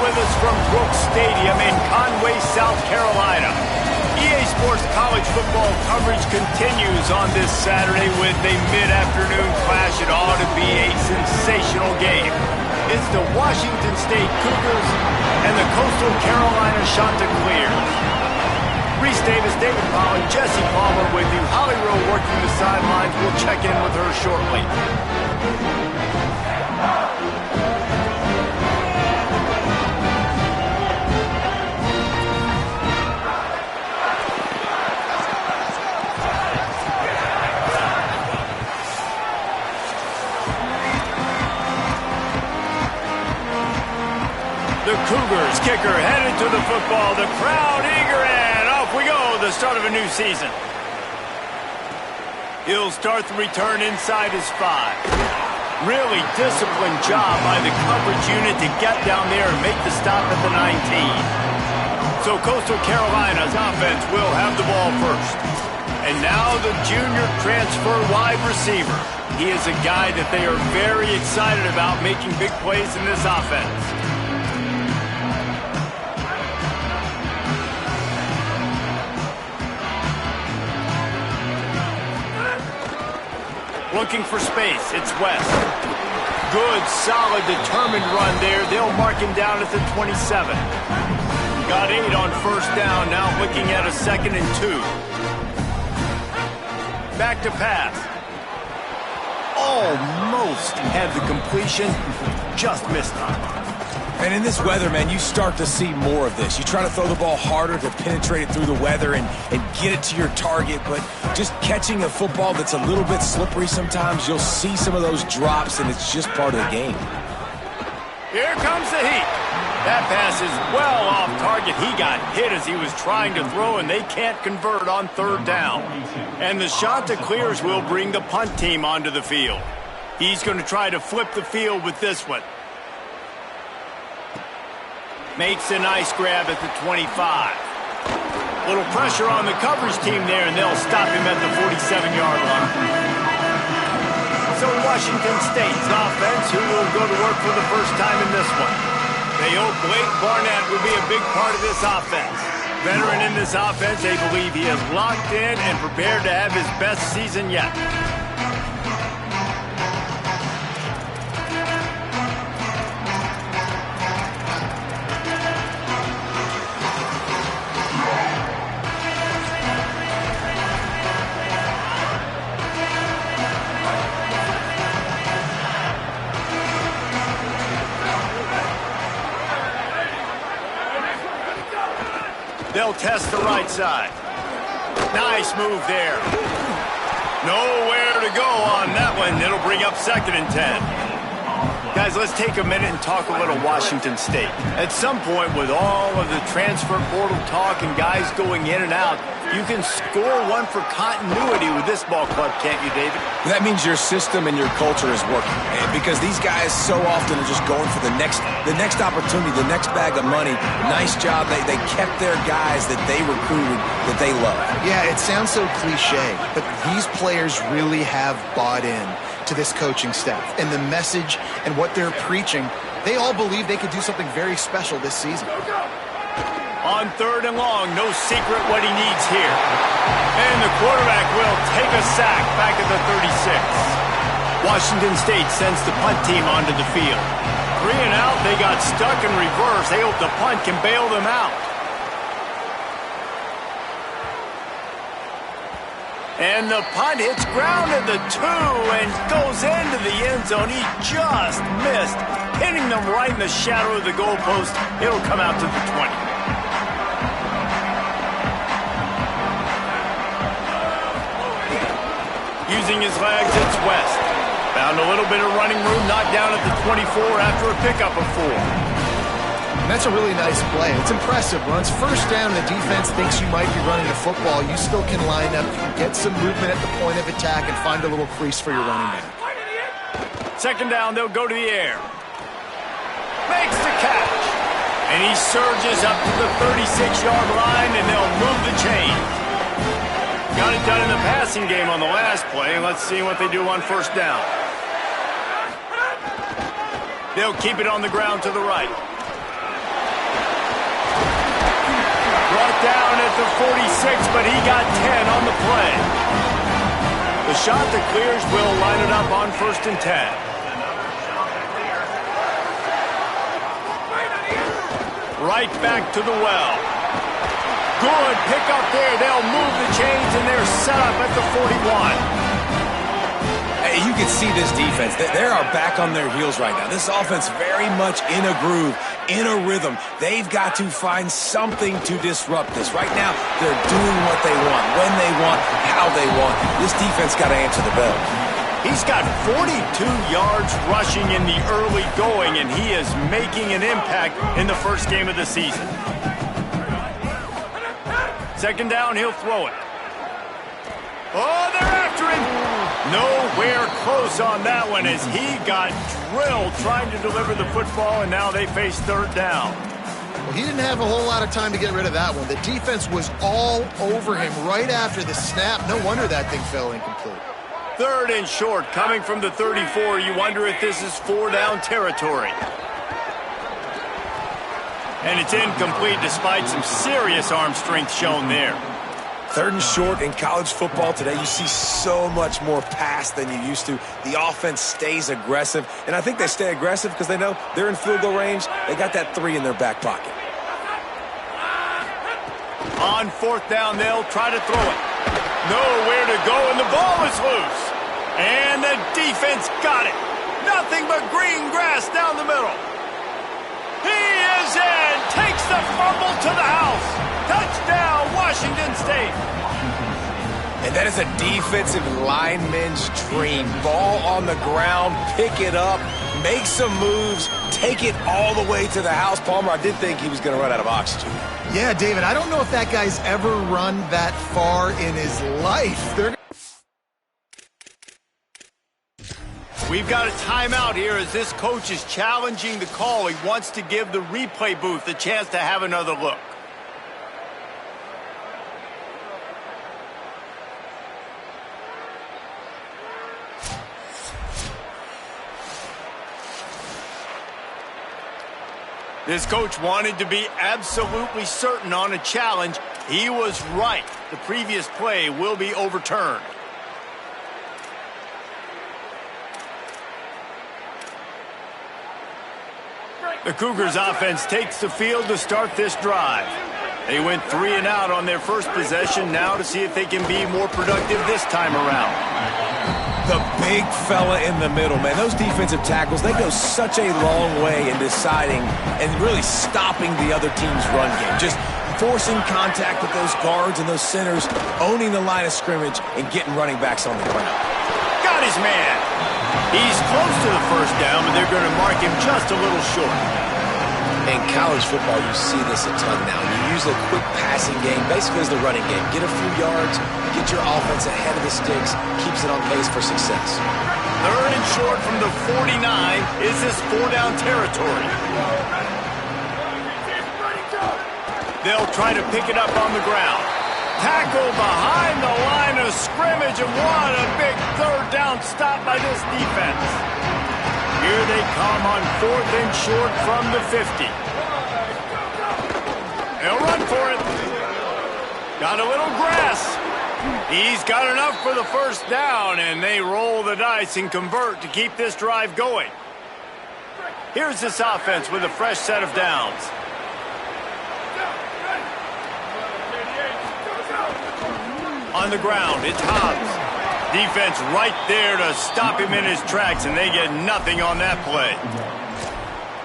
with us from Brooks Stadium in Conway, South Carolina. EA Sports college football coverage continues on this Saturday with a mid-afternoon clash. It ought to be a sensational game. It's the Washington State Cougars and the Coastal Carolina Chanticleers. Reese Davis, David Pollock, Jesse Palmer with you. Holly Rowe working the sidelines. We'll check in with her shortly. The Cougars kicker headed to the football. The crowd eager, and off we go. The start of a new season. He'll start the return inside his 5. Really disciplined job by the coverage unit to get down there and make the stop at the 19. So Coastal Carolina's offense will have the ball first. And now the junior transfer wide receiver. He is a guy that they are very excited about making big plays in this offense. Looking for space. It's West. Good, solid, determined run there. They'll mark him down at the 27. Got 8 on first down. Now looking at a 2nd and 2. Back to pass. Almost had the completion. Just missed it. And in this weather, man, you start to see more of this. You try to throw the ball harder to penetrate it through the weather and get it to your target, but just catching a football that's a little bit slippery sometimes, you'll see some of those drops, and it's just part of the game. Here comes the heat. That pass is well off target. He got hit as he was trying to throw, and they can't convert on 3rd down. And the Chanticleers will bring the punt team onto the field. He's going to try to flip the field with this one. Makes a nice grab at the 25. Little pressure on the coverage team there, and they'll stop him at the 47-yard line. So Washington State's offense, who will go to work for the first time in this one. They hope Blake Barnett will be a big part of this offense. Veteran in this offense, they believe he is locked in and prepared to have his best season yet. They'll test the right side. Nice move there. Nowhere to go on that one. It'll bring up 2nd and 10. Guys, let's take a minute and talk a little Washington State. At some point, with all of the transfer portal talk and guys going in and out, you can score one for continuity with this ball club, can't you, David? That means your system and your culture is working, because these guys so often are just going for the next opportunity, the next bag of money. Nice job. They kept their guys that they recruited, that they love. Yeah, it sounds so cliche, but these players really have bought in to this coaching staff and the message and what they're preaching. They all believe they could do something very special this season. On 3rd and long, no secret what he needs here. And the quarterback will take a sack back at the 36. Washington State sends the punt team onto the field. 3 and out, they got stuck in reverse. They hope the punt can bail them out. And the punt hits ground at the 2 and goes into the end zone. He just missed, hitting them right in the shadow of the goalpost. It'll come out to the 20. Using his legs, it's West. Found a little bit of running room, knocked down at the 24 after a pickup of 4. And that's a really nice play. It's impressive. When it's first down and the defense thinks you might be running the football, you still can line up, get some movement at the point of attack, and find a little crease for your running back. 2nd down, they'll go to the air. Makes the catch. And he surges up to the 36-yard line, and they'll move the chains. Got it done in the passing game on the last play. Let's see what they do on 1st down. They'll keep it on the ground to the right. Brought down at the 46, but he got 10 on the play. The shot that clears will line it up on 1st and 10. Right back to the well. Good pick up there. They'll move the chains, and they're set up at the 41. Hey, you can see this defense. They are back on their heels right now. This offense very much in a groove, in a rhythm. They've got to find something to disrupt this. Right now, they're doing what they want, when they want, how they want. This defense got to answer the bell. He's got 42 yards rushing in the early going, and he is making an impact in the first game of the season. 2nd down, he'll throw it. Oh, they're after him. Nowhere close on that one as he got drilled trying to deliver the football, and now they face 3rd down. Well, he didn't have a whole lot of time to get rid of that one. The defense was all over him right after the snap. No wonder that thing fell incomplete. 3rd and short coming from the 34. You wonder if this is 4-down territory. And it's incomplete despite some serious arm strength shown there. 3rd and short in college football today. You see so much more pass than you used to. The offense stays aggressive, and I think they stay aggressive because they know they're in field goal range. They got that 3 in their back pocket. On 4th down, they'll try to throw it. Nowhere to go, and the ball is loose. And the defense got it. Nothing but green grass down the middle. He is in. Takes the fumble to the house. Touchdown, Washington State. And that is a defensive lineman's dream. Ball on the ground, pick it up, make some moves, take it all the way to the house. Palmer, I did think he was going to run out of oxygen. Yeah, David, I don't know if that guy's ever run that far in his life. We've got a timeout here as this coach is challenging the call. He wants to give the replay booth a chance to have another look. This coach wanted to be absolutely certain on a challenge. He was right. The previous play will be overturned. The Cougars offense takes the field to start this drive. They went 3 and out on their first possession, now to see if they can be more productive this time around. The big fella in the middle, man. Those defensive tackles, they go such a long way in deciding and really stopping the other team's run game. Just forcing contact with those guards and those centers, owning the line of scrimmage, and getting running backs on the ground. Got his man. He's close to the 1st down, but they're going to mark him just a little short. In college football, you see this a ton now. You use a quick passing game, basically as the running game. Get a few yards, get your offense ahead of the sticks, keeps it on pace for success. 3rd and short from the 49. Is this 4-down territory? They'll try to pick it up on the ground. Tackle behind the line of scrimmage, and what a big 3rd down stop by this defense. Here they come on 4th and short from the 50. They'll run for it. Got a little grass. He's got enough for the 1st down, and they roll the dice and convert to keep this drive going. Here's this offense with a fresh set of downs. On the ground, it's Hobbs. Defense right there to stop him in his tracks, and they get nothing on that play.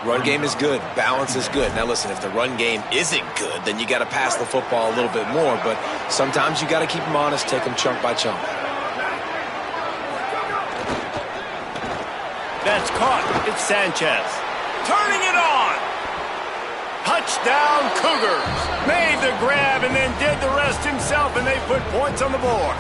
Run game is good. Balance is good. Now, listen, if the run game isn't good, then you got to pass the football a little bit more, but sometimes you got to keep them honest, take them chunk by chunk. That's caught. It's Sanchez. Turning it on. Touchdown, Cougars. Made the grab and then did the rest himself, and they put points on the board.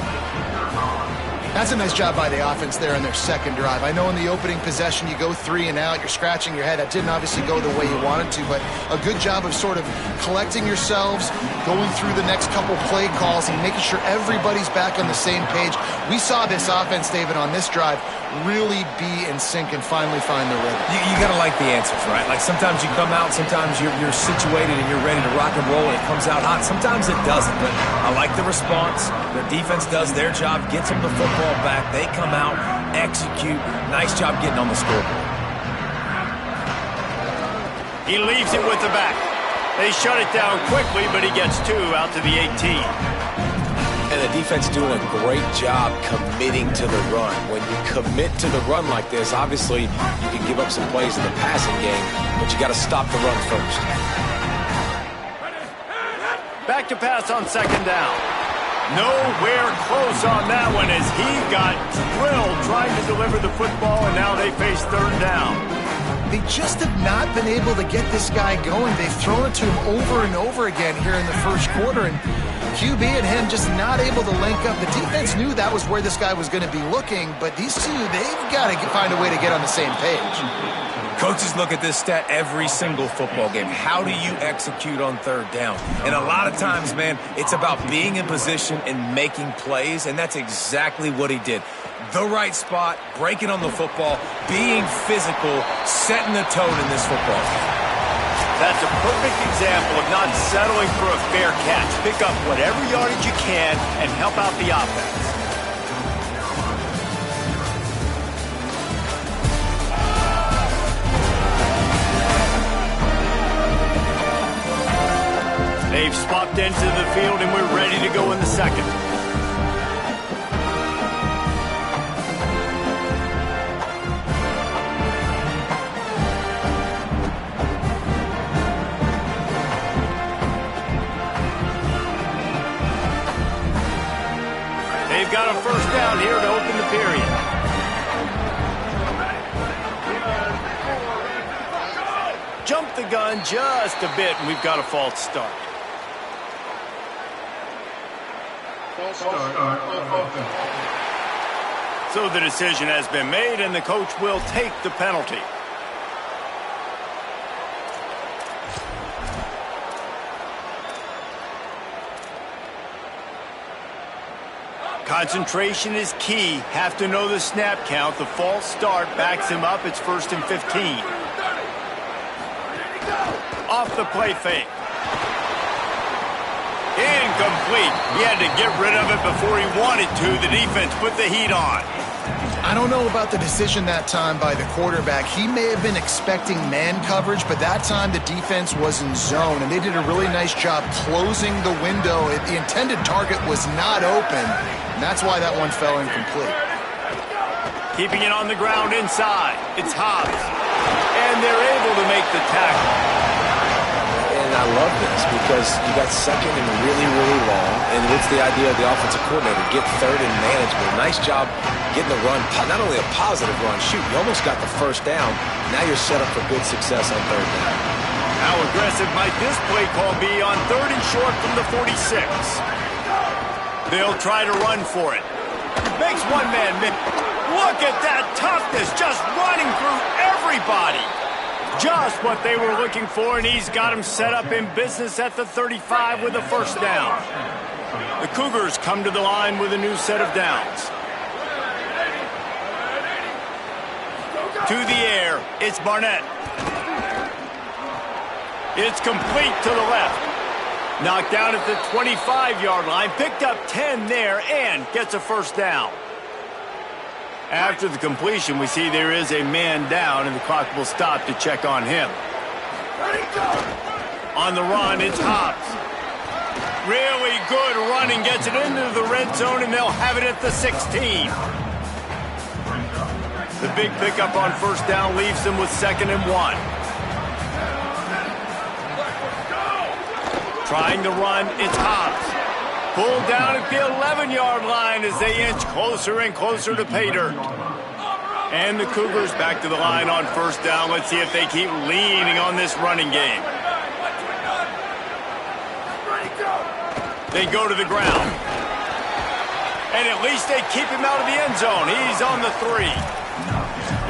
That's a nice job by the offense there in their second drive. I know in the opening possession you go 3 and out, you're scratching your head. That didn't obviously go the way you wanted to, but a good job of sort of collecting yourselves, going through the next couple play calls and making sure everybody's back on the same page. We saw this offense, David, on this drive really be in sync and finally find the rhythm. You got to like the answers, right? Like sometimes you come out, sometimes you're situated and you're ready to rock and roll and it comes out hot. Sometimes it doesn't, but I like the response. Their defense does their job, gets them the football back. They come out, execute. Nice job getting on the scoreboard. He leaves it with the back. They shut it down quickly, but he gets 2 out to the 18. And the defense doing a great job committing to the run. When you commit to the run like this, obviously you can give up some plays in the passing game, but you got to stop the run first. Back to pass on second down. Nowhere close on that one as he got drilled trying to deliver the football, and now they face third down. They just have not been able to get this guy going. They've thrown it to him over and over again here in the first quarter, and QB and him just not able to link up. The defense knew that was where this guy was going to be looking, but these two, they've got to find a way to get on the same page. Coaches look at this stat every single football game. How do you execute on third down? And a lot of times, man, it's about being in position and making plays, and that's exactly what he did. The right spot, breaking on the football, being physical, setting the tone in this football game. That's a perfect example of not settling for a fair catch. Pick up whatever yardage you can and help out the offense. They've swapped into the field, and we're ready to go in the second. They've got a first down here to open the period. Jump the gun just a bit, and we've got a false start. So the decision has been made, and the coach will take the penalty. Concentration is key. Have to know the snap count. The false start backs him up. It's 1st and 15. Off the play fake. Incomplete. He had to get rid of it before he wanted to. The defense put the heat on. I don't know about the decision that time by the quarterback. He may have been expecting man coverage, but that time the defense was in zone, and they did a really nice job closing the window. The intended target was not open, and that's why that one fell incomplete. Keeping it on the ground inside. It's Hobbs. And they're able to make the tackle. And I love this because you got second and really, really long. And what's the idea of the offensive coordinator? Get third and manageable. Nice job getting the run. Not only a positive run, shoot, you almost got the first down. Now you're set up for good success on third down. How aggressive might this play call be on 3rd and short from the 46? They'll try to run for it. Makes one man miss. Look at that toughness, just running through everybody. Just what they were looking for, and he's got him set up in business at the 35 with a first down. The Cougars come to the line with a new set of downs. To the air, it's Barnett. It's complete to the left. Knocked down at the 25-yard line, picked up 10 there, and gets a first down. After the completion, we see there is a man down, and the clock will stop to check on him. On the run, it's Hobbs. Really good running, gets it into the red zone, and they'll have it at the 16. The big pickup on first down leaves them with 2nd and 1. Trying to run, it's Hobbs. Pulled down at the 11-yard line as they inch closer and closer to pay dirt. And the Cougars back to the line on first down. Let's see if they keep leaning on this running game. They go to the ground. And at least they keep him out of the end zone. He's on the 3.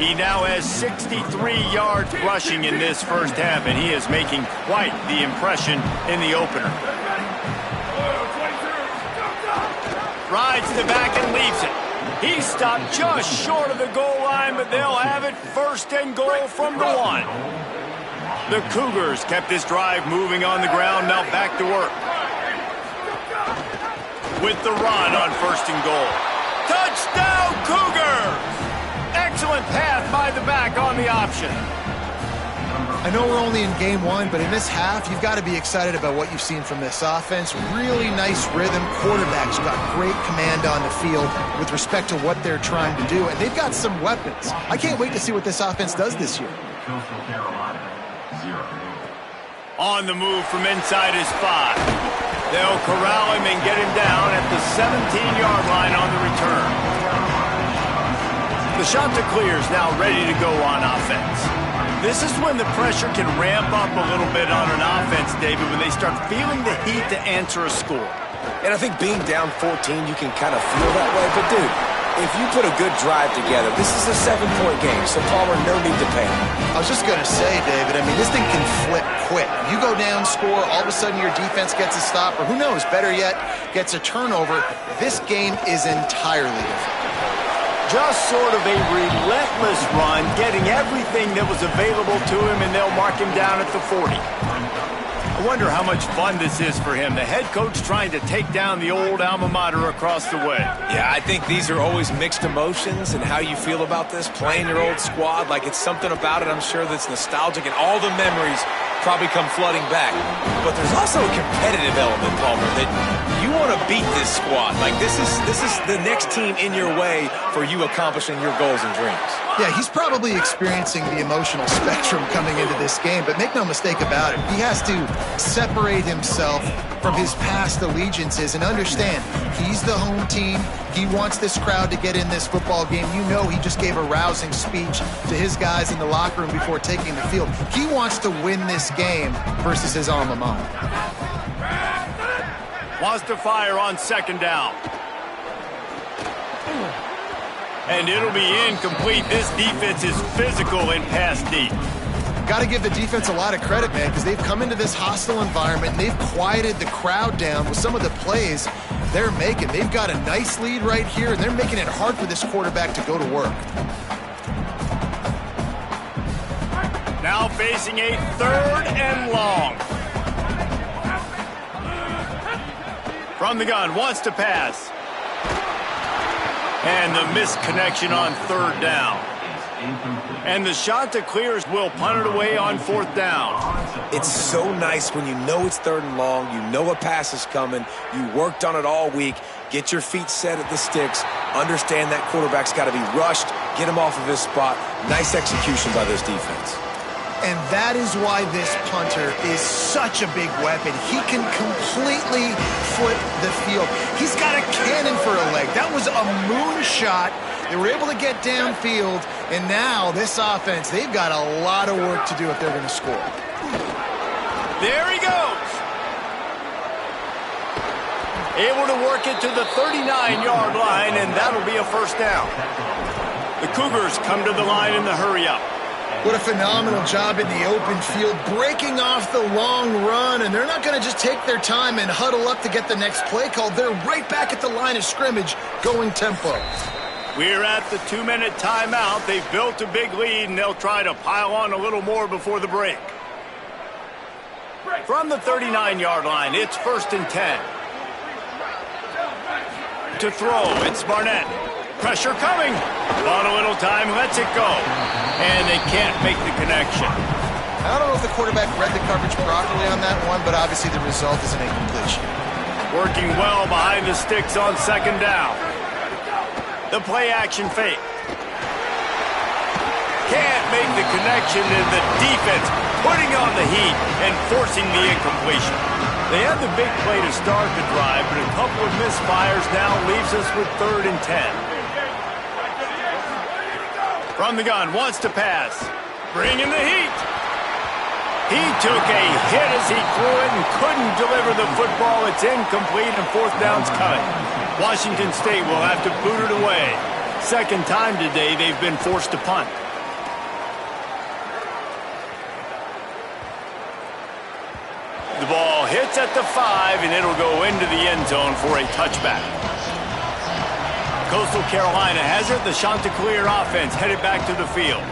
He now has 63 yards rushing in this first half, and he is making quite the impression in the opener. Rides to the back and leaves it. He stopped just short of the goal line, but they'll have it first and goal from the 1. The Cougars kept this drive moving on the ground, now back to work. With the run on first and goal. Touchdown, Cougars! Excellent pass by the back on the option. I know we're only in game 1, but in this half, you've got to be excited about what you've seen from this offense. Really nice rhythm. Quarterbacks got great command on the field with respect to what they're trying to do, and they've got some weapons. I can't wait to see what this offense does this year. On the move from inside his 5. They'll corral him and get him down at the 17-yard line on the return. The Chanticleers now ready to go on offense. This is when the pressure can ramp up a little bit on an offense, David, when they start feeling the heat to answer a score. And I think being down 14, you can kind of feel that way. But, dude, if you put a good drive together, this is a 7-point game, so Palmer, no need to panic. I was just going to say, David, I mean, this thing can flip quick. You go down, score, all of a sudden your defense gets a stop, or who knows, better yet, gets a turnover. This game is entirely different. Just sort of a relentless run, getting everything that was available to him, and they'll mark him down at the 40. I wonder how much fun this is for him. The head coach trying to take down the old alma mater across the way. Yeah, I think these are always mixed emotions and how you feel about this, playing your old squad. Like, it's something about it, I'm sure, that's nostalgic, and all the memories probably come flooding back. But there's also a competitive element, Palmer, that you want to beat this squad. Like, this is the next team in your way for you accomplishing your goals and dreams. Yeah, he's probably experiencing the emotional spectrum coming into this game, but make no mistake about it, he has to separate himself from his past allegiances and understand he's the home team. He wants this crowd to get in this football game. You know, he just gave a rousing speech to his guys in the locker room before taking the field. He wants to win this game versus his alma mater. Wants to fire on second down. And it'll be incomplete. This defense is physical in pass deep. Got to give the defense a lot of credit, man, because they've come into this hostile environment and they've quieted the crowd down with some of the plays they're making. They've got a nice lead right here, and they're making it hard for this quarterback to go to work. Now facing a 3rd and long. From the gun, wants to pass. And the missed connection on 3rd down. And the Chanticleers will punt it away on 4th down. It's so nice when you know it's 3rd and long, you know a pass is coming, you worked on it all week, get your feet set at the sticks, understand that quarterback's got to be rushed, get him off of his spot. Nice execution by this defense. And that is why this punter is such a big weapon. He can completely flip the field. He's got a cannon for a leg. That was a moonshot. They were able to get downfield, and now this offense, they've got a lot of work to do if they're going to score. There he goes. Able to work it to the 39-yard line, and that'll be a 1st down. The Cougars come to the line in the hurry-up. What a phenomenal job in the open field, breaking off the long run, and they're not going to just take their time and huddle up to get the next play called. They're right back at the line of scrimmage, going tempo. We're at the 2-minute timeout. They've built a big lead, and they'll try to pile on a little more before the break. From the 39-yard line, it's 1st and 10. To throw, it's Barnett. Pressure coming. On a little time, lets it go. And they can't make the connection. I don't know if the quarterback read the coverage properly on that one, but obviously the result is an incompletion. Working well behind the sticks on 2nd down. The play-action fake. Can't make the connection, and the defense putting on the heat and forcing the incompletion. They had the big play to start the drive, but a couple of misfires now leaves us with 3rd and 10. From the gun, wants to pass. Bringing the heat. He took a hit as he threw it and couldn't deliver the football. It's incomplete, and 4th down's coming. Washington State will have to boot it away. Second time today they've been forced to punt. The ball hits at the 5, and it'll go into the end zone for a touchback. Coastal Carolina has it. The Chanticleer offense headed back to the field.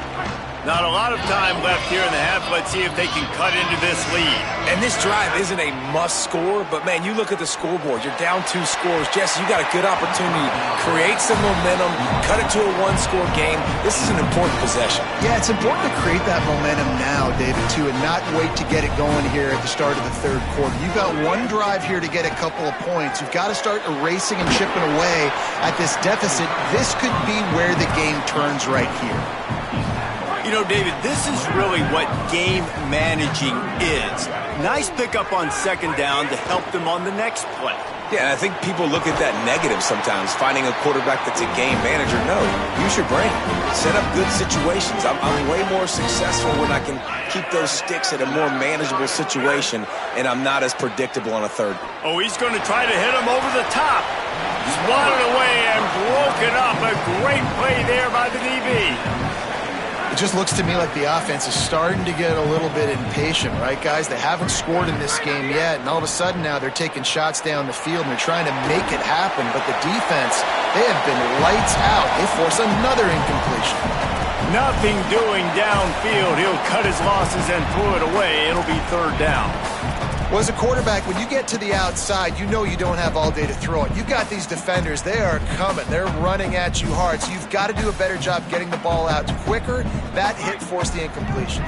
Not a lot of time left here in the half. Let's see if they can cut into this lead. And this drive isn't a must score, but, man, you look at the scoreboard. You're down 2 scores. Jesse, you got a good opportunity to create some momentum, cut it to a 1-score game. This is an important possession. Yeah, it's important to create that momentum now, David, too, and not wait to get it going here at the start of the third quarter. You've got one drive here to get a couple of points. You've got to start erasing and chipping away at this deficit. This could be where the game turns right here. You know, David, this is really what game managing is. Nice pickup on second down to help them on the next play. Yeah, and I think people look at that negative sometimes, finding a quarterback that's a game manager. No, use your brain. Set up good situations. I'm way more successful when I can keep those sticks at a more manageable situation, and I'm not as predictable on a third. Oh, he's going to try to hit him over the top. Swatted away and broken up. A great play there by the DB. It just looks to me like the offense is starting to get a little bit impatient, right, guys? They haven't scored in this game yet, and all of a sudden now they're taking shots down the field and they're trying to make it happen. But the defense, they have been lights out. They force another incompletion. Nothing doing downfield. He'll cut his losses and throw it away. It'll be third down. Well, as a quarterback, when you get to the outside, you know you don't have all day to throw it. You've got these defenders. They are coming. They're running at you hard. So you've got to do a better job getting the ball out quicker. That hit forced the incompletion.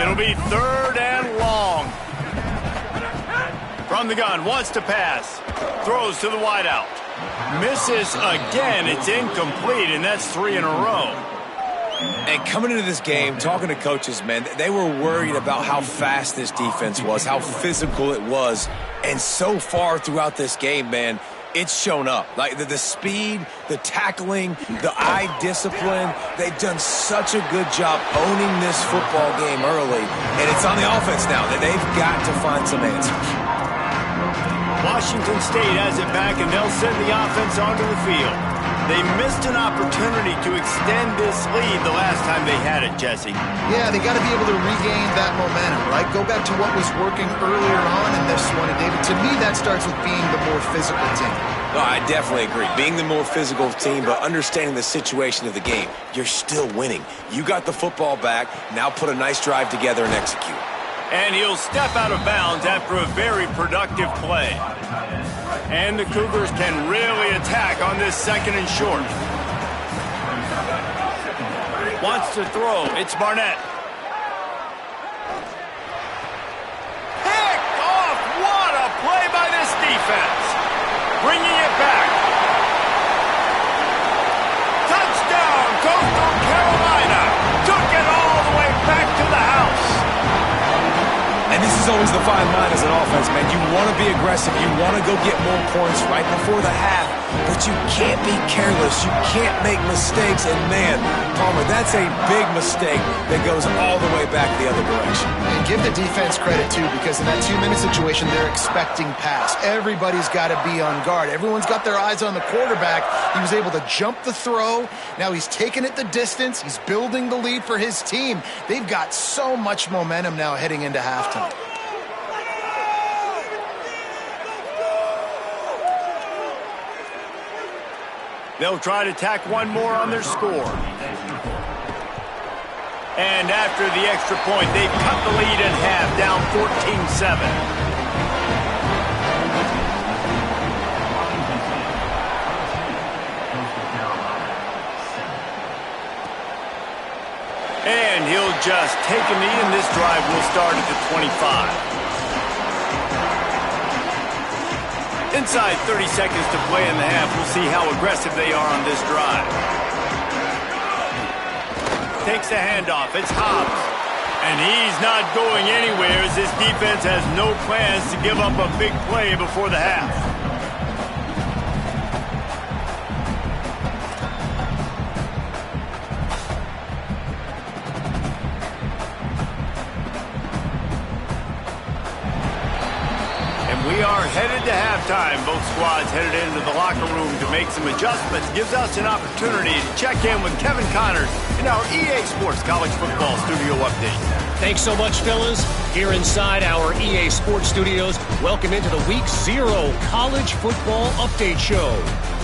It'll be third and long. From the gun, wants to pass. Throws to the wideout. Misses again. It's incomplete, and that's 3 in a row. And coming into this game, talking to coaches, man, they were worried about how fast this defense was, how physical it was. And so far throughout this game, man, it's shown up. Like the speed, the tackling, the eye discipline, they've done such a good job owning this football game early. And it's on the offense now that they've got to find some answers. Washington State has it back, and they'll send the offense onto the field. They missed an opportunity to extend this lead the last time they had it, Jesse. Yeah, they got to be able to regain that momentum, right? Go back to what was working earlier on in this one. And, David, to me, that starts with being the more physical team. No, I definitely agree. Being the more physical team, but understanding the situation of the game. You're still winning. You got the football back. Now put a nice drive together and execute. And he'll step out of bounds after a very productive play. And the Cougars can really attack on this second and short. Wants to throw. It's Barnett. Picked off. What a play by this defense. Bringing it back. Touchdown, Coastal Carolina. Took it all the way back to the house. And this is always the fine line as an offense, man. You want to be aggressive. You want to go get more points right before the half, but you can't be careless. You can't make mistakes. And, man, Palmer, that's a big mistake that goes all the way back the other direction. And give the defense credit, too, because in that 2-minute situation, they're expecting pass. Everybody's got to be on guard. Everyone's got their eyes on the quarterback. He was able to jump the throw. Now he's taking it the distance. He's building the lead for his team. They've got so much momentum now heading into halftime. They'll try to tack one more on their score. And after the extra point, they've cut the lead in half, down 14-7. And he'll just take a knee, and this drive will start at the 25. Inside 30 seconds to play in the half. We'll see how aggressive they are on this drive. Takes the handoff. It's Hobbs. And he's not going anywhere as this defense has no plans to give up a big play before the half. We are headed to halftime. Both squads headed into the locker room to make some adjustments. Gives us an opportunity to check in with Kevin Connors in our EA Sports College Football Studio Update. Thanks so much, fellas. Here inside our EA Sports Studios, welcome into the Week 0 College Football Update Show.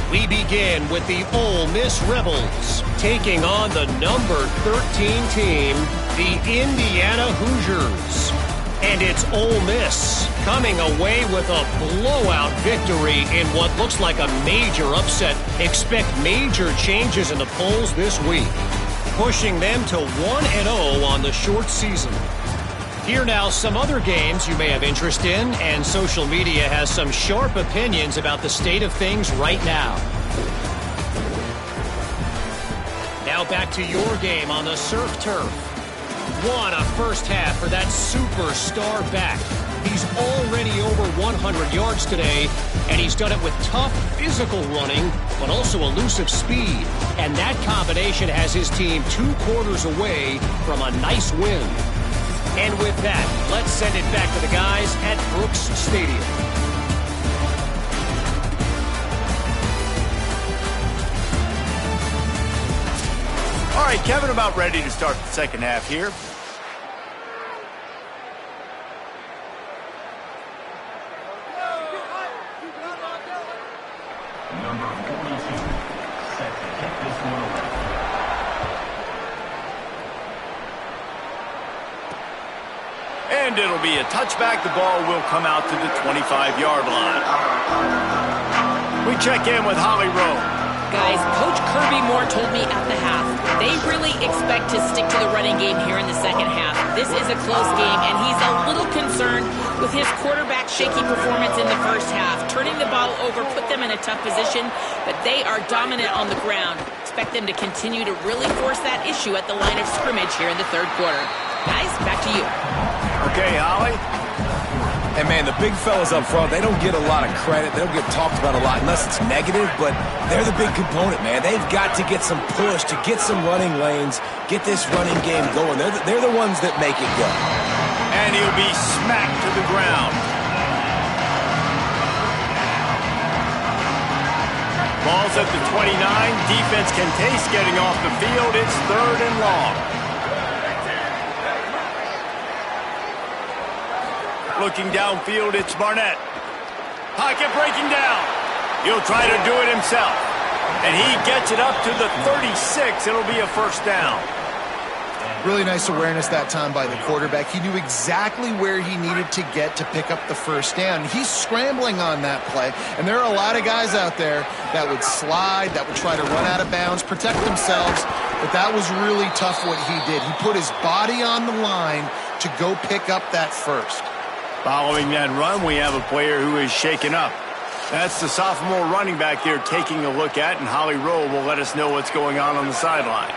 We begin with the Ole Miss Rebels taking on the number 13 team, the Indiana Hoosiers. And it's Ole Miss coming away with a blowout victory in what looks like a major upset. Expect major changes in the polls this week, pushing them to 1-0 on the short season. Here now some other games you may have interest in, and social media has some sharp opinions about the state of things right now. Now back to your game on the surf turf. What a first half for that superstar back. He's already over 100 yards today, and he's done it with tough physical running, but also elusive speed. And that combination has his team 2 quarters away from a nice win. And with that, let's send it back to the guys at Brooks Stadium. All right, Kevin, about ready to start the second half here. Number 42, set to kick this one away. And it'll be a touchback. The ball will come out to the 25-yard line. We check in with Holly Rowe. Guys, Coach Kirby Moore told me at the half, they really expect to stick to the running game here in the second half. This is a close game, and he's a little concerned with his quarterback's shaky performance in the first half. Turning the ball over put them in a tough position, but they are dominant on the ground. Expect them to continue to really force that issue at the line of scrimmage here in the third quarter. Guys, back to you. Okay, Holly. And, man, the big fellas up front, they don't get a lot of credit. They don't get talked about a lot unless it's negative, but they're the big component, man. They've got to get some push, to get some running lanes, get this running game going. They're the ones that make it go. And he'll be smacked to the ground. Ball's at the 29. Defense can taste getting off the field. It's 3rd and long. Looking downfield, it's Barnett. Pocket breaking down. He'll try to do it himself. And he gets it up to the 36. It'll be a first down. Really nice awareness that time by the quarterback. He knew exactly where he needed to get to pick up the first down. He's scrambling on that play, and there are a lot of guys out there that would slide, that would try to run out of bounds, protect themselves, but that was really tough what he did. He put his body on the line to go pick up that first. Following that run, we have a player who is shaken up. That's the sophomore running back there taking a look at, and Holly Rowe will let us know what's going on the sideline.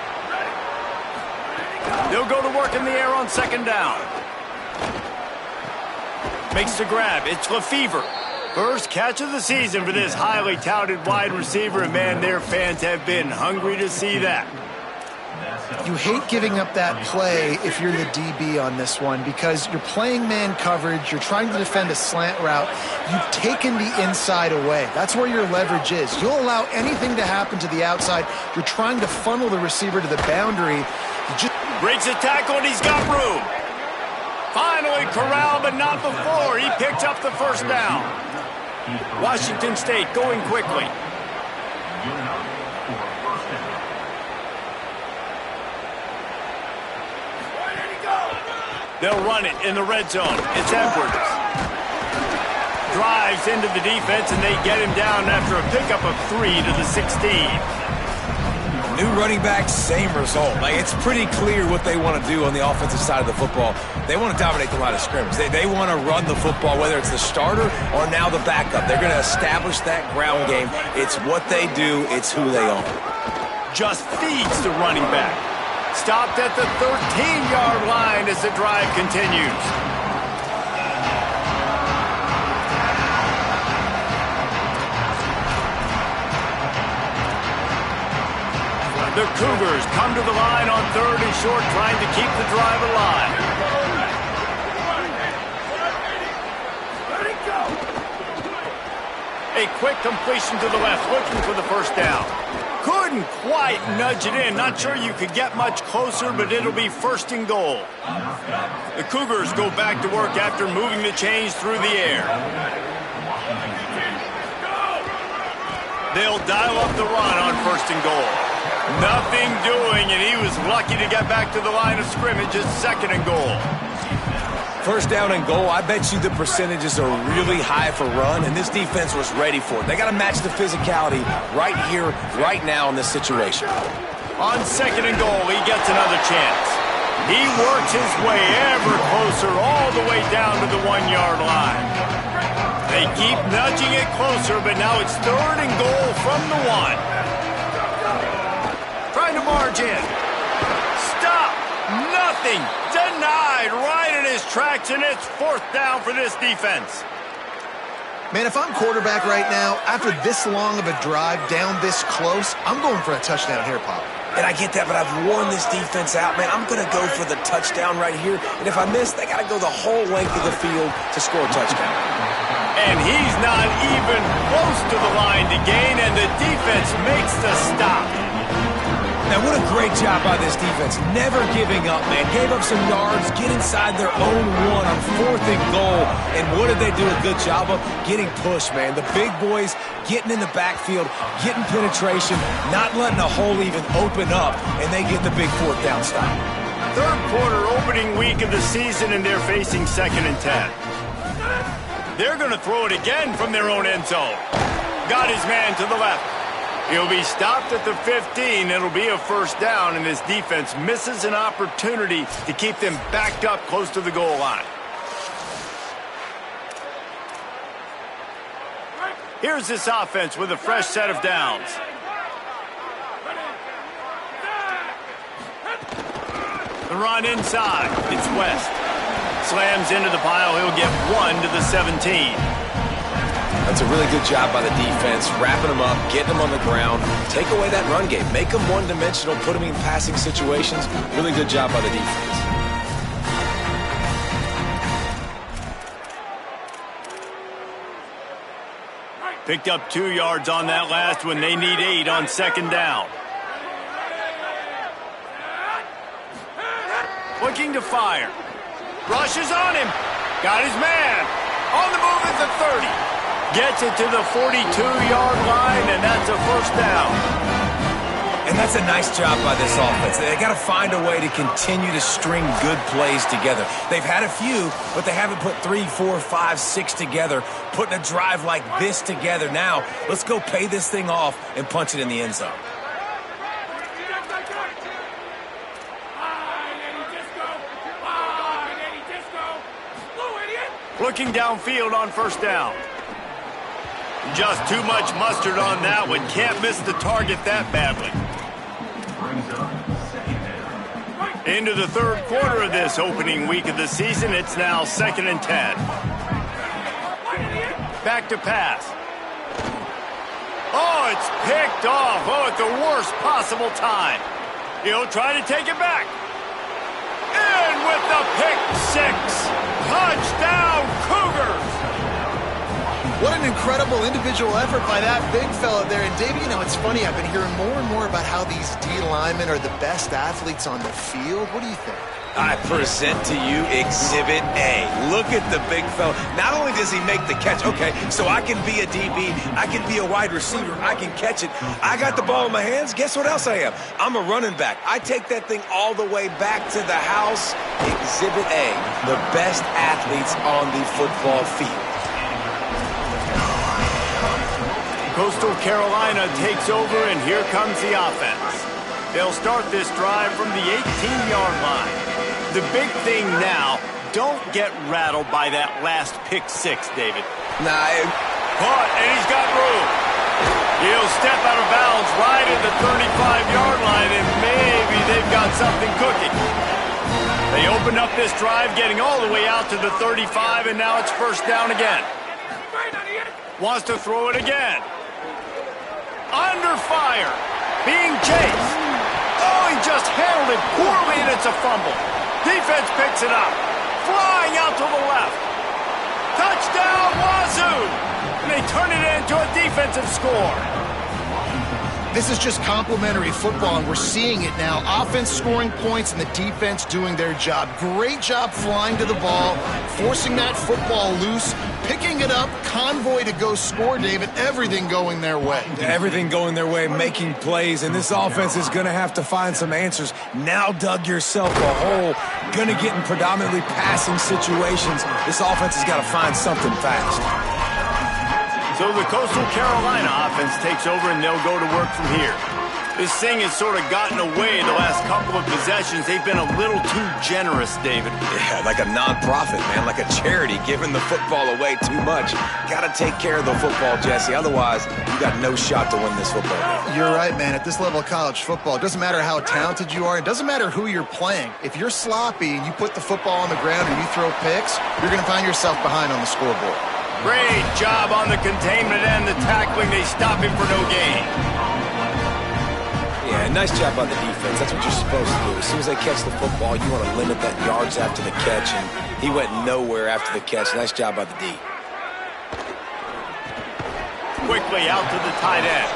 They'll go to work in the air on second down. Makes the grab. It's Lefevre. First catch of the season for this highly touted wide receiver, and man, their fans have been hungry to see that. You hate giving up that play if you're the DB on this one because you're playing man coverage, you're trying to defend a slant route, you've taken the inside away. That's where your leverage is. You'll allow anything to happen to the outside. You're trying to funnel the receiver to the boundary. You just breaks a tackle and he's got room. Finally corralled, but not before. He picked up the first down. Washington State going quickly. They'll run it in the red zone. It's Edwards. Drives into the defense, and they get him down after a pickup of 3 to the 16. New running back, same result. Like, it's pretty clear what they want to do on the offensive side of the football. They want to dominate the line of scrimmage. They want to run the football, whether it's the starter or now the backup. They're going to establish that ground game. It's what they do. It's who they are. Just feeds the running back. Stopped at the 13-yard line as the drive continues. The Cougars come to the line on 3rd and short, trying to keep the drive alive. A quick completion to the left, looking for the first down. Couldn't quite nudge it in. Not sure you could get much closer, but it'll be first and goal. The Cougars go back to work after moving the chains through the air. They'll dial up the run on first and goal. Nothing doing, and he was lucky to get back to the line of scrimmage at second and goal. First down and goal, I bet you the percentages are really high for run, and this defense was ready for it. They got to match the physicality right here, right now in this situation. On second and goal, he gets another chance. He works his way ever closer all the way down to the 1-yard line. They keep nudging it closer, but now it's third and goal from the 1. Trying to march in. Stop. Nothing. Denied right in his tracks, and it's fourth down for this defense. Man, if I'm quarterback right now, after this long of a drive down this close, I'm going for a touchdown here, Pop. And I get that, but I've worn this defense out, man. I'm going to go for the touchdown right here. And if I miss, they got to go the whole length of the field to score a touchdown. And he's not even close to the line to gain, and the defense makes the stop. Now, what a great job by this defense. Never giving up, man. Gave up some yards, get inside their own 1 on fourth and goal. And what did they do a good job of? Getting pushed, man. The big boys getting in the backfield, getting penetration, not letting a hole even open up, and they get the big fourth down stop. Third quarter opening week of the season, and they're facing second and 10. They're going to throw it again from their own end zone. Got his man to the left. He'll be stopped at the 15. It'll be a first down, and this defense misses an opportunity to keep them backed up close to the goal line. Here's this offense with a fresh set of downs. The run inside. It's West. Slams into the pile. He'll get 1 to the 17. That's a really good job by the defense, wrapping them up, getting them on the ground. Take away that run game. Make them one-dimensional, put them in passing situations. Really good job by the defense. Picked up 2 yards on that last one. They need 8 on second down. Looking to fire. Rushes on him. Got his man. On the move at the 30. Gets it to the 42-yard line, and that's a first down. And that's a nice job by this offense. They got to find a way to continue to string good plays together. They've had a few, but they haven't put 3, 4, 5, 6 together, putting a drive like this together. Now, let's go pay this thing off and punch it in the end zone. Looking downfield on first down. Just too much mustard on that one. Can't miss the target that badly. Into the third quarter of this opening week of the season. It's now second and 10. Back to pass. Oh, it's picked off. Oh, at the worst possible time. He'll try to take it back. And with the pick 6. Touchdown, Cougars! What an incredible individual effort by that big fella there. And, Davey, you know, it's funny. I've been hearing more and more about how these D linemen are the best athletes on the field. What do you think? I present to you Exhibit A. Look at the big fella. Not only does he make the catch, okay, so I can be a DB, I can be a wide receiver, I can catch it. I got the ball in my hands. Guess what else I am? I'm a running back. I take that thing all the way back to the house. Exhibit A, the best athletes on the football field. Coastal Carolina takes over, and here comes the offense. They'll start this drive from the 18-yard line. The big thing now, don't get rattled by that last pick 6, David. Caught, and he's got room. He'll step out of bounds right at the 35-yard line, and maybe they've got something cooking. They opened up this drive, getting all the way out to the 35, and now it's first down again. Wants to throw it again. Under fire. Being chased. Oh, he just handled it poorly, and it's a fumble. Defense picks it up. Flying out to the left. Touchdown, Wazoo! And they turn it into a defensive score. This is just complimentary football, and we're seeing it now. Offense scoring points and the defense doing their job. Great job flying to the ball, forcing that football loose, picking it up, convoy to go score, David. Everything going their way. Everything going their way, making plays, and this offense is going to have to find some answers. Now dug yourself a hole, going to get in predominantly passing situations. This offense has got to find something fast. So the Coastal Carolina offense takes over, and they'll go to work from here. This thing has sort of gotten away the last couple of possessions. They've been a little too generous, David. Yeah, like a nonprofit, man, like a charity, giving the football away too much. Got to take care of the football, Jesse. Otherwise, you got no shot to win this football game. You're right, man. At this level of college football, it doesn't matter how talented you are. It doesn't matter who you're playing. If you're sloppy and you put the football on the ground or you throw picks, you're going to find yourself behind on the scoreboard. Great job on the containment and the tackling. They stop him for no gain. Yeah, nice job on the defense. That's what you're supposed to do. As soon as they catch the football, you want to limit that yards after the catch, and he went nowhere after the catch. Nice job by the D. Quickly out to the tight end.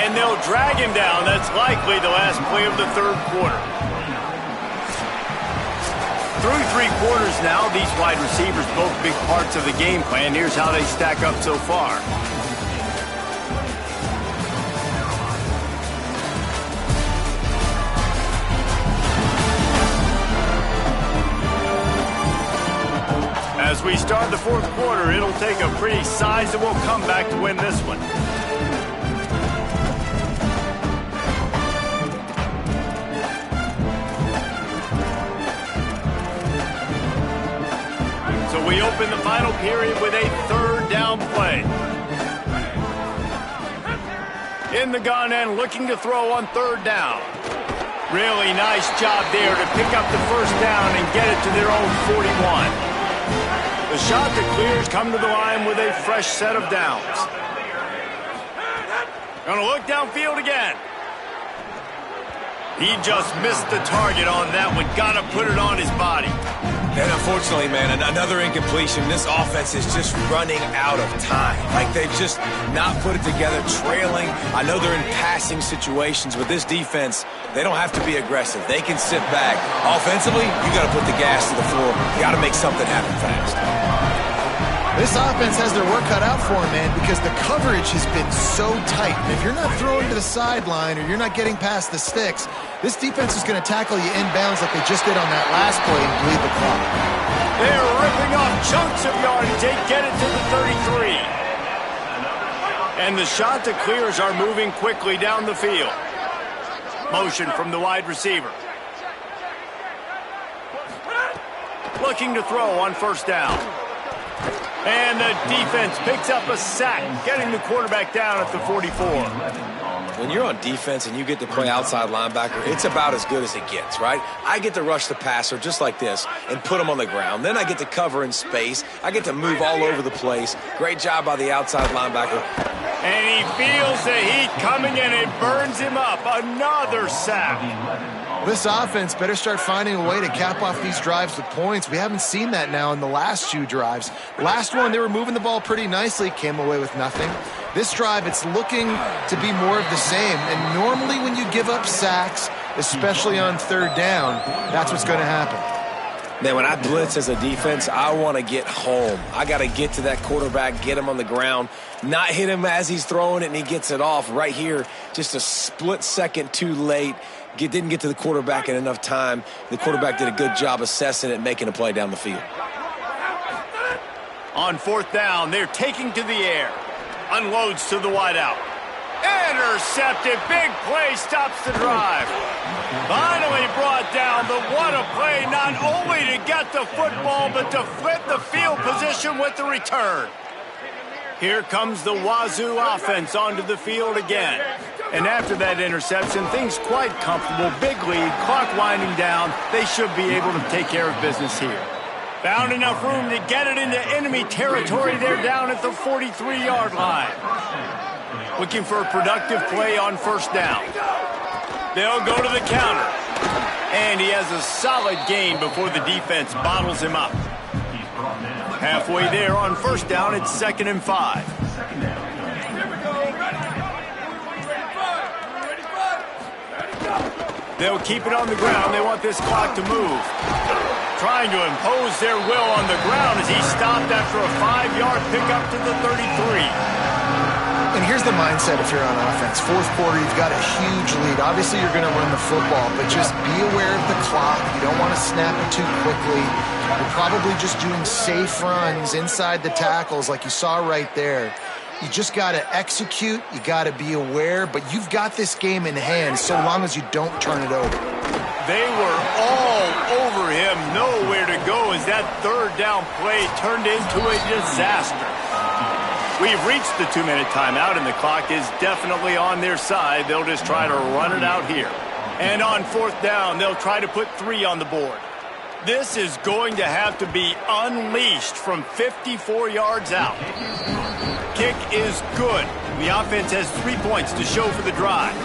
And they'll drag him down. That's likely the last play of the third quarter. Through 3 quarters now, these wide receivers both big parts of the game plan. Here's how they stack up so far. As we start the fourth quarter, it'll take a pretty sizable comeback to win this one. So we open the final period with a third down play. In the gun and looking to throw on third down. Really nice job there to pick up the first down and get it to their own 41. The shot that clears come to the line with a fresh set of downs. Gonna look downfield again. He just missed the target on that one. Gotta put it on his body. And unfortunately, man, another incompletion. This offense is just running out of time. Like, they've just not put it together, trailing. I know they're in passing situations, but this defense, they don't have to be aggressive. They can sit back. Offensively, you got to put the gas to the floor. You got to make something happen fast. This offense has their work cut out for them, man, because the coverage has been so tight. And if you're not throwing to the sideline or you're not getting past the sticks, this defense is going to tackle you inbounds like they just did on that last play and bleed the clock. They're ripping off chunks of yardage. They get it to the 33. And the shot to clears are moving quickly down the field. Motion from the wide receiver. Looking to throw on first down. And the defense picks up a sack, getting the quarterback down at the 44. When you're on defense and you get to play outside linebacker, it's about as good as it gets, right? I get to rush the passer just like this and put him on the ground. Then I get to cover in space. I get to move all over the place. Great job by the outside linebacker. And he feels the heat coming and it burns him up. Another sack. This offense better start finding a way to cap off these drives with points. We haven't seen that now in the last 2 drives. Last one, they were moving the ball pretty nicely, came away with nothing. This drive, it's looking to be more of the same. And normally when you give up sacks, especially on third down, that's what's going to happen. Man, when I blitz as a defense, I want to get home. I got to get to that quarterback, get him on the ground, not hit him as he's throwing it and he gets it off. Right here, just a split second too late. Didn't get to the quarterback in enough time. The quarterback did a good job assessing it and making a play down the field. On fourth down, they're taking to the air. Unloads to the wideout. Intercepted. Big play stops the drive. Finally brought down. What a play, not only to get the football, but to flip the field position with the return. Here comes the Wazoo offense onto the field again. And after that interception, things quite comfortable. Big lead, clock winding down. They should be able to take care of business here. Found enough room to get it into enemy territory. They're down at the 43-yard line. Looking for a productive play on first down. They'll go to the counter. And he has a solid gain before the defense bottles him up. Halfway there on first down, it's 2nd and 5. They'll keep it on the ground. They want this clock to move. Trying to impose their will on the ground as he stopped after a 5-yard pickup to the 33. And here's the mindset if you're on offense. Fourth quarter, you've got a huge lead. Obviously, you're going to run the football, but just be aware of the clock. You don't want to snap it too quickly. You're probably just doing safe runs inside the tackles like you saw right there. You just got to execute. You got to be aware, but you've got this game in hand so long as you don't turn it over. They were all over him. Nowhere to go as that third down play turned into a disaster. We've reached the 2-minute timeout, and the clock is definitely on their side. They'll just try to run it out here. And on fourth down, they'll try to put 3 on the board. This is going to have to be unleashed from 54 yards out. Kick is good. The offense has 3 points to show for the drive.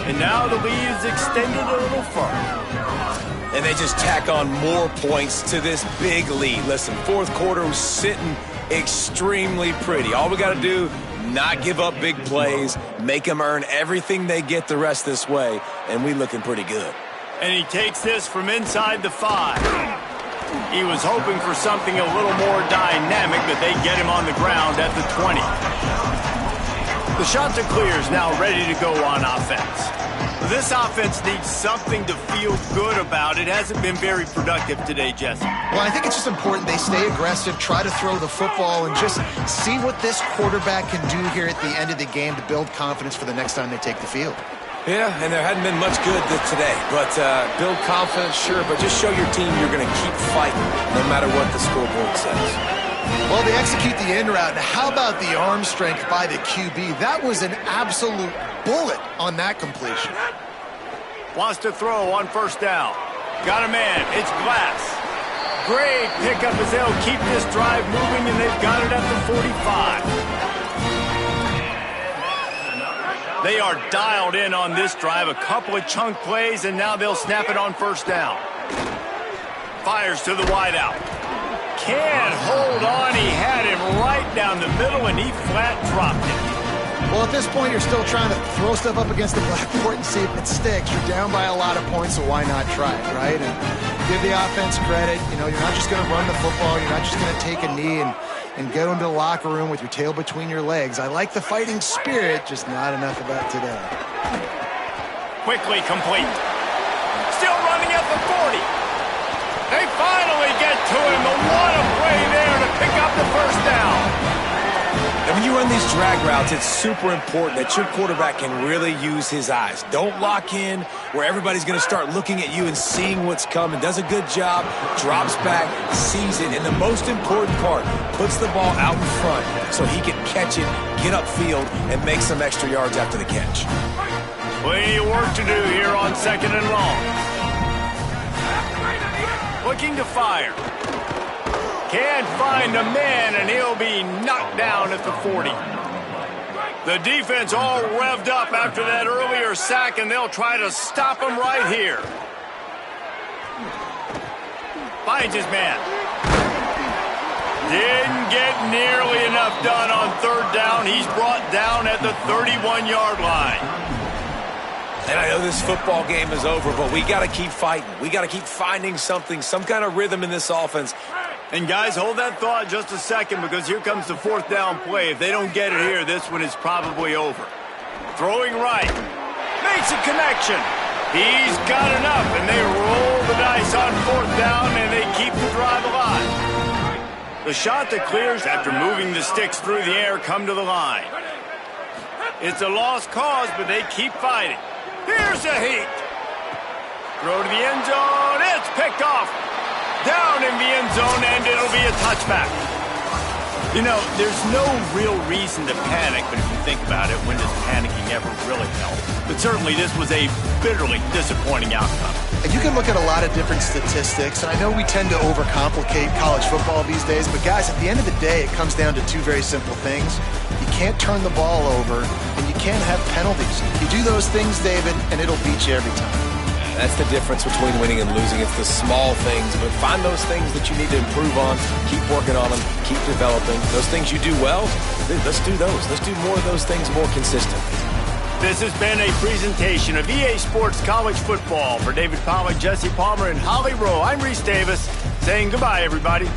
And now the lead is extended a little further. And they just tack on more points to this big lead. Listen, fourth quarter was sitting extremely pretty. All we got to do, not give up big plays, make them earn everything they get the rest this way, and we looking pretty good. And he takes this from inside the 5. He was hoping for something a little more dynamic, but they get him on the ground at the 20. The shot to clear is now ready to go on offense. This offense needs something to feel good about. It hasn't been very productive today, Jesse. Well, I think it's just important they stay aggressive, try to throw the football, and just see what this quarterback can do here at the end of the game to build confidence for the next time they take the field. Yeah, and there hadn't been much good today. But build confidence, sure, but just show your team you're going to keep fighting no matter what the scoreboard says. Well, they execute the in route. Now, how about the arm strength by the QB? That was an absolute bullet on that completion. Wants to throw on first down. Got a man. It's Glass. Great pickup as they'll keep this drive moving, and they've got it at the 45. They are dialed in on this drive. A couple of chunk plays, and now they'll snap it on first down. Fires to the wideout. Can't hold on. He had him right down the middle, and he flat dropped it. Well, at this point, you're still trying to throw stuff up against the blackboard and see if it sticks. You're down by a lot of points, so why not try it, right? And give the offense credit. You know, you're not just going to run the football. You're not just going to take a knee and go into the locker room with your tail between your legs. I like the fighting spirit, just not enough of that today. Quickly complete. Still running at the 40. They finally get to him. The what a play there to pick up the first down. And when you run these drag routes, it's super important that your quarterback can really use his eyes. Don't lock in where everybody's going to start looking at you and seeing what's coming. Does a good job, drops back, sees it, and the most important part, puts the ball out in front so he can catch it, get upfield, and make some extra yards after the catch. Plenty of work to do here on 2nd and long. Looking to fire. Can't find a man, and he'll be knocked down at the 40. The defense all revved up after that earlier sack, and they'll try to stop him right here. Finds his man. Didn't get nearly enough done on third down. He's brought down at the 31-yard line. And I know this football game is over, but we got to keep fighting. We got to keep finding something, some kind of rhythm in this offense. And guys, hold that thought just a second, because here comes the fourth down play. If they don't get it here, this one is probably over. Throwing right. Makes a connection. He's got enough, and they roll the dice on fourth down, and they keep the drive alive. The shot that clears after moving the sticks through the air come to the line. It's a lost cause, but they keep fighting. Here's a heat. Throw to the end zone. It's picked off. Down in the end zone, and it'll be a touchback. You know, there's no real reason to panic, but if you think about it, when does panicking ever really help? But certainly this was a bitterly disappointing outcome. And you can look at a lot of different statistics, and I know we tend to overcomplicate college football these days, but guys, at the end of the day, it comes down to two very simple things. You can't turn the ball over, and you can't have penalties. You do those things, David, and it'll beat you every time. That's the difference between winning and losing. It's the small things, but find those things that you need to improve on. Keep working on them. Keep developing. Those things you do well, let's do those. Let's do more of those things more consistent. This has been a presentation of EA Sports College Football. For David Pollack, Jesse Palmer, and Holly Rowe, I'm Reese Davis, saying goodbye, everybody.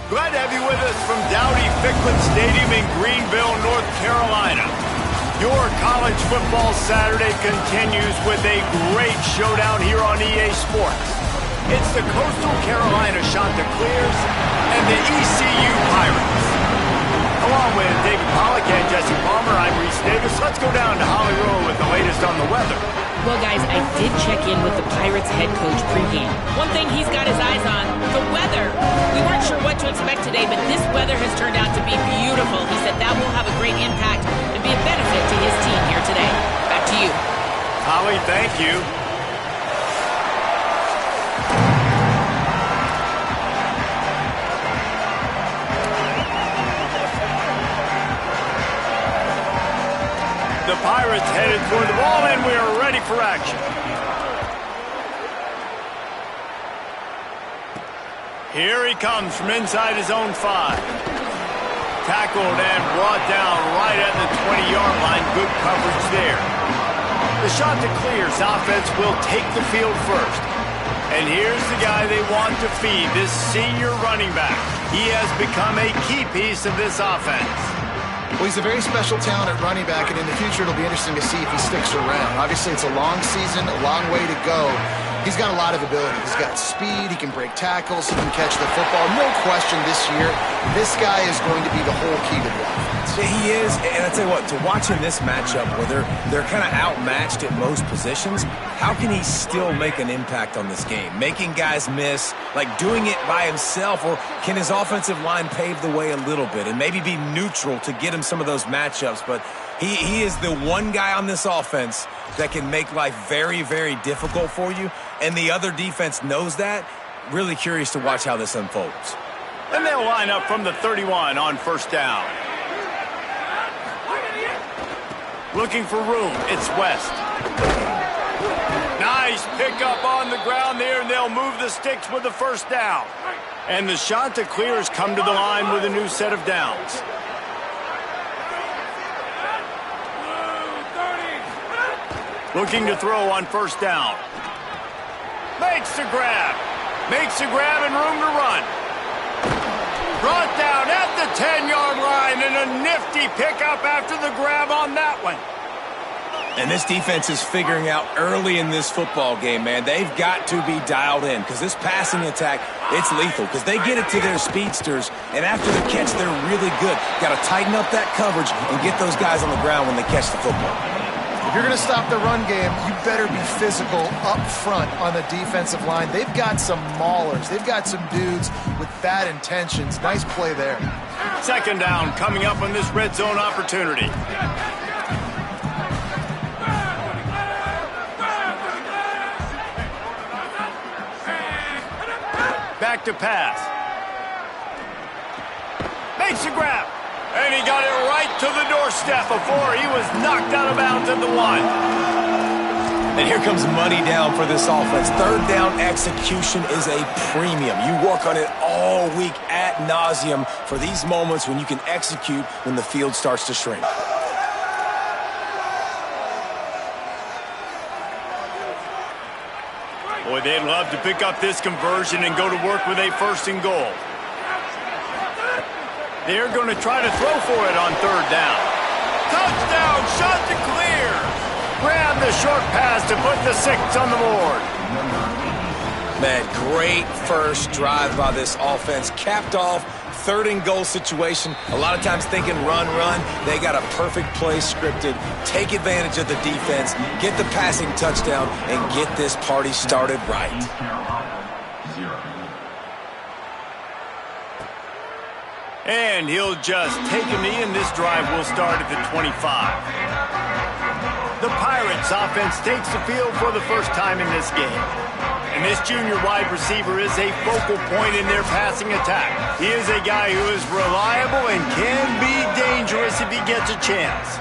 Glad to have you with us from Dowdy-Ficklin Stadium in Greenville, North Carolina. Your college football Saturday continues with a great showdown here on EA Sports. It's the Coastal Carolina Chanticleers and the ECU Pirates. Along with David Pollack and Jesse Palmer, I'm Reese Davis. Let's go down to Holly Rowe with the latest on the weather. Well, guys, I did check in with the Pirates head coach pregame. One thing he's got his eyes on, the weather. We weren't sure what to expect today, but this weather has turned out to be beautiful. He said that will have a great impact and be a benefit to his team here today. Back to you. Holly, thank you. The Pirates headed for the ball, and we are ready for action. Here he comes from inside his own 5. Tackled and brought down right at the 20-yard line. Good coverage there. The Chanticleers offense will take the field first. And here's the guy they want to feed, this senior running back. He has become a key piece of this offense. Well, he's a very special talent at running back, and in the future it'll be interesting to see if he sticks around. Obviously, it's a long season, a long way to go. He's got a lot of ability. He's got speed, he can break tackles, he can catch the football. No question this year, this guy is going to be the whole key to the offense. He is, and I tell you what, to watch in this matchup where they're kind of outmatched at most positions, how can he still make an impact on this game? Making guys miss, like doing it by himself, or can his offensive line pave the way a little bit and maybe be neutral to get him some of those matchups? But he is the one guy on this offense that can make life very, very difficult for you, and the other defense knows that. Really curious to watch how this unfolds. And they'll line up from the 31 on first down. Looking for room, it's West. Nice pickup on the ground there, and they'll move the sticks with the first down. And the Chanticleers come to the line with a new set of downs. Looking to throw on first down. Makes the grab. Makes the grab and room to run. Brought down at the 10-yard line, and a nifty pickup after the grab on that one. And this defense is figuring out early in this football game, man. They've got to be dialed in because this passing attack, it's lethal because they get it to their speedsters, and after the catch, they're really good. Got to tighten up that coverage and get those guys on the ground when they catch the football. If you're going to stop the run game, you better be physical up front on the defensive line. They've got some maulers. They've got some dudes with bad intentions. Nice play there. Second down coming up on this red zone opportunity. Back to pass. Makes a grab. And he got it right to the doorstep before he was knocked out of bounds at the 1. And here comes money down for this offense. Third down execution is a premium. You work on it all week ad nauseum for these moments when you can execute when the field starts to shrink. Boy, they'd love to pick up this conversion and go to work with a 1st and goal. They're going to try to throw for it on third down. Touchdown, Chanticleers! Grab the short pass to put the 6 on the board. Man, great first drive by this offense. Capped off, 3rd and goal situation. A lot of times thinking run. They got a perfect play scripted. Take advantage of the defense, get the passing touchdown, and get this party started right. And he'll just take a knee, and this drive will start at the 25. The Pirates offense takes the field for the first time in this game. And this junior wide receiver is a focal point in their passing attack. He is a guy who is reliable and can be dangerous if he gets a chance.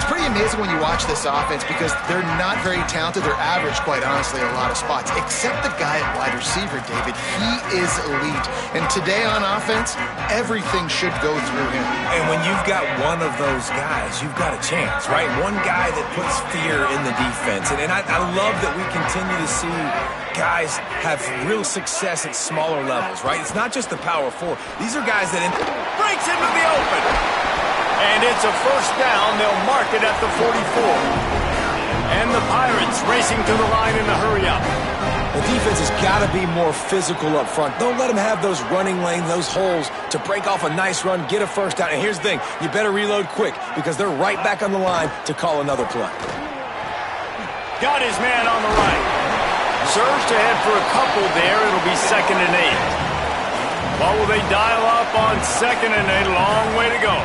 pretty amazing when you watch this offense because they're not very talented. They're average, quite honestly, in a lot of spots, except the guy at wide receiver, David. He is elite. And today on offense, everything should go through him. And when you've got one of those guys, you've got a chance, right? One guy that puts fear in the defense. And I love that we continue to see guys have real success at smaller levels, right? It's not just the power four. These are guys that breaks into the open. And it's a first down. They'll mark it at the 44. And the Pirates racing to the line in a hurry-up. The defense has got to be more physical up front. Don't let them have those running lanes, those holes to break off a nice run, get a first down. And here's the thing, you better reload quick because they're right back on the line to call another play. Got his man on the right. Surged ahead for a couple there. It'll be 2nd and 8. What will they dial up on 2nd and 8? Long way to go.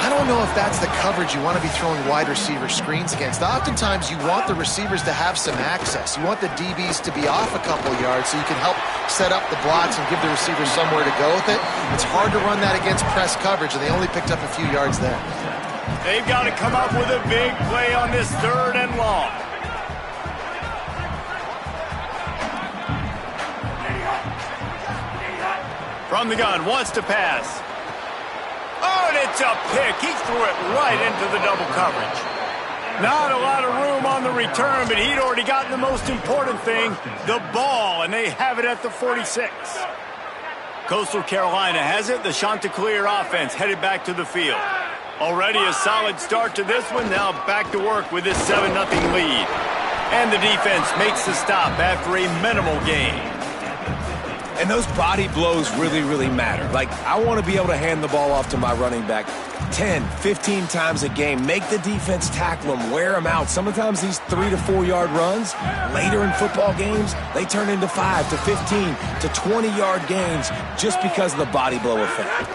I don't know if that's the coverage you want to be throwing wide receiver screens against. Oftentimes, you want the receivers to have some access. You want the DBs to be off a couple yards so you can help set up the blocks and give the receivers somewhere to go with it. It's hard to run that against press coverage, and they only picked up a few yards there. They've got to come up with a big play on this 3rd and long. From the gun, wants to pass. Oh, and it's a pick. He threw it right into the double coverage. Not a lot of room on the return, but he'd already gotten the most important thing, the ball, and they have it at the 46. Coastal Carolina has it. The Chanticleer offense headed back to the field. Already a solid start to this one. Now back to work with this 7-0 lead. And the defense makes the stop after a minimal gain. And those body blows really, really matter. Like, I want to be able to hand the ball off to my running back 10, 15 times a game. Make the defense tackle them, wear them out. Sometimes these 3 to 4 yard runs, later in football games, they turn into 5 to 15 to 20 yard gains just because of the body blow effect.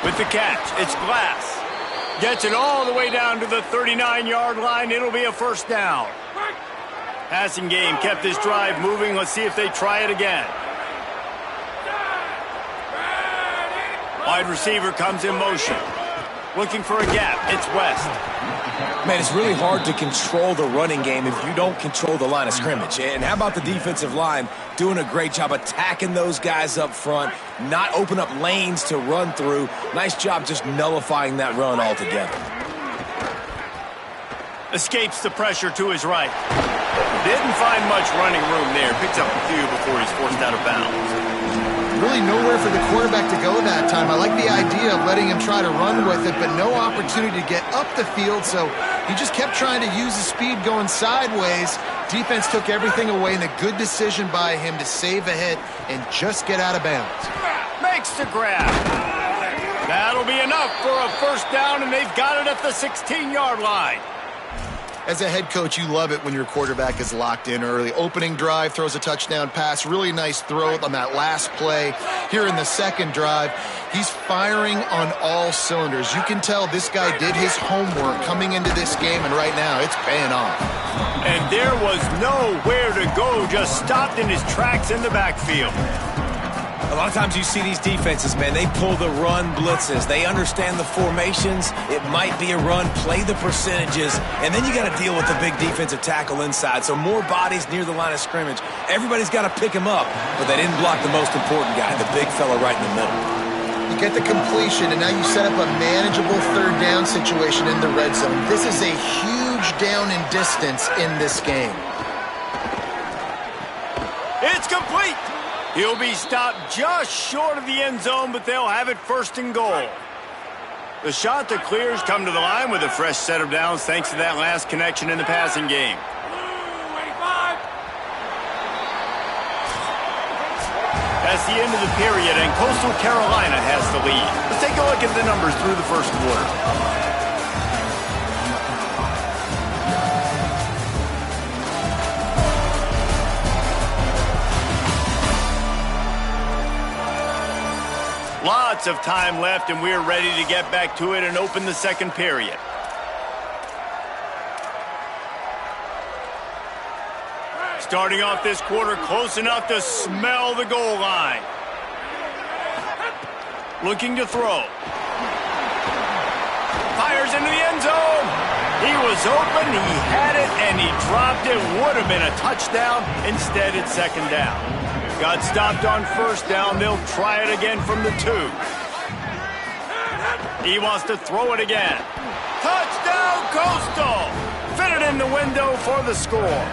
With the catch, it's Glass. Gets it all the way down to the 39-yard line. It'll be a first down. Passing game kept this drive moving. Let's see if they try it again. Wide receiver comes in motion. Looking for a gap. It's West. Man, it's really hard to control the running game if you don't control the line of scrimmage. And how about the defensive line doing a great job attacking those guys up front, not open up lanes to run through. Nice job just nullifying that run altogether. Escapes the pressure to his right. Didn't find much running room there. Picks up a few before he's forced out of bounds. Really nowhere for the quarterback to go that time. I like the idea of letting him try to run with it, but no opportunity to get up the field, so he just kept trying to use the speed going sideways. Defense took everything away, and a good decision by him to save a hit and just get out of bounds. Makes the grab. That'll be enough for a first down, and they've got it at the 16-yard line. As a head coach, you love it when your quarterback is locked in early. Opening drive, throws a touchdown pass. Really nice throw on that last play. Here in the second drive, he's firing on all cylinders. You can tell this guy did his homework coming into this game, and right now it's paying off. And there was nowhere to go, just stopped in his tracks in the backfield. A lot of times you see these defenses, man, they pull the run blitzes. They understand the formations. It might be a run, play the percentages, and then you got to deal with the big defensive tackle inside. So more bodies near the line of scrimmage. Everybody's got to pick him up, but they didn't block the most important guy, the big fella right in the middle. You get the completion, and now you set up a manageable third down situation in the red zone. This is a huge down in distance in this game. It's complete. He'll be stopped just short of the end zone, but they'll have it first and goal. The Chanticleers come to the line with a fresh set of downs thanks to that last connection in the passing game. That's the end of the period, and Coastal Carolina has the lead. Let's take a look at the numbers through the first quarter. Lots of time left, and we're ready to get back to it and open the second period. Starting off this quarter, close enough to smell the goal line. Looking to throw. into the end zone. He was open, he had it, and he dropped it. Would have been a touchdown. Instead, it's second down. Got stopped on first down. They'll try it again from the 2. He wants to throw it again. Touchdown, Coastal! Fit it in the window for the score.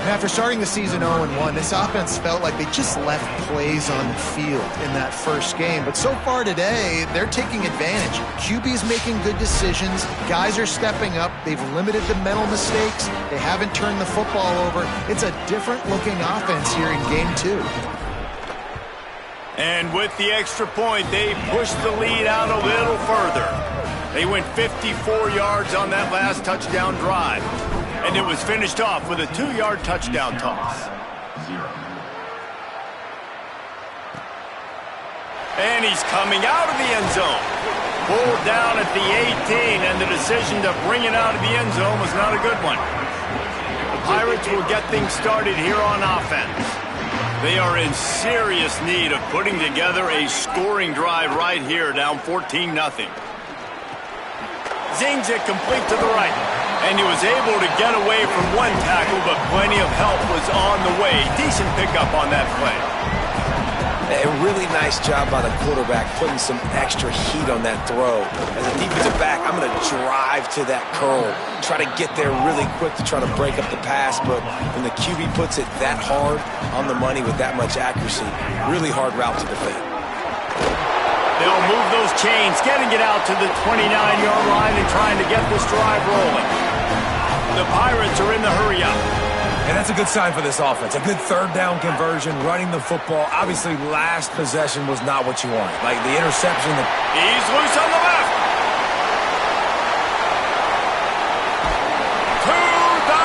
After starting the season 0-1, this offense felt like they just left plays on the field in that first game. But so far today, they're taking advantage. QB's making good decisions. Guys are stepping up. They've limited the mental mistakes. They haven't turned the football over. It's a different-looking offense here in Game 2. And with the extra point, they pushed the lead out a little further. They went 54 yards on that last touchdown drive. And it was finished off with a 2-yard touchdown toss. And he's coming out of the end zone. Pulled down at the 18, and the decision to bring it out of the end zone was not a good one. The Pirates will get things started here on offense. They are in serious need of putting together a scoring drive right here, down 14-0. Zings it complete to the right. And he was able to get away from one tackle, but plenty of help was on the way. Decent pickup on that play. A really nice job by the quarterback putting some extra heat on that throw. As a defensive back, I'm going to drive to that curl, try to get there really quick to try to break up the pass, but when the QB puts it that hard on the money with that much accuracy, really hard route to defend. They'll move those chains, getting it out to the 29-yard line and trying to get this drive rolling. The Pirates are in the hurry-up. And that's a good sign for this offense. A good third down conversion, running the football. Obviously, last possession was not what you wanted. Like the interception. He's loose on the left. To the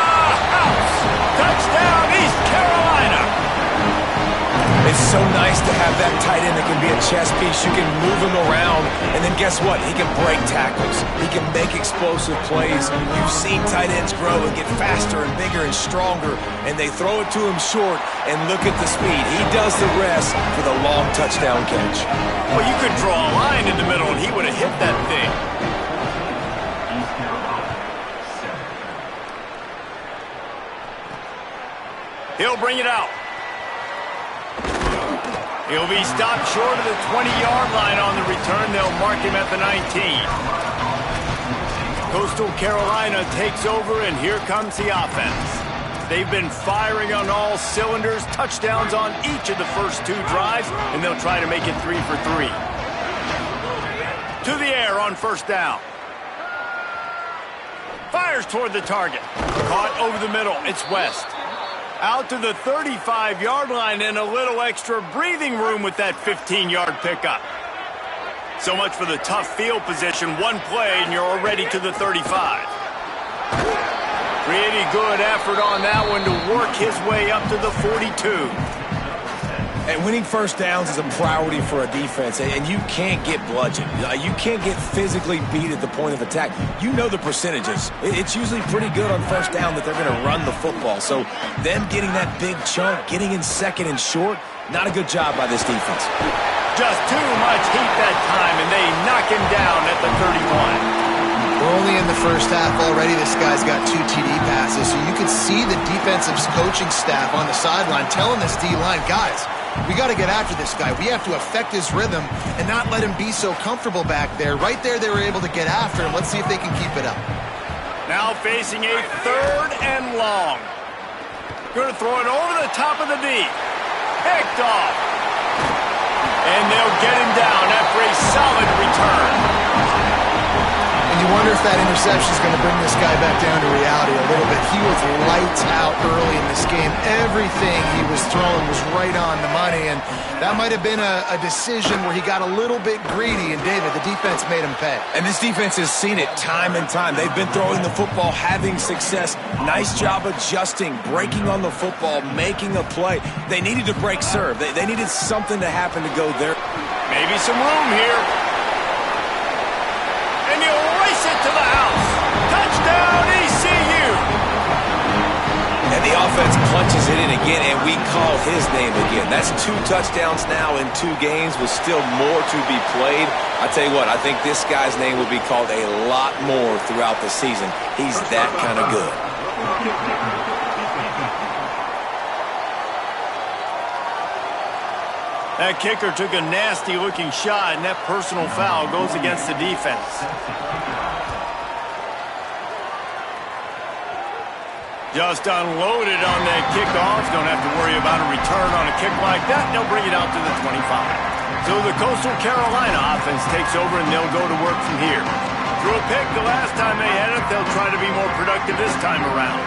house. Touchdown, East Carolina. It's so nice to have that tight end that can be a chess piece. You can move him around, and then guess what? He can break tackles. He can make explosive plays. You've seen tight ends grow and get faster and bigger and stronger, and they throw it to him short, and look at the speed. He does the rest for the long touchdown catch. Well, you could draw a line in the middle, and he would have hit that thing. He'll bring it out. He'll be stopped short of the 20-yard line on the return. They'll mark him at the 19. Coastal Carolina takes over, and here comes the offense. They've been firing on all cylinders, touchdowns on each of the first 2 drives, and they'll try to make it 3 for 3. To the air on first down. Fires toward the target. Caught over the middle. It's West. Out to the 35-yard line, and a little extra breathing room with that 15-yard pickup. So much for the tough field position. One play, and you're already to the 35. Pretty good effort on that one to work his way up to the 42. And winning first downs is a priority for a defense, and you can't get bludgeoned. You can't get physically beat at the point of attack. You know the percentages. It's usually pretty good on first down that they're going to run the football. So them getting that big chunk, getting in second and short, not a good job by this defense. Just too much heat that time, and they knock him down at the 31. We're only in the first half already. This guy's got 2 TD passes, so you could see the defensive coaching staff on the sideline telling this D-line, guys, we got to get after this guy. We have to affect his rhythm and not let him be so comfortable back there. Right there, they were able to get after him. Let's see if they can keep it up. Now facing a 3rd and long. Going to throw it over the top of the D. Picked off. And they'll get him down after a solid return. And you wonder if that interception is going to bring this guy back down to reality a little bit. He was lights out early in this game. Everything he was throwing was right on the money, and that might have been a decision where he got a little bit greedy, and David, the defense made him pay. And this defense has seen it time and time. They've been throwing the football, having success. Nice job adjusting, breaking on the football, making a play. They needed to break serve. They needed something to happen to go there. Maybe some room here. And he'll race it to the house. Touchdown, ECU. And And the offense punches it in again, and we call his name again. That's 2 touchdowns now in 2 games with still more to be played. I tell you what, I think this guy's name will be called a lot more throughout the season. He's that kind of good. That kicker took a nasty-looking shot, and that personal foul goes against the defense. Just unloaded on that kickoff. Don't have to worry about a return on a kick like that. They'll bring it out to the 25. So the Coastal Carolina offense takes over, and they'll go to work from here. Threw a pick the last time they had it. They'll try to be more productive this time around.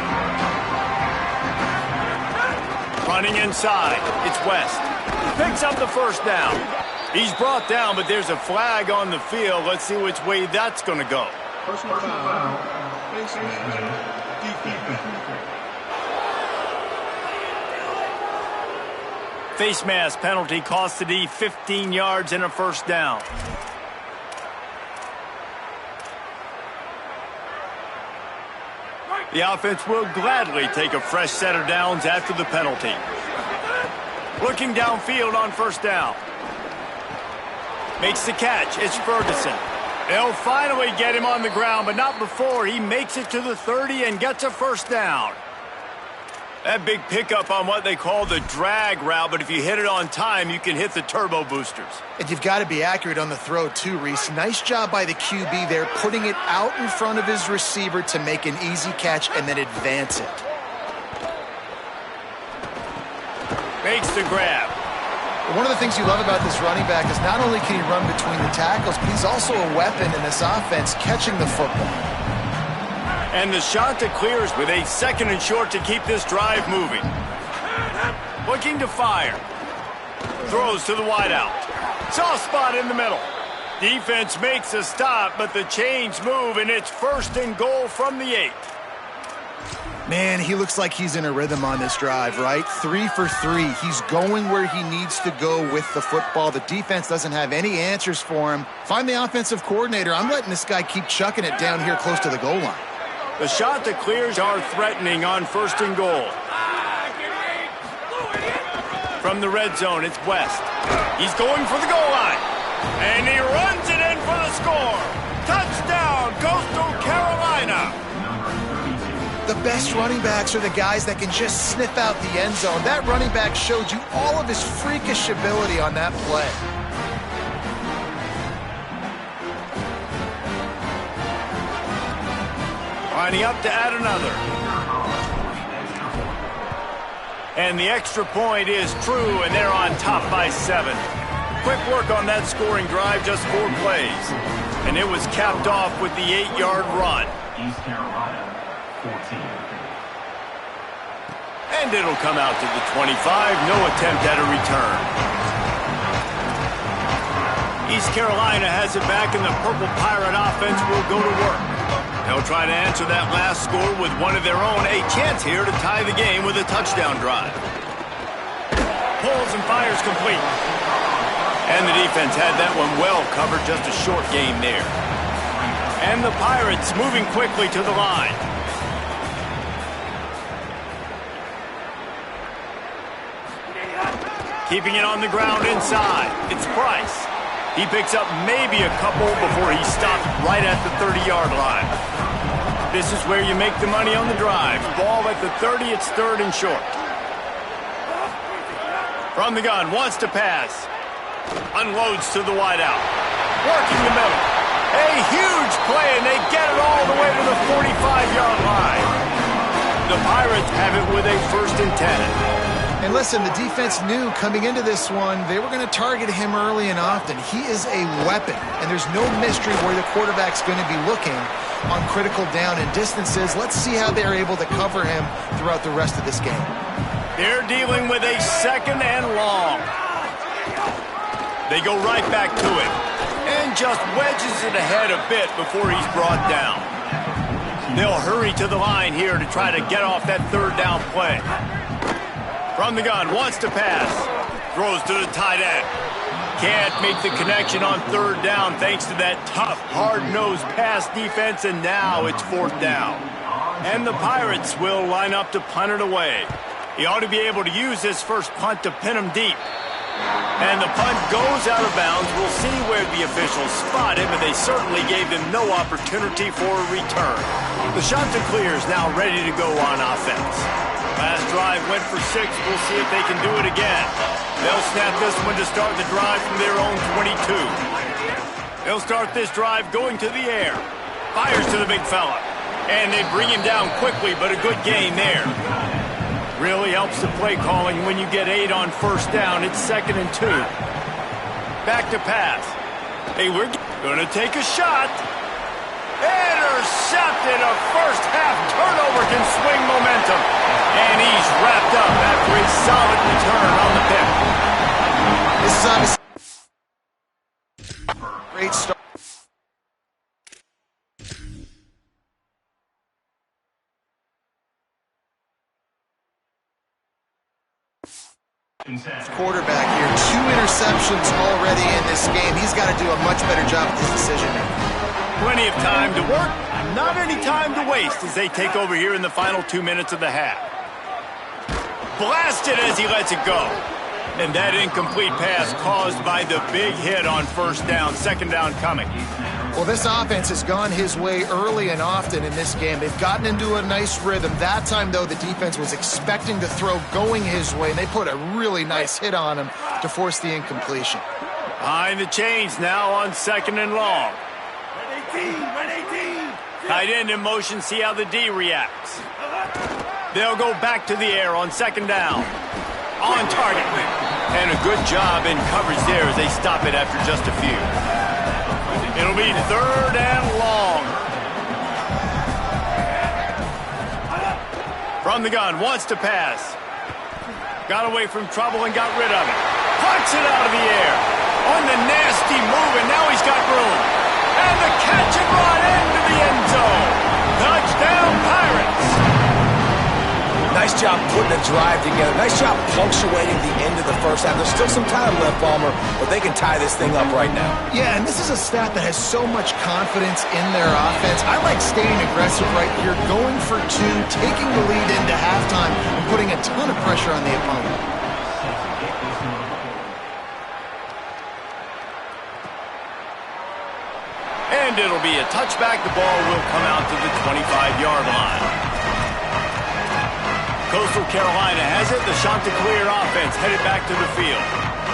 Running inside. It's West. Picks up the first down. He's brought down, but there's a flag on the field. Let's see which way that's going to go. Personal foul. Face mask penalty cost the D 15 yards and a first down. The offense will gladly take a fresh set of downs after the penalty. Looking downfield on first down. Makes the catch. It's Ferguson. They'll finally get him on the ground, but not before he makes it to the 30 and gets a first down. That big pickup on what they call the drag route, but if you hit it on time, you can hit the turbo boosters. And you've got to be accurate on the throw, too, Reese. Nice job by the QB there, putting it out in front of his receiver to make an easy catch and then advance it. Makes the grab. One of the things you love about this running back is not only can he run between the tackles, but he's also a weapon in this offense catching the football. And the shot to clears with a 2nd and short to keep this drive moving. Looking to fire. Throws to the wideout. Soft spot in the middle. Defense makes a stop, but the chains move, and it's 1st and goal from the 8. Man, he looks like he's in a rhythm on this drive, right? 3 for 3. He's going where he needs to go with the football. The defense doesn't have any answers for him. Find the offensive coordinator. I'm letting this guy keep chucking it down here close to the goal line. The shot to clears are threatening on 1st and goal. From the red zone, it's West. He's going for the goal line. And he runs it in for the score. Touchdown, Coastal Carolina. The best running backs are the guys that can just sniff out the end zone. That running back showed you all of his freakish ability on that play. Lining up to add another. And the extra point is true, and they're on top by 7. Quick work on that scoring drive, just 4 plays. And it was capped off with the 8-yard run. East Carolina, 14. And it'll come out to the 25. No attempt at a return. East Carolina has it back, and the Purple Pirate offense will go to work. They'll try to answer that last score with one of their own. A chance here to tie the game with a touchdown drive. Pulls and fires complete. And the defense had that one well covered. Just a short game there. And the Pirates moving quickly to the line. Keeping it on the ground inside. It's Price. He picks up maybe a couple before he stops right at the 30-yard line. This is where you make the money on the drive. Ball at the 30, it's 3rd and short. From the gun, wants to pass. Unloads to the wideout. Working the middle. A huge play, and they get it all the way to the 45-yard line. The Pirates have it with a 1st and 10. And listen, the defense knew coming into this one, they were going to target him early and often. He is a weapon, and there's no mystery where the quarterback's going to be looking on critical down and distances. Let's see how they're able to cover him throughout the rest of this game. They're dealing with a 2nd and long. They go right back to it, and just wedges it ahead a bit before he's brought down. They'll hurry to the line here to try to get off that 3rd down play. From the gun, wants to pass. Throws to the tight end. Can't make the connection on 3rd down thanks to that tough, hard-nosed pass defense, and now it's 4th down. And the Pirates will line up to punt it away. He ought to be able to use this first punt to pin him deep. And the punt goes out of bounds. We'll see where the officials spot him, but they certainly gave him no opportunity for a return. The Chanticleer is now ready to go on offense. Last drive went for 6. We'll see if they can do it again. They'll snap this one to start the drive from their own 22. They'll start this drive going to the air. Fires to the big fella. And they bring him down quickly, but a good gain there. Really helps the play calling when you get 8 on first down. It's 2nd and 2. Back to pass. Hey, we're going to take a shot. Intercepted. A first half turnover can swing momentum. And he's wrapped up after a solid return on the pick. This is obviously a great start. Quarterback here, 2 interceptions already in this game. He's got to do a much better job with his decision making. Plenty of time to work, not any time to waste as they take over here in the final 2 minutes of the half. Blasted as he lets it go. And that incomplete pass caused by the big hit on first down, 2nd down coming. Well, this offense has gone his way early and often in this game. They've gotten into a nice rhythm. That time, though, the defense was expecting to throw going his way, and they put a really nice hit on him to force the incompletion. Behind the chains now on 2nd and long. Tight end in motion, see how the D reacts. They'll go back to the air on 2nd down. On target. And a good job in coverage there as they stop it after just a few. It'll be 3rd and long. From the gun, wants to pass. Got away from trouble and got rid of it. Puts it out of the air. On the nasty move, and now he's got room. And the catch and run into the end zone. Touchdown, Pirates. Nice job putting the drive together. Nice job punctuating the end of the first half. There's still some time left, Palmer, but they can tie this thing up right now. Yeah, and this is a staff that has so much confidence in their offense. I like staying aggressive right here, going for 2, taking the lead into halftime, and putting a ton of pressure on the opponent. And it'll be a touchback. The ball will come out to the 25-yard line. Coastal Carolina has it. The Chanticleer offense headed back to the field.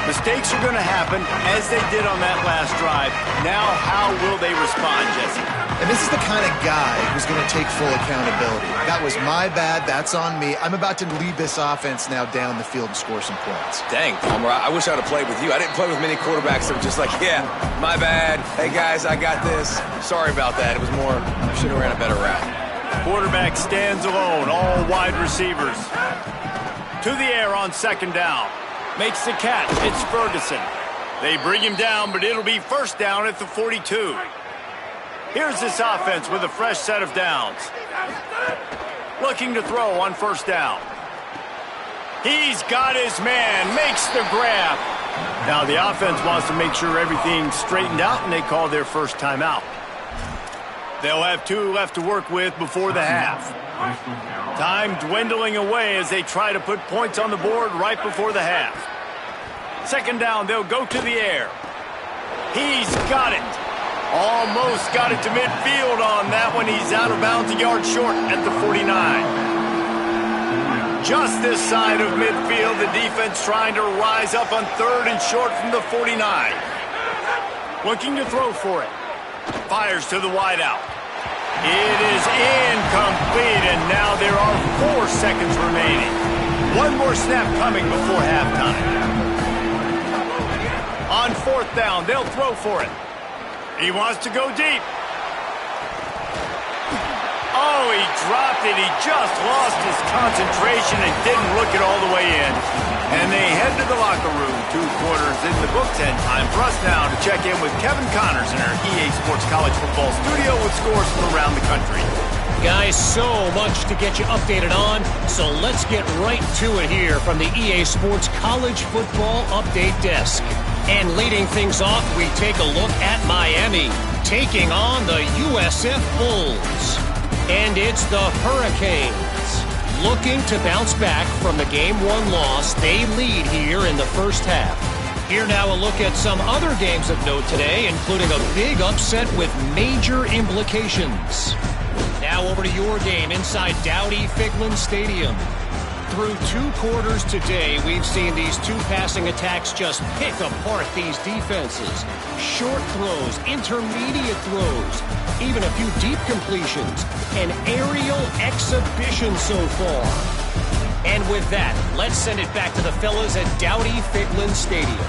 Mistakes are going to happen as they did on that last drive. Now, how will they respond, Jesse? And this is the kind of guy who's going to take full accountability. That was my bad. That's on me. I'm about to lead this offense now down the field and score some points. Dang, Palmer, I wish I would have played with you. I didn't play with many quarterbacks that were just like, yeah, my bad. Hey, guys, I got this. Sorry about that. It was more, I should have ran a better route. Quarterback stands alone, all wide receivers. To the air on 2nd down. Makes the catch. It's Ferguson. They bring him down, but it'll be 1st down at the 42. Here's this offense with a fresh set of downs. Looking to throw on 1st down. He's got his man. Makes the grab. Now the offense wants to make sure everything's straightened out, and they call their first timeout. They'll have 2 left to work with before the half. Time dwindling away as they try to put points on the board right before the half. 2nd down, they'll go to the air. He's got it. Almost got it to midfield on that one. He's out of bounds, a yard short at the 49. Just this side of midfield, the defense trying to rise up on 3rd and short from the 49. Looking to throw for it. Fires to the wideout. It is incomplete, and now there are 4 seconds remaining. 1 more snap coming before halftime. On 4th down, they'll throw for it. He wants to go deep. Oh, he dropped it. He just lost his concentration and didn't look it all the way in. And they head to the locker room. 2 quarters in the books, and time for us now to check in with Kevin Connors in our EA Sports College Football studio with scores from around the country. Guys, so much to get you updated on, so let's get right to it here from the EA Sports College Football Update Desk. And leading things off, we take a look at Miami, taking on the USF Bulls. And it's the Hurricanes. Looking to bounce back from the Game 1 loss, they lead here in the first half. Here now a look at some other games of note today, including a big upset with major implications. Now over to your game inside Dowdy-Figlin Stadium. Through 2 quarters today, we've seen these 2 passing attacks just pick apart these defenses. Short throws, intermediate throws, even a few deep completions. An aerial exhibition so far. And with that, let's send it back to the fellas at Dowdy-Figlin Stadium.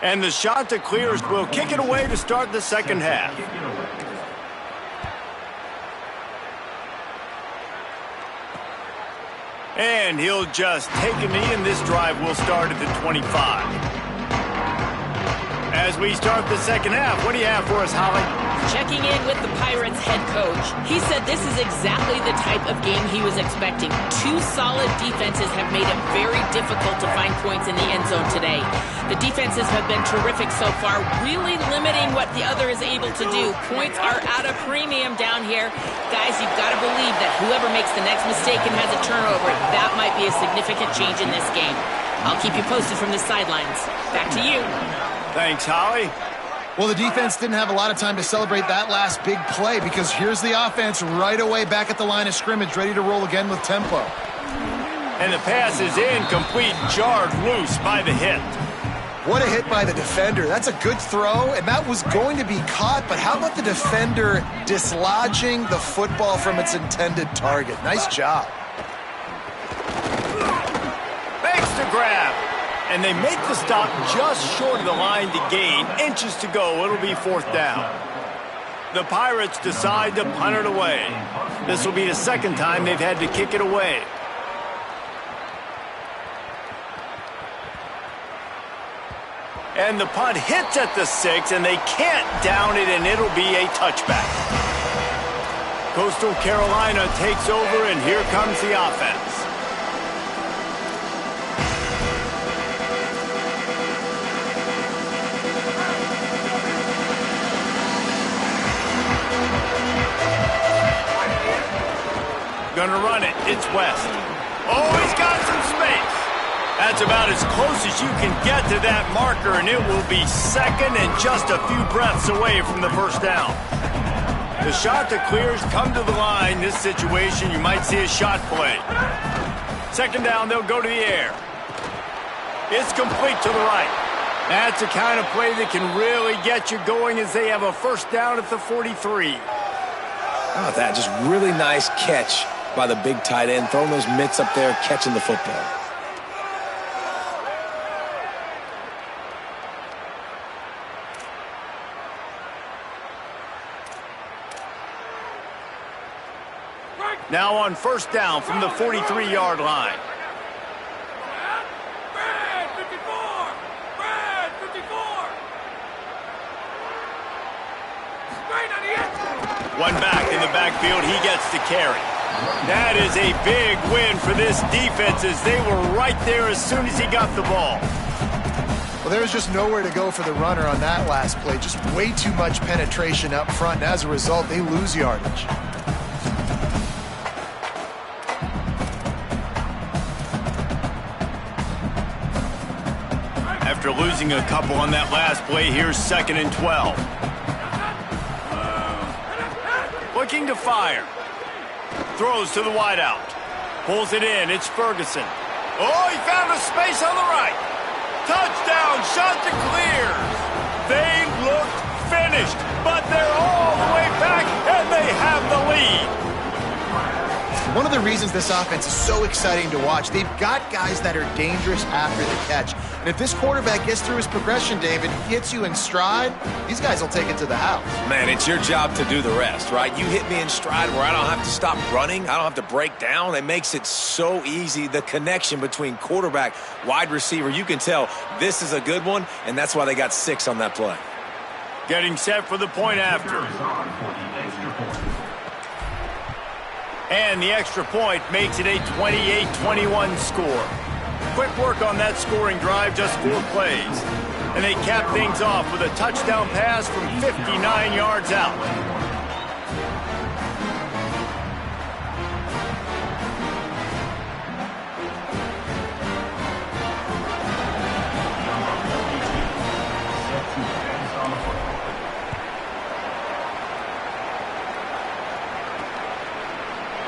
And the shot that clears will kick it away to start the second half. And he'll just take a knee, and this drive will start at the 25. As we start the second half, what do you have for us, Holly? Checking in with the Pirates head coach. He said this is exactly the type of game he was expecting. 2 solid defenses have made it very difficult to find points in the end zone today. The defenses have been terrific so far, really limiting what the other is able to do. Points are at a premium down here. Guys, you've got to believe that whoever makes the next mistake and has a turnover, that might be a significant change in this game. I'll keep you posted from the sidelines. Back to you. Thanks, Holly. Well, the defense didn't have a lot of time to celebrate that last big play because here's the offense right away back at the line of scrimmage, ready to roll again with tempo. And the pass is incomplete, jarred loose by the hit. What a hit by the defender. That's a good throw, and that was going to be caught, but how about the defender dislodging the football from its intended target? Nice job. Thanks to grab. And they make the stop just short of the line to gain. Inches to go. It'll be 4th down. The Pirates decide to punt it away. This will be the second time they've had to kick it away. And the punt hits at the 6, and they can't down it, and it'll be a touchback. Coastal Carolina takes over, and here comes the offense. Gonna run it. It's West. Oh, he's got some space. That's about as close as you can get to that marker, and it will be second and just a few breaths away from the first down. The shot that clears come to the line. This situation, you might see a shot play. Second down, they'll go to the air. It's complete to the right. That's the kind of play that can really get you going as they have a first down at the 43. How about that? Just really nice catch by the big tight end, throwing those mitts up there, catching the football. Now on first down from the 43-yard line. Brad, 54! Brad, 54! Straight on the edge! One back in the backfield. He gets the carry. That is a big win for this defense as they were right there as soon as he got the ball. Well, there was just nowhere to go for the runner on that last play. Just way too much penetration up front, and as a result, they lose yardage. After losing a couple on that last play, here's 2nd and 12. Looking to fire. Throws to the wideout. Pulls it in. It's Ferguson. Oh, he found a space on the right. Touchdown. Shot to clears. They looked finished, but they're all the way back, and they have the lead. One of the reasons this offense is so exciting to watch, they've got guys that are dangerous after the catch. And if this quarterback gets through his progression, David, hits you in stride, these guys will take it to the house. Man, it's your job to do the rest, right? You hit me in stride where I don't have to stop running. I don't have to break down. It makes it so easy. The connection between quarterback, wide receiver, you can tell this is a good one, and that's why they got 6 on that play. Getting set for the point after. And the extra point makes it a 28-21 score. Quick work on that scoring drive, just 4 plays. And they cap things off with a touchdown pass from 59 yards out.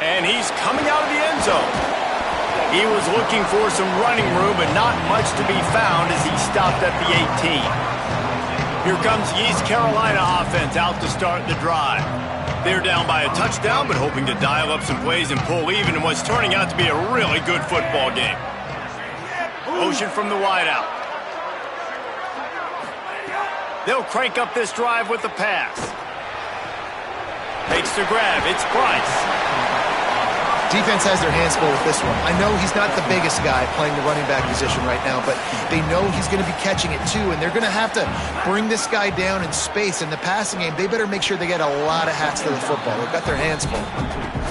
And he's coming out of the end zone. He was looking for some running room, but not much to be found as he stopped at the 18. Here comes the East Carolina offense out to start the drive. They're down by a touchdown, but hoping to dial up some plays and pull even in what's turning out to be a really good football game. Motion from the wideout. They'll crank up this drive with the pass. Makes the grab. It's Price. Defense has their hands full with this one. I know he's not the biggest guy playing the running back position right now, but they know he's going to be catching it too, and they're going to have to bring this guy down in space. In the passing game, they better make sure they get a lot of hats to the football. They've got their hands full.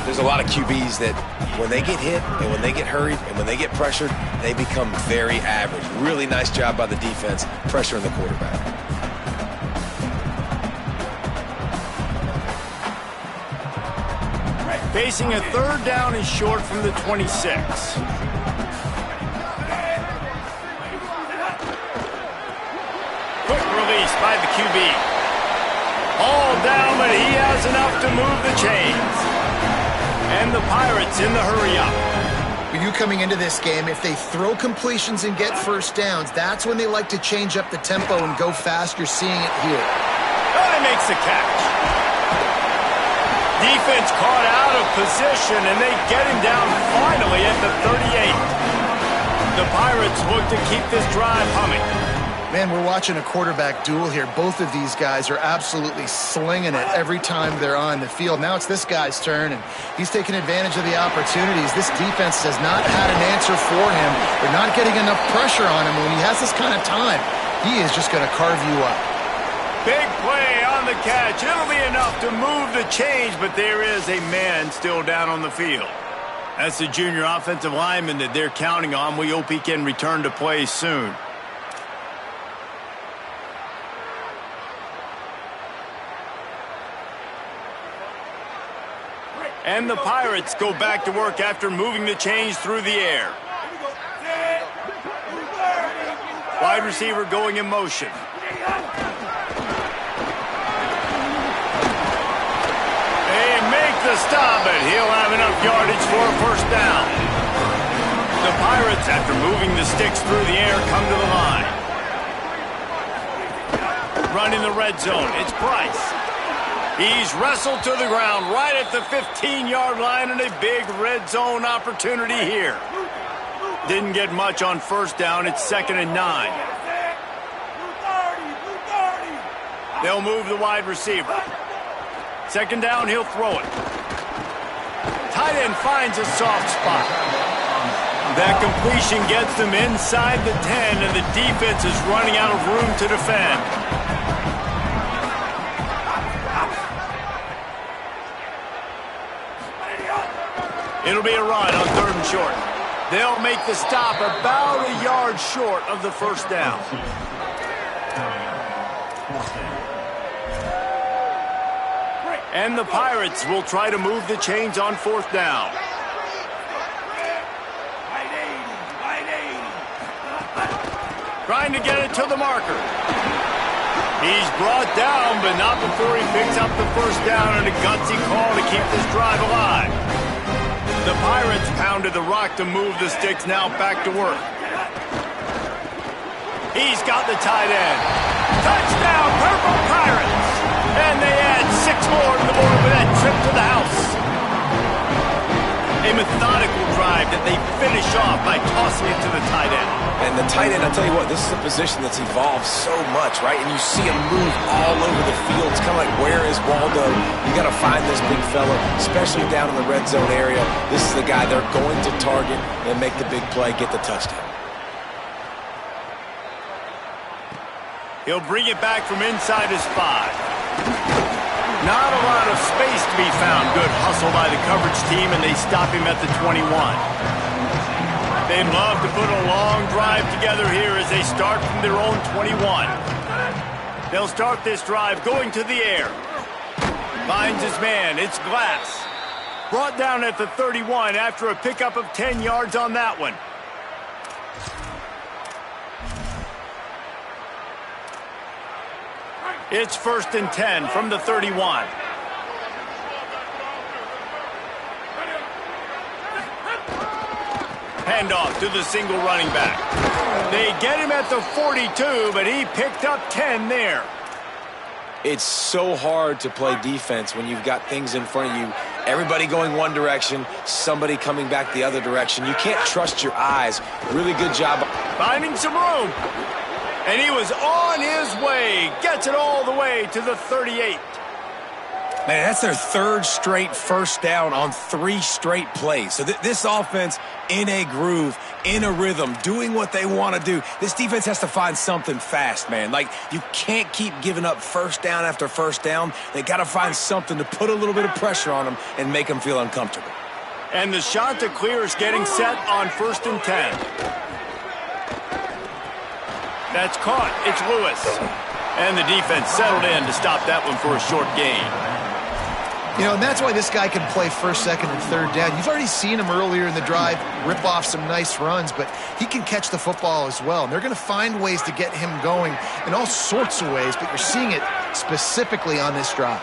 There's a lot of QBs that when they get hit and when they get hurried and when they get pressured, they become very average. Really nice job by the defense pressuring the quarterback. Facing a 3rd down and short from the 26. Quick release by the QB. All down, but he has enough to move the chains. And the Pirates in the hurry-up. For you coming into this game, if they throw completions and get first downs, that's when they like to change up the tempo and go fast. You're seeing it here. Oh, he makes the catch. Defense caught out of position, and they get him down finally at the 38. The Pirates look to keep this drive humming. Man, we're watching a quarterback duel here. Both of these guys are absolutely slinging it every time they're on the field. Now it's this guy's turn, and he's taking advantage of the opportunities. This defense has not had an answer for him. They're not getting enough pressure on him. When he has this kind of time, he is just going to carve you up. Big play on the catch. It'll be enough to move the chains, but there is a man still down on the field. That's the junior offensive lineman that they're counting on. We hope he can return to play soon. And the Pirates go back to work after moving the chains through the air. Wide receiver going in motion. The stop, but he'll have enough yardage for a first down. The Pirates, after moving the sticks through the air, come to the line. Run in the red zone. It's Price. He's wrestled to the ground right at the 15-yard line, and a big red zone opportunity here. Didn't get much on first down. It's 2nd and 9. They'll move the wide receiver. 2nd down, he'll throw it. Tight end finds a soft spot. That completion gets them inside the 10, and the defense is running out of room to defend. It'll be a run on 3rd and short. They'll make the stop about a yard short of the first down. And the Pirates will try to move the chains on 4th down. Trying to get it to the marker. He's brought down, but not before he picks up the first down and a gutsy call to keep this drive alive. The Pirates pounded the rock to move the sticks, now back to work. He's got the tight end. Touchdown, Purple Pirates! And they add 6 more to the board with that trip to the house. A methodical drive that they finish off by tossing it to the tight end. And the tight end, I'll tell you what, this is a position that's evolved so much, right? And you see him move all over the field. It's kind of like, where is Waldo? You got to find this big fella, especially down in the red zone area. This is the guy they're going to target and make the big play, get the touchdown. He'll bring it back from inside his 5. Not a lot of space to be found. Good hustle by the coverage team, and they stop him at the 21. They'd love to put a long drive together here as they start from their own 21. They'll start this drive going to the air. Finds his man. It's Glass. Brought down at the 31 after a pickup of 10 yards on that one. It's 1st and 10 from the 31. Handoff to the single running back. They get him at the 42, but he picked up 10 there. It's so hard to play defense when you've got things in front of you. Everybody going one direction, somebody coming back the other direction. You can't trust your eyes. Really good job. Finding some room. And he was on his way. Gets it all the way to the 38. Man, that's their 3rd straight first down on 3 straight plays. So this offense in a groove, in a rhythm, doing what they want to do. This defense has to find something fast, man. Like, you can't keep giving up first down after first down. They got to find something to put a little bit of pressure on them and make them feel uncomfortable. And the shot to clear is getting set on 1st and 10. That's caught. It's Lewis. And the defense settled in to stop that one for a short gain. You know, and that's why this guy can play 1st, 2nd, and 3rd down. You've already seen him earlier in the drive rip off some nice runs, but he can catch the football as well. And they're going to find ways to get him going in all sorts of ways, but you're seeing it specifically on this drive.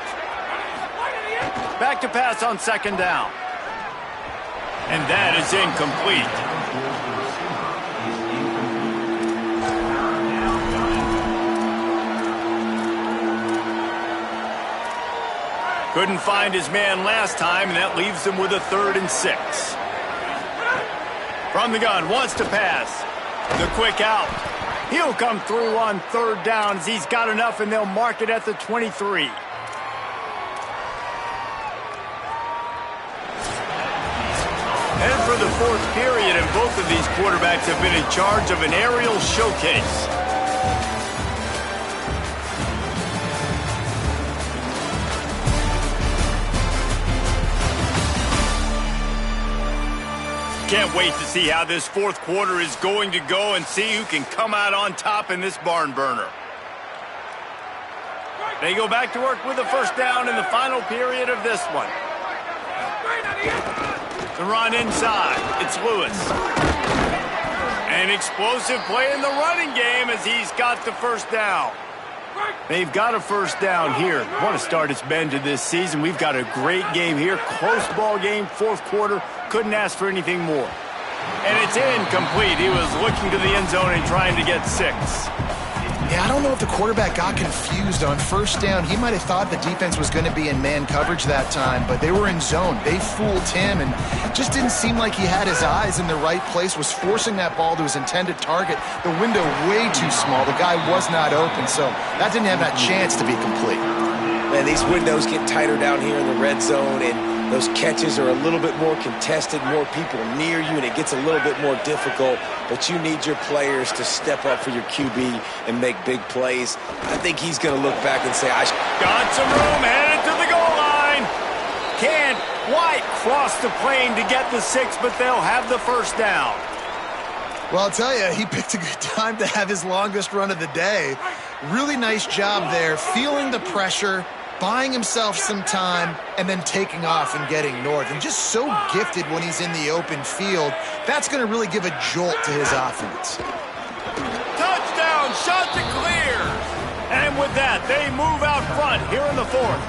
Back to pass on 2nd down. And that is incomplete. Couldn't find his man last time, and that leaves him with a 3rd and 6. From the gun, wants to pass. The quick out. He'll come through on 3rd down as he's got enough, and they'll mark it at the 23. And for the 4th period, and both of these quarterbacks have been in charge of an aerial showcase. Can't wait to see how this 4th quarter is going to go and see who can come out on top in this barn burner. They go back to work with the first down in the final period of this one. The run inside. It's Lewis. An explosive play in the running game as he's got the first down. They've got a first down here. What a start it's been to this season. We've got a great game here. Close ball game, 4th quarter. Couldn't ask for anything more. And it's incomplete. He was looking to the end zone and trying to get 6. Yeah, I don't know if the quarterback got confused on first down. He might have thought the defense was going to be in man coverage that time, but they were in zone. They fooled him and just didn't seem like he had his eyes in the right place, was forcing that ball to his intended target. The window way too small. The guy was not open, so that didn't have that chance to be complete. Man, these windows get tighter down here in the red zone, and those catches are a little bit more contested, more people near you, and it gets a little bit more difficult. But you need your players to step up for your QB and make big plays. I think he's going to look back and say, Got some room, headed to the goal line. Can't quite cross across the plane to get the 6, but they'll have the first down. Well, I'll tell you, he picked a good time to have his longest run of the day. Really nice job there, feeling the pressure, buying himself some time, and then taking off and getting north. And just so gifted when he's in the open field. That's going to really give a jolt to his offense. Touchdown, shot to clear. And with that, they move out front here in the 4th.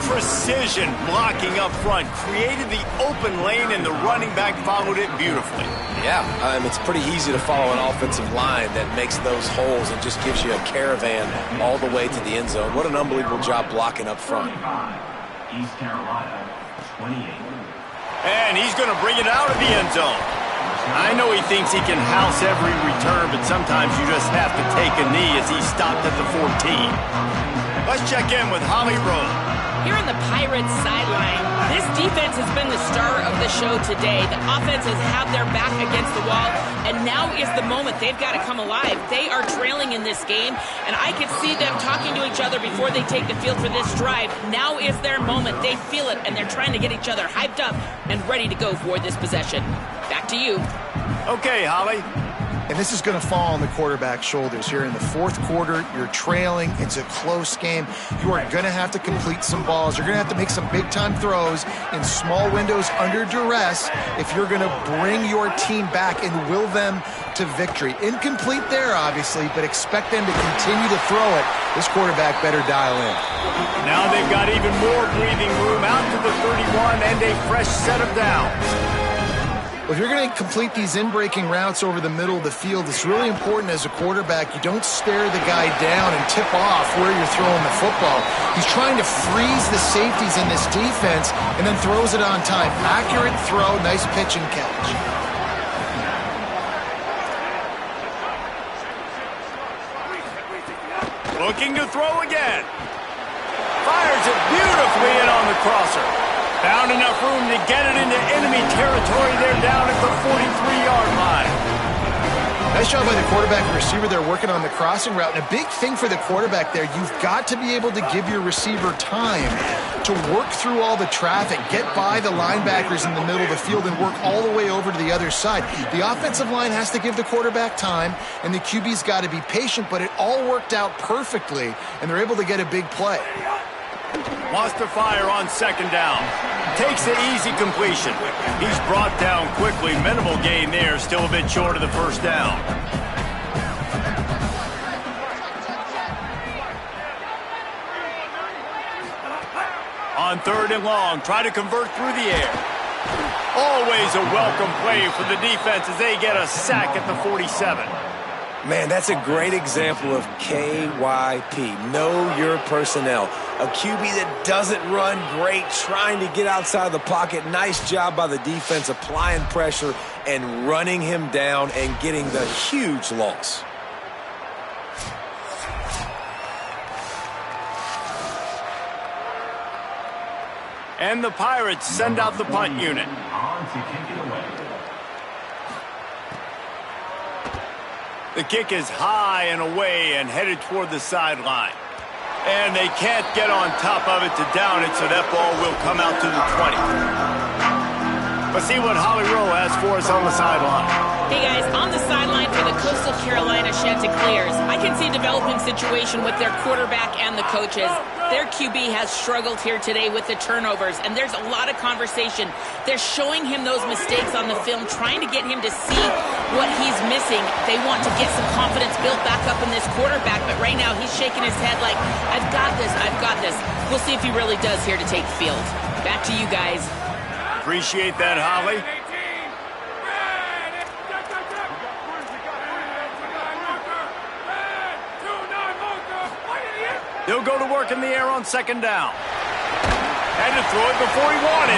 Precision blocking up front, created the open lane, and the running back followed it beautifully. Yeah, it's pretty easy to follow an offensive line that makes those holes and just gives you a caravan all the way to the end zone. What an unbelievable job blocking up front. East Carolina, 28. And he's going to bring it out of the end zone. I know he thinks he can house every return, but sometimes you just have to take a knee as he stopped at the 14. Let's check in with Holly Rowe. Here on the Pirates sideline, this defense has been the star of the show today. The offenses have their back against the wall, and now is the moment. They've got to come alive. They are trailing in this game, and I can see them talking to each other before they take the field for this drive. Now is their moment. They feel it, and they're trying to get each other hyped up and ready to go for this possession. Back to you. Okay, Holly. And this is going to fall on the quarterback's shoulders here in the 4th quarter. You're trailing. It's a close game. You are going to have to complete some balls. You're going to have to make some big-time throws in small windows under duress if you're going to bring your team back and will them to victory. Incomplete there, obviously, but expect them to continue to throw it. This quarterback better dial in. Now they've got even more breathing room out to the 31 and a fresh set of downs. Well, if you're going to complete these in-breaking routes over the middle of the field, it's really important as a quarterback you don't stare the guy down and tip off where you're throwing the football. He's trying to freeze the safeties in this defense and then throws it on time. Accurate throw, nice pitch and catch. Looking to throw again. Fires it beautifully in on the crosser. Found enough room to get it into enemy territory. They're down at the 43-yard line. Nice job by the quarterback and receiver there working on the crossing route. And a big thing for the quarterback there, you've got to be able to give your receiver time to work through all the traffic, get by the linebackers in the middle of the field, and work all the way over to the other side. The offensive line has to give the quarterback time, and the QB's got to be patient, but it all worked out perfectly, and they're able to get a big play. Wants to fire on 2nd down. Takes the easy completion. He's brought down quickly. Minimal gain there. Still a bit short of the first down. On 3rd and long. Try to convert through the air. Always a welcome play for the defense as they get a sack at the 47. Man, that's a great example of KYP. Know your personnel. A QB that doesn't run great, trying to get outside the pocket. Nice job by the defense applying pressure and running him down and getting the huge loss. And the Pirates send out the punt unit. On to kick it away. The kick is high and away and headed toward the sideline. And they can't get on top of it to down it, so that ball will come out to the 20. Let's see what Holly Rowe has for us on the sideline. Hey guys, on the sideline for the Coastal Carolina Chanticleers, I can see a developing situation with their quarterback and the coaches. Their QB has struggled here today with the turnovers, and there's a lot of conversation. They're showing him those mistakes on the film, trying to get him to see what he's missing. They want to get some confidence built back up in this quarterback, but right now he's shaking his head like, I've got this, I've got this. We'll see if he really does here to take the field. Back to you guys. Appreciate that, Holly. He'll go to work in the air on 2nd down. Had to throw it before he wanted.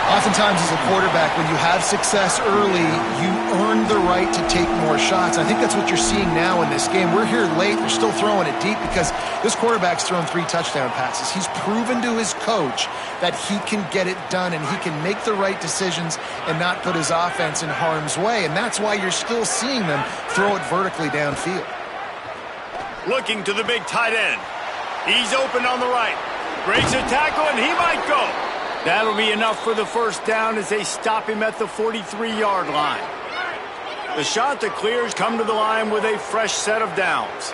Oftentimes as a quarterback, when you have success early, you earn the right to take more shots. I think that's what you're seeing now in this game. We're here late. They're still throwing it deep because this quarterback's thrown 3 touchdown passes. He's proven to his coach that he can get it done and he can make the right decisions and not put his offense in harm's way. And that's why you're still seeing them throw it vertically downfield. Looking to the big tight end. He's open on the right. Breaks a tackle, and he might go. That'll be enough for the first down as they stop him at the 43-yard line. The shot that clears come to the line with a fresh set of downs.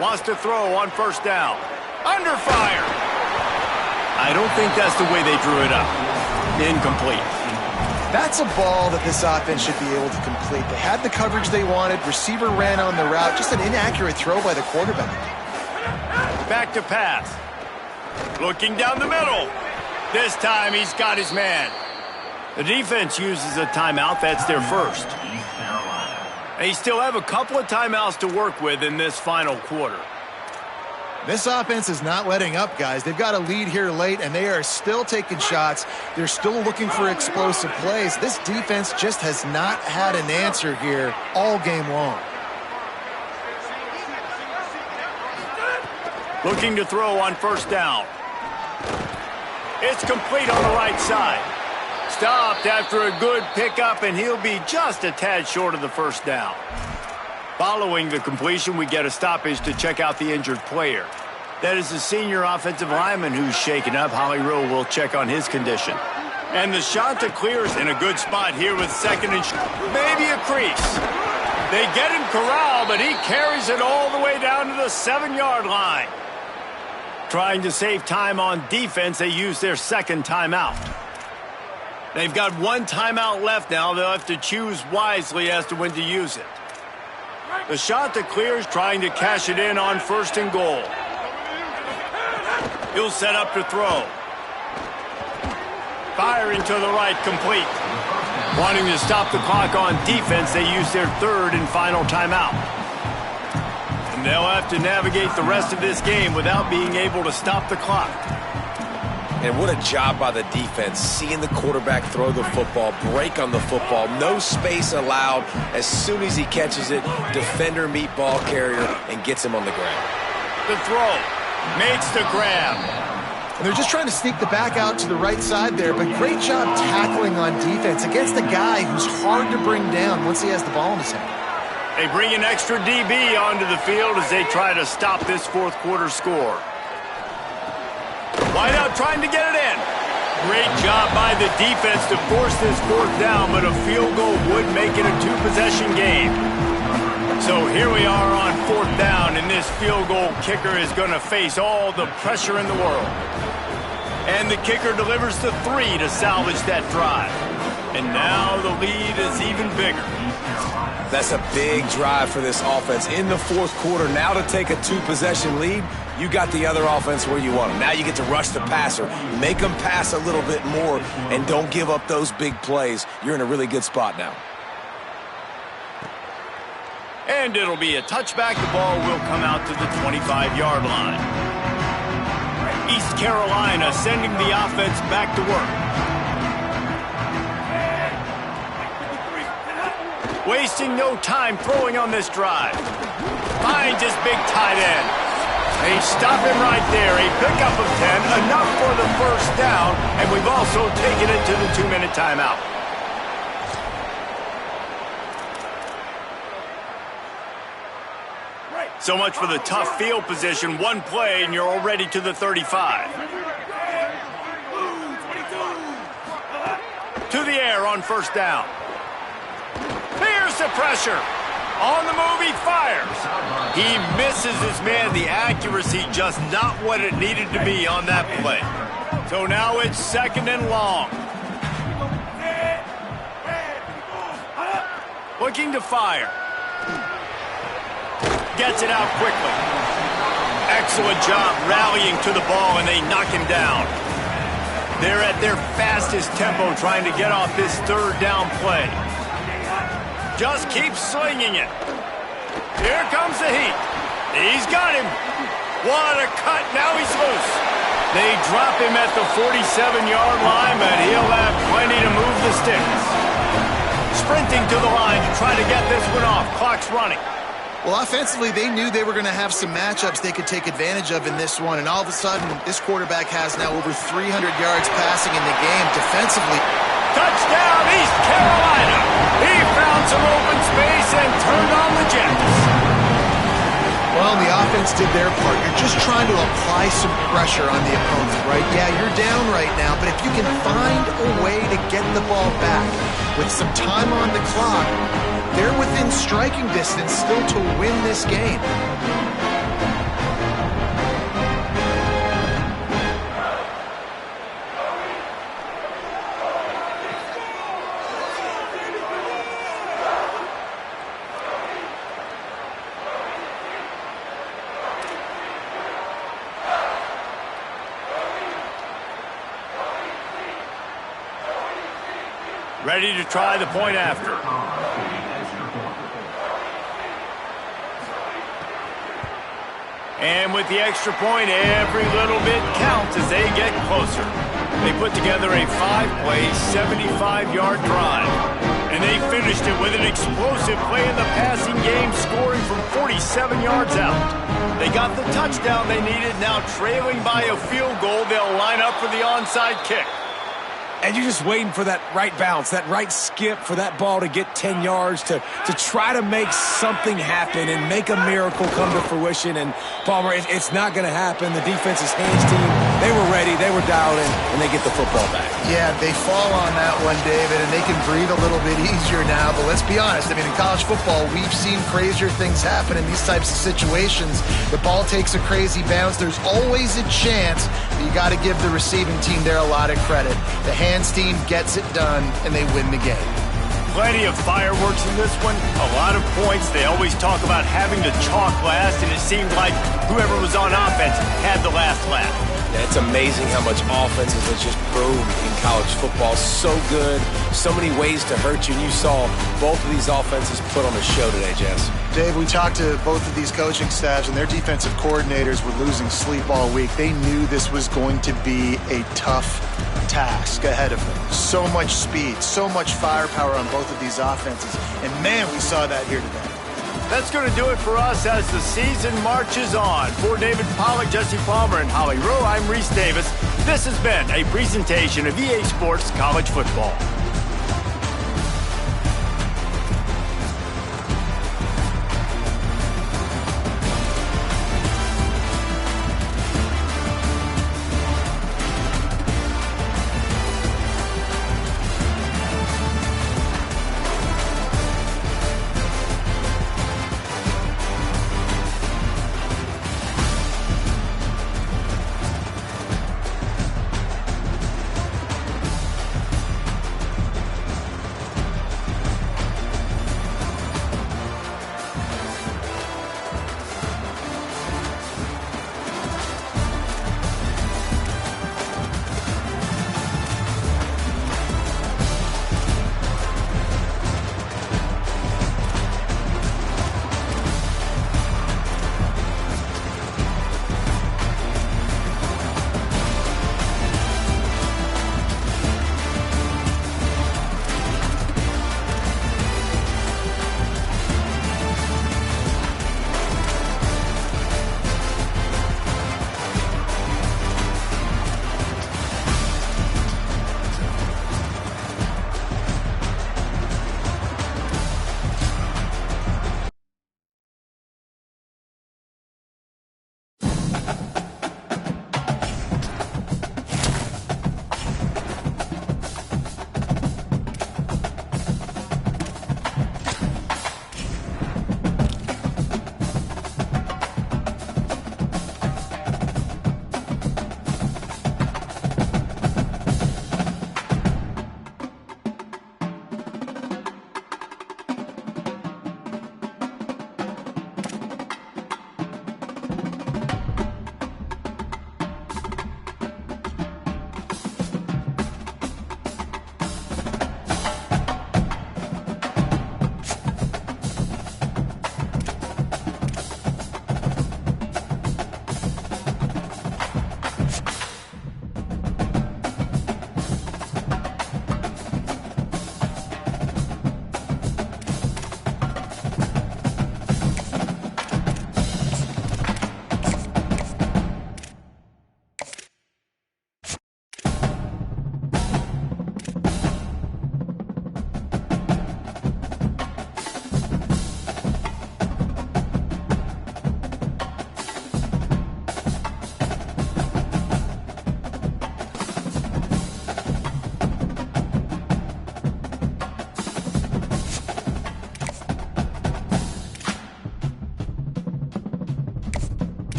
Wants to throw on first down. Under fire. I don't think that's the way they drew it up. Incomplete. That's a ball that this offense should be able to complete. They had the coverage they wanted. Receiver ran on the route. Just an inaccurate throw by the quarterback. Back to pass. Looking down the middle. This time he's got his man. The defense uses a timeout. That's their first. They still have a couple of timeouts to work with in this final quarter. This offense is not letting up, guys. They've got a lead here late, and they are still taking shots. They're still looking for explosive plays. This defense just has not had an answer here all game long. Looking to throw on first down. It's complete on the right side. Stopped after a good pickup, and he'll be just a tad short of the first down. Following the completion, we get a stoppage to check out the injured player. That is the senior offensive lineman who's shaken up. Holly Rowe will check on his condition. And the shot to clears in a good spot here with second and maybe a crease. They get him corralled, but he carries it all the way down to the 7-yard line. Trying to save time on defense, they use their second timeout. They've got one timeout left now. They'll have to choose wisely as to when to use it. The shot that clears, trying to cash it in on first and goal. He'll set up to throw. Firing to the right, complete. Wanting to stop the clock on defense, they use their third and final timeout. And they'll have to navigate the rest of this game without being able to stop the clock. And what a job by the defense, seeing the quarterback throw the football, break on the football, no space allowed. As soon as he catches it, defender meet ball carrier and gets him on the ground. The throw, makes the grab. And they're just trying to sneak the back out to the right side there, but great job tackling on defense against a guy who's hard to bring down once he has the ball in his hand. They bring an extra DB onto the field as they try to stop this fourth quarter score. Wide out trying to get it in. Great job by the defense to force this fourth down, but a field goal would make it a two-possession game. So here we are on fourth down, and this field goal kicker is going to face all the pressure in the world. And the kicker delivers the 3 to salvage that drive. And now the lead is even bigger. That's a big drive for this offense in the fourth quarter. Now to take a two-possession lead, you got the other offense where you want them. Now you get to rush the passer, make them pass a little bit more, and don't give up those big plays. You're in a really good spot now. And it'll be a touchback. The ball will come out to the 25-yard line. East Carolina sending the offense back to work. Wasting no time throwing on this drive. Finds his big tight end. They stop him right there. A pickup of 10, enough for the first down, and we've also taken it to the 2-minute timeout. So much for the tough field position. One play, and you're already to the 35. To the air on first down. Here's the pressure. On the move, he fires. He misses his man. The accuracy just not what it needed to be on that play. So now it's second and long. Looking to fire. Gets it out quickly. Excellent job rallying to the ball, and they knock him down. They're at their fastest tempo trying to get off this third down play. Just keep slinging it. Here comes the heat. He's got him. What a cut. Now he's loose. They drop him at the 47-yard line, but he'll have plenty to move the sticks. Sprinting to the line to try to get this one off. Clock's running. Well, offensively, they knew they were going to have some matchups they could take advantage of in this one, and all of a sudden, this quarterback has now over 300 yards passing in the game. Defensively, touchdown, East Carolina. He found some open space and turned on the Jets. Well, Well, the offense did their part. You're just trying to apply some pressure on the opponent, right? Yeah, you're down right now, but if you can find a way to get the ball back with some time on the clock, they're within striking distance still to win this game. Ready to try the point after. And with the extra point, every little bit counts as they get closer. They put together a 5-play, 75-yard drive. And they finished it with an explosive play in the passing game, scoring from 47 yards out. They got the touchdown they needed. Now trailing by a field goal, they'll line up for the onside kick. And you're just waiting for that right bounce, that right skip for that ball to get 10 yards to try to make something happen and make a miracle come to fruition. And, Palmer, it's not going to happen. The defense's hands team, they were ready, they were dialed in, and they get the football back. Yeah, they fall on that one, David, and they can breathe a little bit easier now. But let's be honest, I mean, in college football, we've seen crazier things happen in these types of situations. The ball takes a crazy bounce. There's always a chance, but you got to give the receiving team there a lot of credit. The hands team gets it done, and they win the game. Plenty of fireworks in this one, a lot of points. They always talk about having the chalk last, and it seemed like whoever was on offense had the last laugh. Yeah, it's amazing how much offenses have just boomed in college football. So good, so many ways to hurt you, and you saw both of these offenses put on a show today, Jess. Dave, we talked to both of these coaching staffs, and their defensive coordinators were losing sleep all week. They knew this was going to be a tough task ahead of them. So much speed, so much firepower on both of these offenses. And, man, we saw that here today. That's going to do it for us as the season marches on. For David Pollack, Jesse Palmer, and Holly Rowe, I'm Reese Davis. This has been a presentation of EA Sports College Football.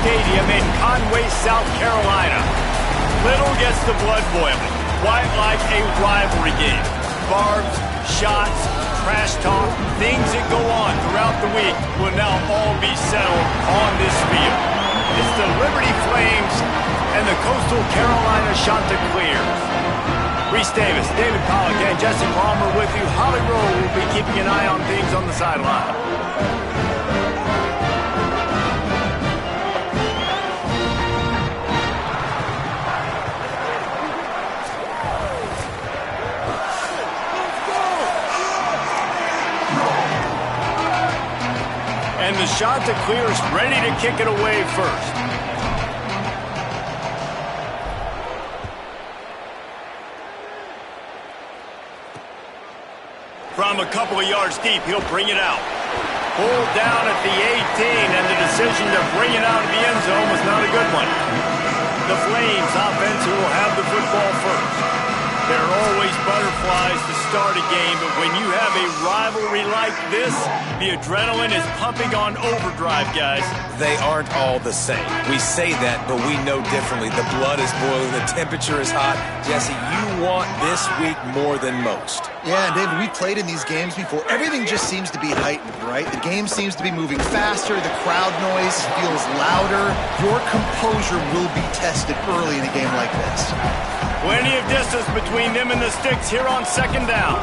Stadium in Conway, South Carolina. Little gets the blood boiling, quite like a rivalry game. Barbs, shots, trash talk, things that go on throughout the week will now all be settled on this field. It's the Liberty Flames and the Coastal Carolina Chanticleers. Reese Davis, David Pollock, and Jesse Palmer with you. Holly Rowe will be keeping an eye on things on the sideline. And the Chanticleers ready to kick it away first. From a couple of yards deep, he'll bring it out. Pulled down at the 18, and the decision to bring it out of the end zone was not a good one. The Flames offense will have the football first. There are always butterflies to start a game, but when you have a rivalry like this, the adrenaline is pumping on overdrive, guys. They aren't all the same. We say that, but we know differently. The blood is boiling. The temperature is hot. Jesse, you want this week more than most. Yeah, and David, we played in these games before. Everything just seems to be heightened, right? The game seems to be moving faster. The crowd noise feels louder. Your composure will be tested early in a game like this. Plenty of distance between them and the sticks here on second down.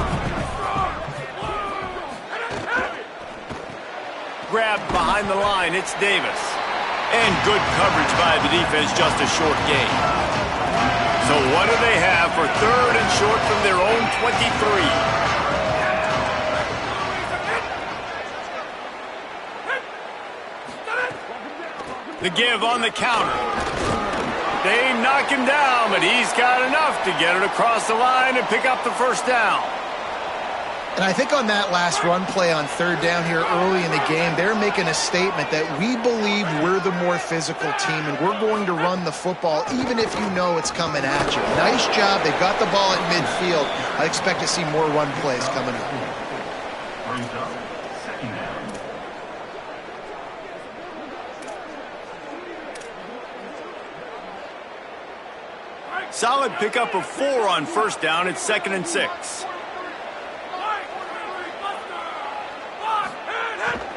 Grabbed behind the line, it's Davis. And good coverage by the defense, just a short gain. So what do they have for third and short from their own 23? The give on the counter. They knock him down, but he's got enough to get it across the line and pick up the first down. And I think on that last run play on third down here early in the game, they're making a statement that we believe we're the more physical team and we're going to run the football even if you know it's coming at you. Nice job. They've got the ball at midfield. I expect to see more run plays coming up. Solid pickup of 4 on first down. It's 2nd and 6.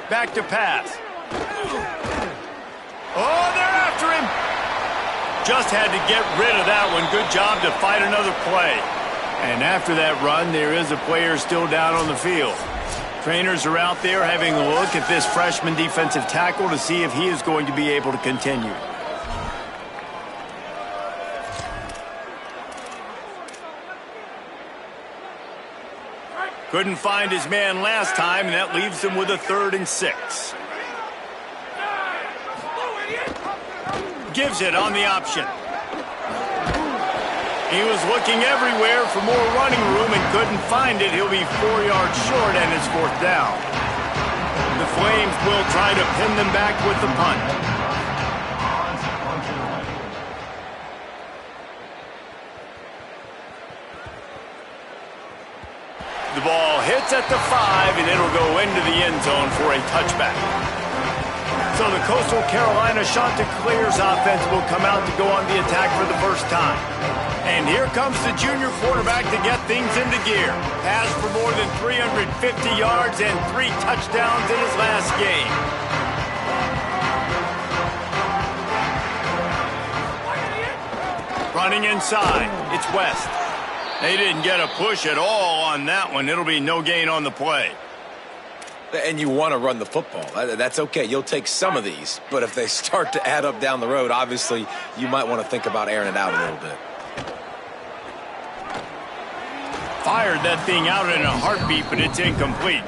Back to pass. Oh, they're after him. Just had to get rid of that one. Good job to fight another play. And after that run, there is a player still down on the field. Trainers are out there having a look at this freshman defensive tackle to see if he is going to be able to continue. Couldn't find his man last time, and that leaves him with a 3rd and 6. Gives it on the option. He was looking everywhere for more running room and couldn't find it. He'll be 4 yards short, and it's 4th down. The Flames will try to pin them back with the punt. The ball hits at the 5, and it'll go into the end zone for a touchback. So the Coastal Carolina Chanticleers offense will come out to go on the attack for the first time. And here comes the junior quarterback to get things into gear. Passed for more than 350 yards and 3 touchdowns in his last game. Running inside, it's West. They didn't get a push at all on that one. It'll be no gain on the play. And you want to run the football. That's okay. You'll take some of these. But if they start to add up down the road, obviously you might want to think about airing it out a little bit. Fired that thing out in a heartbeat, but it's incomplete.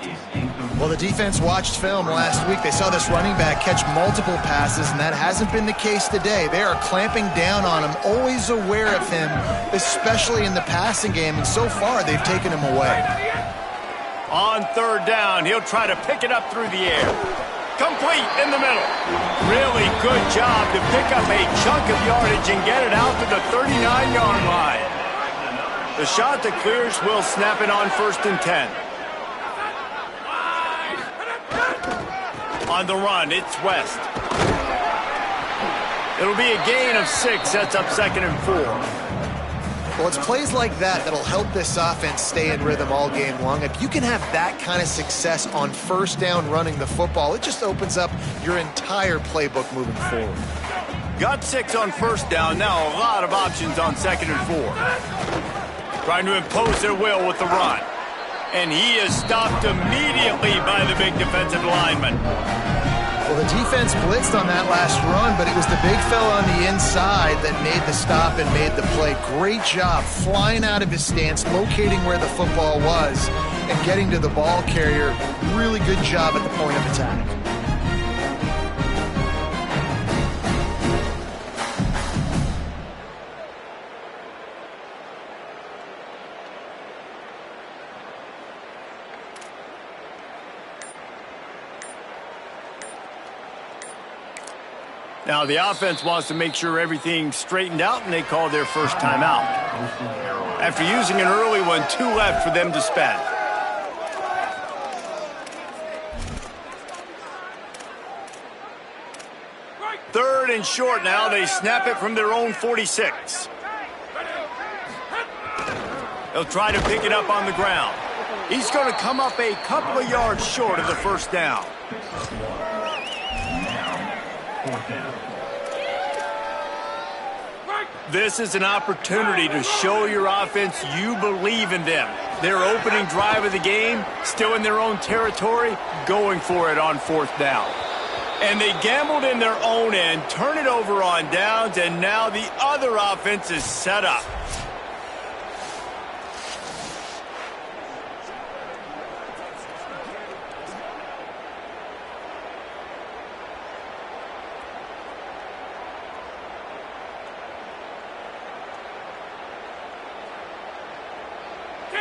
Well, the defense watched film last week. They saw this running back catch multiple passes, and that hasn't been the case today. They are clamping down on him, always aware of him, especially in the passing game, and so far they've taken him away. On third down, he'll try to pick it up through the air. Complete in the middle. Really good job to pick up a chunk of yardage and get it out to the 39-yard line. The Chanticleers will snap it on 1st and 10. On the run, it's West. It'll be a gain of 6, sets up 2nd and 4. Well, it's plays like that that'll help this offense stay in rhythm all game long. If you can have that kind of success on first down running the football, it just opens up your entire playbook moving forward. Got 6 on first down. Now a lot of options on 2nd and 4. Trying to impose their will with the run. And he is stopped immediately by the big defensive lineman. Well, the defense blitzed on that last run, but it was the big fella on the inside that made the stop and made the play. Great job flying out of his stance, locating where the football was, and getting to the ball carrier. Really good job at the point of attack. Now the offense wants to make sure everything's straightened out, and they call their first timeout. After using an early one, 2 left for them to spend. Third and short now. They snap it from their own 46. They'll try to pick it up on the ground. He's going to come up a couple of yards short of the first down. This is an opportunity to show your offense you believe in them. Their opening drive of the game, still in their own territory, going for it on 4th down. And they gambled in their own end, turn it over on downs, and now the other offense is set up.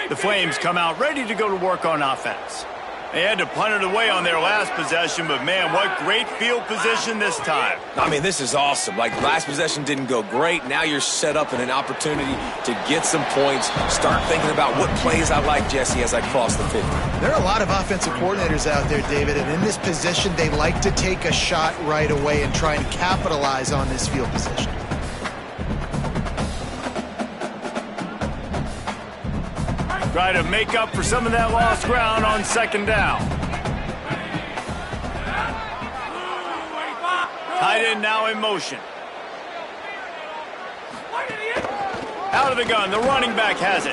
The Flames come out ready to go to work on offense. They had to punt it away on their last possession, but man, what great field position this time. I mean, this is awesome. Like, last possession didn't go great. Now you're set up in an opportunity to get some points. Start thinking about what plays I like, Jesse, as I cross the 50. There are a lot of offensive coordinators out there, David, and in this position, they like to take a shot right away and try and capitalize on this field position. Try to make up for some of that lost ground on 2nd down. Tight end now in motion. Out of the gun, the running back has it.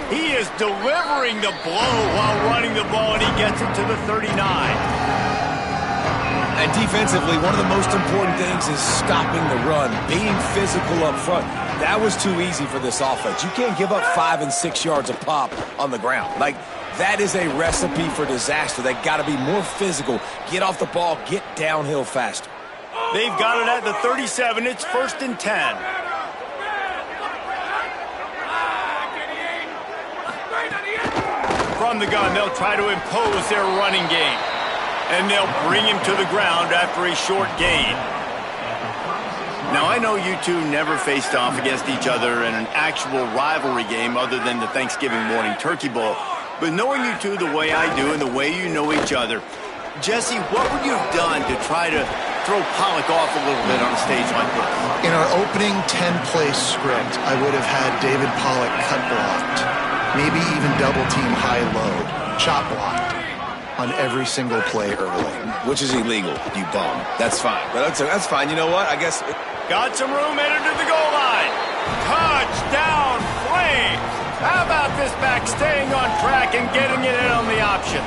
He is delivering the blow while running the ball, and he gets it to the 39. And defensively, one of the most important things is stopping the run, being physical up front. That was too easy for this offense. You can't give up 5 and 6 yards a pop on the ground. Like, that is a recipe for disaster. They got to be more physical, get off the ball, get downhill faster. They've got it at the 37. It's 1st and 10. From the gun, they'll try to impose their running game. And they'll bring him to the ground after a short gain. Now, I know you two never faced off against each other in an actual rivalry game other than the Thanksgiving morning turkey bowl. But knowing you two the way I do and the way you know each other, Jesse, what would you have done to try to throw Pollock off a little bit on a stage like this? In our opening 10-play script, I would have had David Pollock cut blocked, maybe even double-team high-low, chop blocked on every single play early. Which is illegal, you bum. That's fine. But that's fine. You know what? I guess... Got some room headed to the goal line. Touchdown, Flames! How about this back staying on track and getting it in on the option?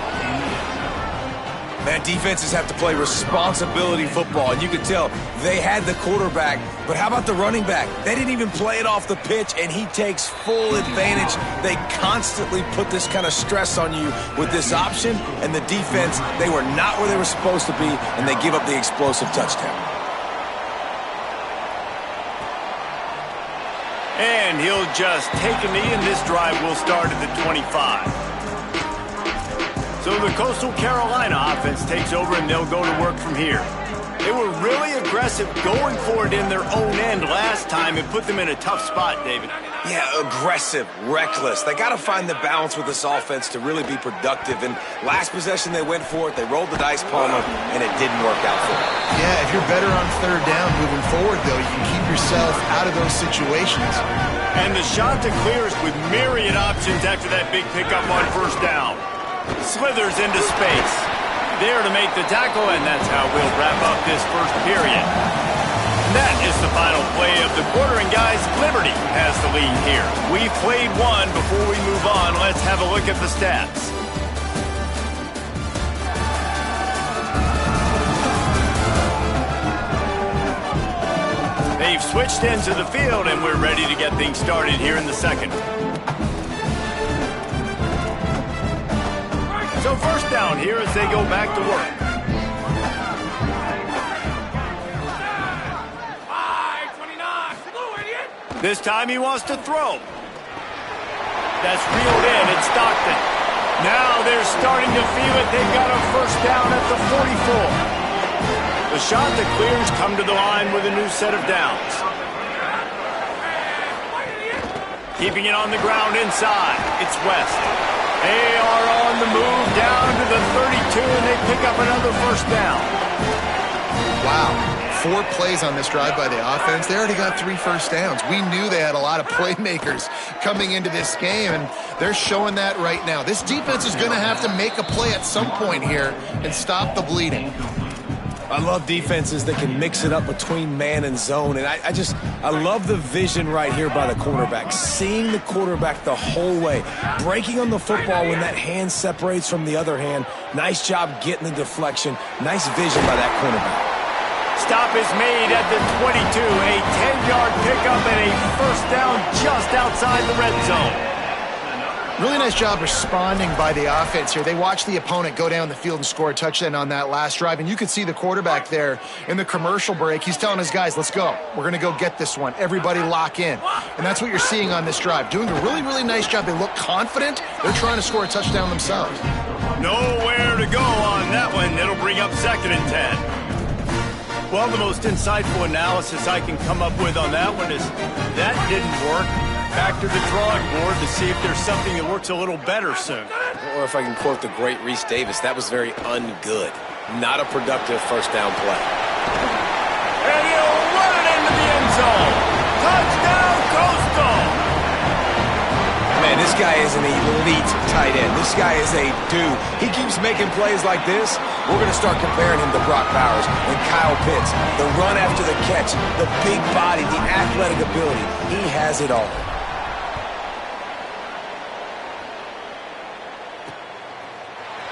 Man, defenses have to play responsibility football, and you can tell they had the quarterback, but how about the running back? They didn't even play it off the pitch, and he takes full advantage. They constantly put this kind of stress on you with this option, and the defense, they were not where they were supposed to be, and they give up the explosive touchdown. And he'll just take a knee, and this drive will start at the 25. So the Coastal Carolina offense takes over, and they'll go to work from here. They were really aggressive going for it in their own end last time and put them in a tough spot, David. Yeah, aggressive, reckless. They got to find the balance with this offense to really be productive. And last possession, they went for it. They rolled the dice, Palmer, and it didn't work out for them. Yeah, if you're better on third down moving forward, though, you can keep yourself out of those situations. And the shot to clears with myriad options after that big pickup on first down. Slithers into space. There to make the tackle, and that's how we'll wrap up this first period. That is the final play of the quarter, and guys, Liberty has the lead here. We've played one. Before we move on, let's have a look at the stats. They've switched ends of the field, and we're ready to get things started here in the second. So first down here as they go back to work. This time he wants to throw. That's reeled in. It's Stockton. Now they're starting to feel it. They've got a first down at the 44. The shot that clears come to the line with a new set of downs. Keeping it on the ground inside. It's West. They are on the move down to the 32, and they pick up another first down. Wow. 4 plays on this drive by the offense. They already got 3 first downs. We knew they had a lot of playmakers coming into this game, and they're showing that right now. This defense is going to have to make a play at some point here and stop the bleeding. I love defenses that can mix it up between man and zone, and I love the vision right here by the quarterback, seeing the quarterback the whole way, breaking on the football when that hand separates from the other hand. Nice job getting the deflection. Nice vision by that cornerback. Stop is made at the 22. A 10-yard pickup and a first down just outside the red zone. Really nice job responding by the offense here. They watched the opponent go down the field and score a touchdown on that last drive, and you could see the quarterback there in the commercial break. He's telling his guys, let's go. We're going to go get this one. Everybody lock in. And that's what you're seeing on this drive. Doing a really, really nice job. They look confident. They're trying to score a touchdown themselves. Nowhere to go on that one. It'll bring up 2nd and 10. Well, the most insightful analysis I can come up with on that one is that didn't work. Back to the drawing board to see if there's something that works a little better soon. Or if I can quote the great Reese Davis, that was very ungood. Not a productive first down play. And he'll run it into the end zone. Touchdown, Coastal! Man, this guy is an elite tight end. This guy is a dude. He keeps making plays like this. We're going to start comparing him to Brock Bowers and Kyle Pitts. The run after the catch, the big body, the athletic ability. He has it all.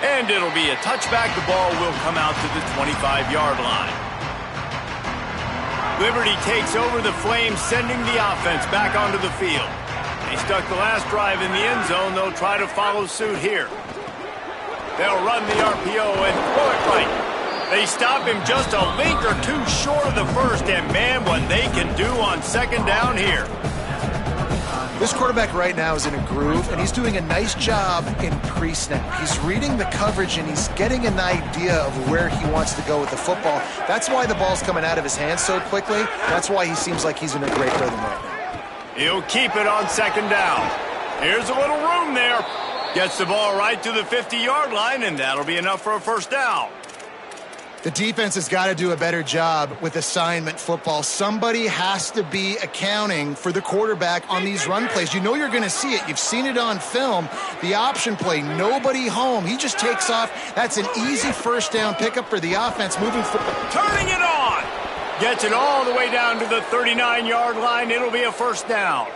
And it'll be a touchback. The ball will come out to the 25-yard line. Liberty takes over the Flames, sending the offense back onto the field. They stuck the last drive in the end zone. They'll try to follow suit here. They'll run the RPO and throw it right. They stop him just a link or two short of the first, and man, what they can do on 2nd down here. This quarterback right now is in a groove, and he's doing a nice job in pre-snap. He's reading the coverage, and he's getting an idea of where he wants to go with the football. That's why the ball's coming out of his hands so quickly. That's why he seems like he's in a great rhythm right now. He'll keep it on 2nd down. Here's a little room there. Gets the ball right to the 50-yard line, and that'll be enough for a first down. The defense has got to do a better job with assignment football. Somebody has to be accounting for the quarterback on these run plays. You know you're going to see it. You've seen it on film. The option play, nobody home. He just takes off. That's an easy first down pickup for the offense moving forward. Turning it on. Gets it all the way down to the 39-yard line. It'll be a first down.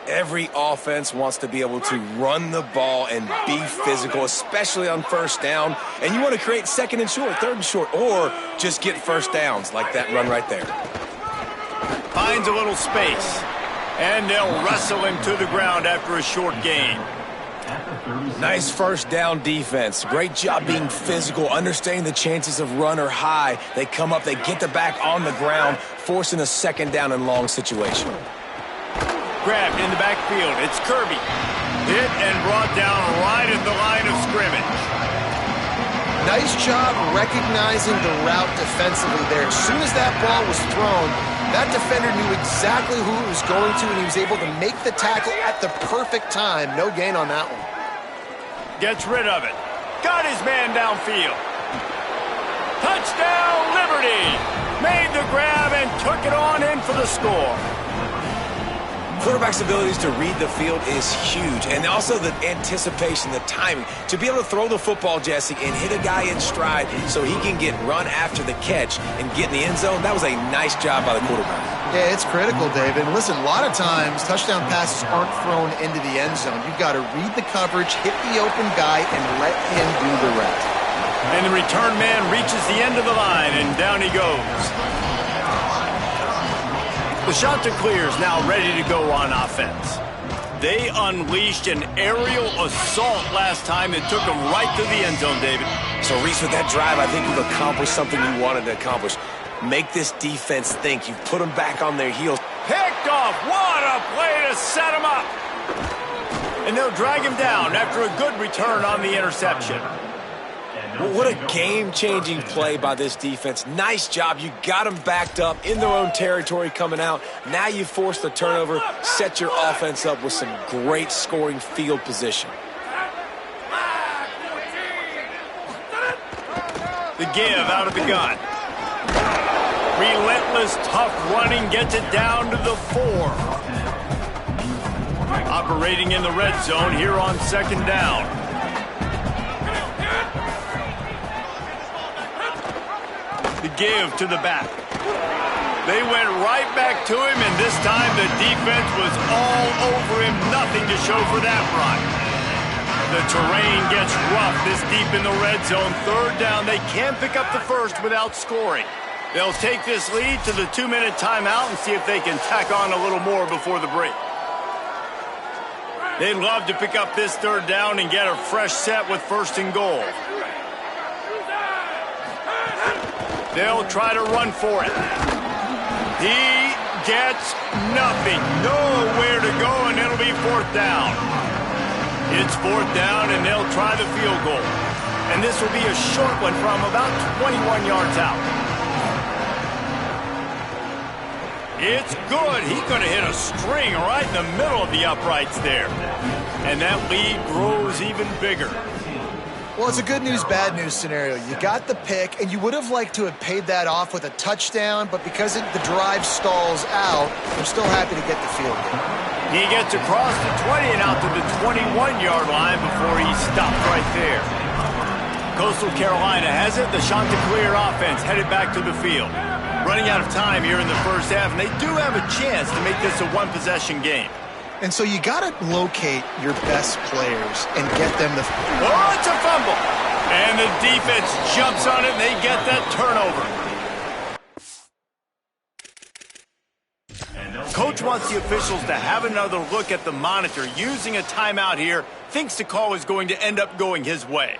Every offense wants to be able to run the ball and be physical, especially on first down. And you want to create 2nd and short, 3rd and short, or just get first downs like that run right there. Finds a little space. And they'll wrestle him to the ground after a short gain. Nice first down defense. Great job being physical, understanding the chances of run are high. They come up, they get the back on the ground, forcing a 2nd down and long situation. Grabbed in the backfield. It's Kirby. Hit and brought down right at the line of scrimmage. Nice job recognizing the route defensively there. As soon as that ball was thrown, That defender knew exactly who he was going to, and he was able to make the tackle at the perfect time. No gain on that one. Gets rid of it. Got his man downfield. Touchdown, Liberty! Made the grab and took it on in for the score. Quarterback's abilities to read the field is huge, and also the anticipation, the timing. To be able to throw the football, Jesse, and hit a guy in stride so he can get run after the catch and get in the end zone, that was a nice job by the quarterback. Yeah, it's critical, David. Listen, a lot of times touchdown passes aren't thrown into the end zone. You've got to read the coverage, hit the open guy, and let him do the rest. And the return man reaches the end of the line, and down he goes. The Chanticleers now ready to go on offense. They unleashed an aerial assault last time and took them right to the end zone, David. So, Reese, with that drive, I think you've accomplished something you wanted to accomplish. Make this defense think. You've put them back on their heels. Picked off. What a play to set him up. And they'll drag him down after a good return on the interception. Well, what a game-changing play by this defense. Nice job. You got them backed up in their own territory coming out. Now you force the turnover, set your offense up with some great scoring field position. The give out of the gun. Relentless, tough running gets it down to the 4. Operating in the red zone here on second down. The give to the back. They went right back to him, and this time the defense was all over him. Nothing to show for that run. The terrain gets rough this deep in the red zone. Third down, they can't pick up the first without scoring. They'll take this lead to the 2-minute timeout and see if they can tack on a little more before the break. They'd love to pick up this third down and get a fresh set with first and goal. They'll try to run for it. He gets nothing. Nowhere to go, and it'll be fourth down. It's fourth down, and they'll try the field goal. And this will be a short one from about 21 yards out. It's good. He could have hit a string right in the middle of the uprights there. And that lead grows even bigger. Well, it's a good news, bad news scenario. You got the pick, and you would have liked to have paid that off with a touchdown, but because the drive stalls out, they're still happy to get the field goal. He gets across the 20 and out to the 21-yard line before he stopped right there. Coastal Carolina has it. The Chanticleer offense headed back to the field. Running out of time here in the first half, and they do have a chance to make this a one-possession game. And so you got to locate your best players and get them the... Oh, it's a fumble. And the defense jumps on it, and they get that turnover. Coach wants the officials to have another look at the monitor. Using a timeout here, thinks the call is going to end up going his way.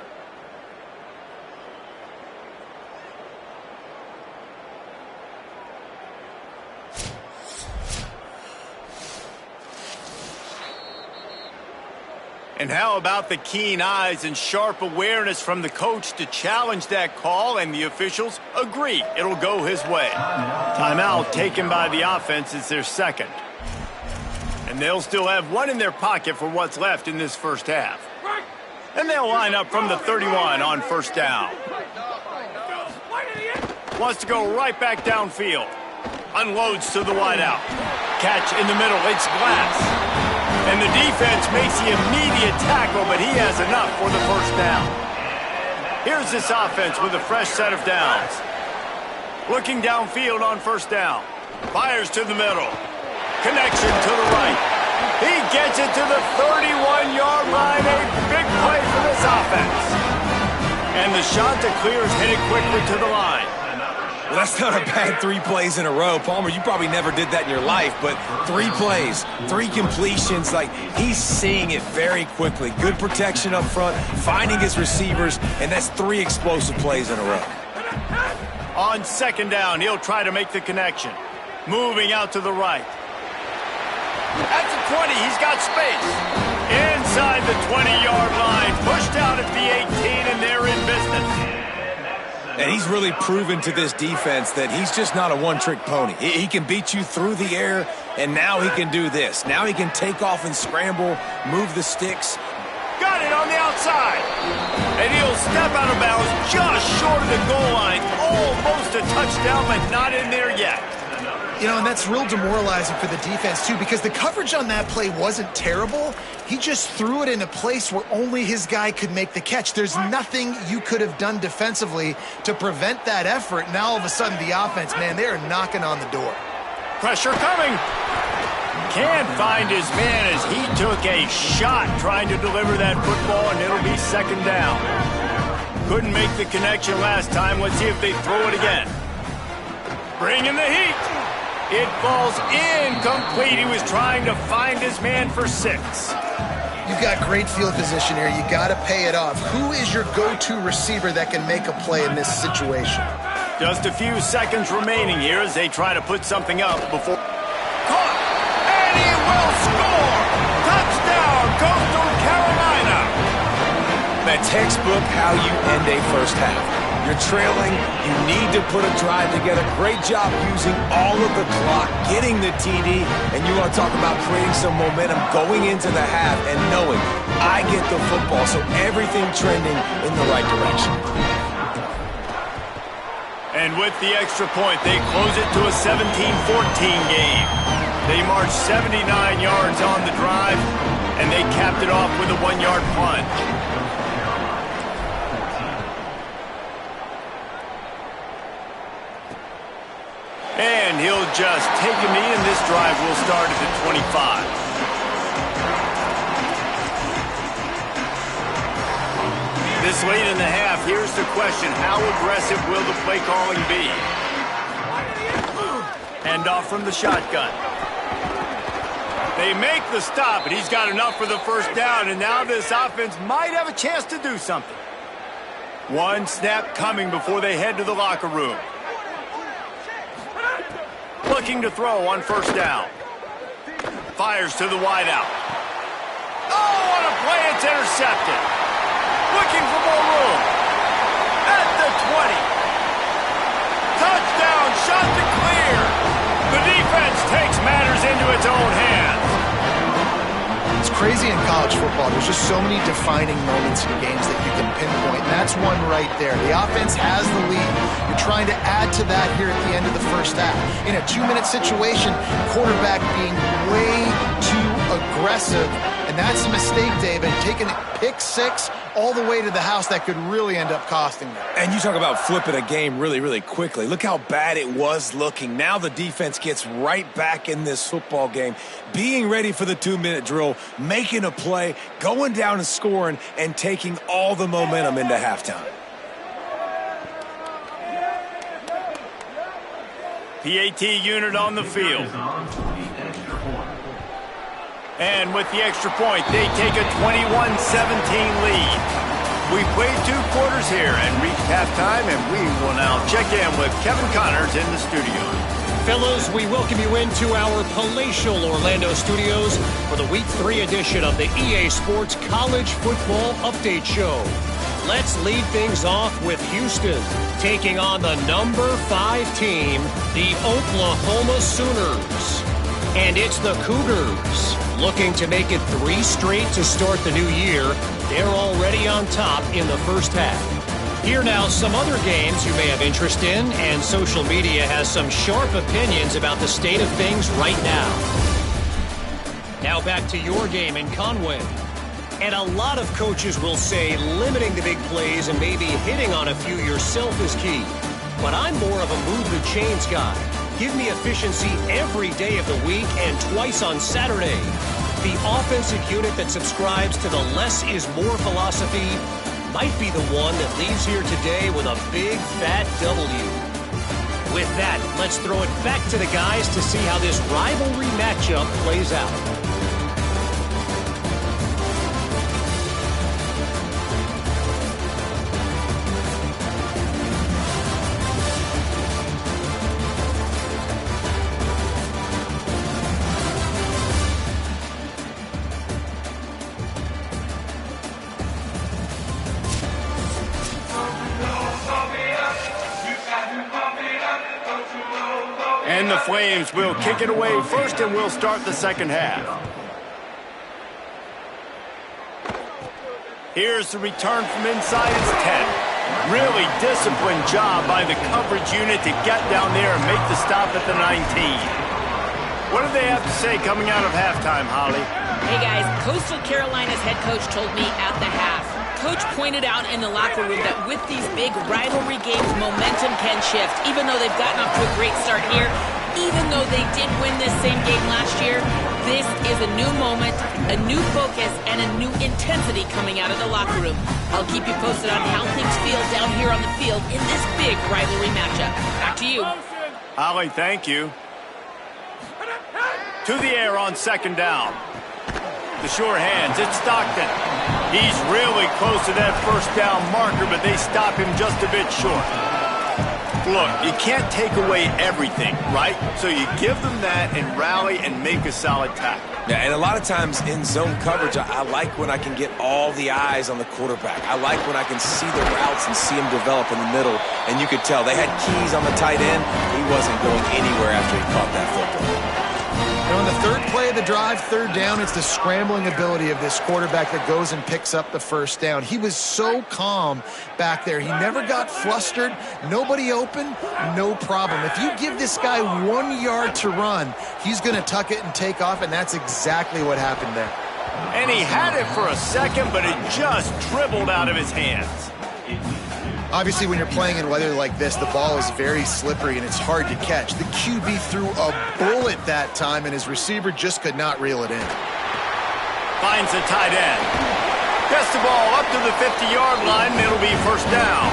And how about the keen eyes and sharp awareness from the coach to challenge that call, and the officials agree it'll go his way. Timeout taken by the offense is their second. And they'll still have one in their pocket for what's left in this first half. And they'll line up from the 31 on first down. Wants to go right back downfield. Unloads to the wideout. Catch in the middle, it's Glass. And the defense makes the immediate tackle, but he has enough for the first down. Here's this offense with a fresh set of downs. Looking downfield on first down. Fires to the middle. Connection to the right. He gets it to the 31-yard line. A big play for this offense. And the Chanticleers headed quickly to the line. Well, that's not a bad 3 plays in a row. Palmer, you probably never did that in your life, but 3 plays, 3 completions, like he's seeing it very quickly. Good protection up front, finding his receivers, and that's 3 explosive plays in a row. On second down, he'll try to make the connection. Moving out to the right. At the 20, he's got space. Inside the 20-yard line, pushed out at the 18, and they're in business. And he's really proven to this defense that he's just not a one-trick pony. He can beat you through the air, and now he can do this. Now he can take off and scramble, move the sticks. Got it on the outside. And he'll step out of bounds just short of the goal line. Almost a touchdown, but not in there yet. You know, and that's real demoralizing for the defense, too, because the coverage on that play wasn't terrible. He just threw it in a place where only his guy could make the catch. There's nothing you could have done defensively to prevent that effort. Now, all of a sudden, the offense, man, they are knocking on the door. Pressure coming. Can't find his man as he took a shot trying to deliver that football, and it'll be second down. Couldn't make the connection last time. Let's see if they throw it again. Bring in the heat. It falls incomplete. He was trying to find his man for 6. You've got great field position here. You got to pay it off. Who is your go-to receiver that can make a play in this situation? Just a few seconds remaining here as they try to put something up before... Caught! And he will score! Touchdown, Coastal Carolina! The textbook how you end a first half. You're trailing, you need to put a drive together. Great job using all of the clock, getting the TD, and you want to talk about creating some momentum going into the half and knowing I get the football, so everything trending in the right direction. And with the extra point, they close it to a 17-14 game. They marched 79 yards on the drive, and they capped it off with a 1-yard punt. And he'll just take a knee, and this drive will start at the 25. This late in the half, here's the question. How aggressive will the play calling be? Hand off from the shotgun. They make the stop, and he's got enough for the first down, and now this offense might have a chance to do something. One snap coming before they head to the locker room. Looking to throw on first down. Fires to the wideout. Oh, what a play. It's intercepted. Looking for more room. At the 20. Touchdown, shot to clear. The defense takes matters into its own hands. It's crazy in college football. There's just so many defining moments in games that you can pinpoint, and that's one right there. The offense has the lead. You're trying to add to that here at the end of the first half. In a 2-minute situation, quarterback being way too aggressive, and that's a mistake, David. Taking a pick 6 all the way to the house, that could really end up costing them. And you talk about flipping a game really, really quickly. Look how bad it was looking. Now the defense gets right back in this football game, being ready for the 2-minute drill, making a play, going down and scoring, and taking all the momentum into halftime. PAT unit on the field. And with the extra point, they take a 21-17 lead. We played 2 quarters here and reached halftime, and we will now check in with Kevin Connors in the studio. Fellows, we welcome you into our palatial Orlando studios for the Week 3 edition of the EA Sports College Football Update Show. Let's lead things off with Houston, taking on the number 5 team, the Oklahoma Sooners. And it's the Cougars, looking to make it 3 straight to start the new year. They're already on top in the first half. Here now, some other games you may have interest in, and social media has some sharp opinions about the state of things right now. Now back to your game in Conway. And a lot of coaches will say limiting the big plays and maybe hitting on a few yourself is key. But I'm more of a move the chains guy. Give me efficiency every day of the week and twice on Saturday. The offensive unit that subscribes to the less is more philosophy might be the one that leaves here today with a big fat W. With that, let's throw it back to the guys to see how this rivalry matchup plays out. the Flames will kick it away first, and we'll start the second half. Here's the return from inside his 10. Really disciplined job by the coverage unit to get down there and make the stop at the 19. What do they have to say coming out of halftime, Holly? Hey, guys, Coastal Carolina's head coach told me at the half. Coach pointed out in the locker room that with these big rivalry games, momentum can shift. Even though they've gotten off to a great start here, even though they did win this same game last year, this is a new moment, a new focus, and a new intensity coming out of the locker room. I'll keep you posted on how things feel down here on the field in this big rivalry matchup. Back to you. Holly, thank you. To the air on second down. The sure hands, it's Stockton. He's really close to that first down marker, but they stop him just a bit short. Look, you can't take away everything, right? So you give them that and rally and make a solid tackle. Yeah, and a lot of times in zone coverage, I like when I can get all the eyes on the quarterback. I like when I can see the routes and see him develop in the middle. And you could tell they had keys on the tight end. He wasn't going anywhere after he caught that football. On the third play of the drive, third down, it's the scrambling ability of this quarterback that goes and picks up the first down. He was so calm back there. He never got flustered. Nobody open, no problem. If you give this guy 1 yard to run, he's going to tuck it and take off, and that's exactly what happened there. And he had it for a second, but it just dribbled out of his hands. Obviously, when you're playing in weather like this, the ball is very slippery and it's hard to catch. The QB threw a bullet that time, and his receiver just could not reel it in. Finds the tight end. Gets the ball up to the 50-yard line, and it'll be first down.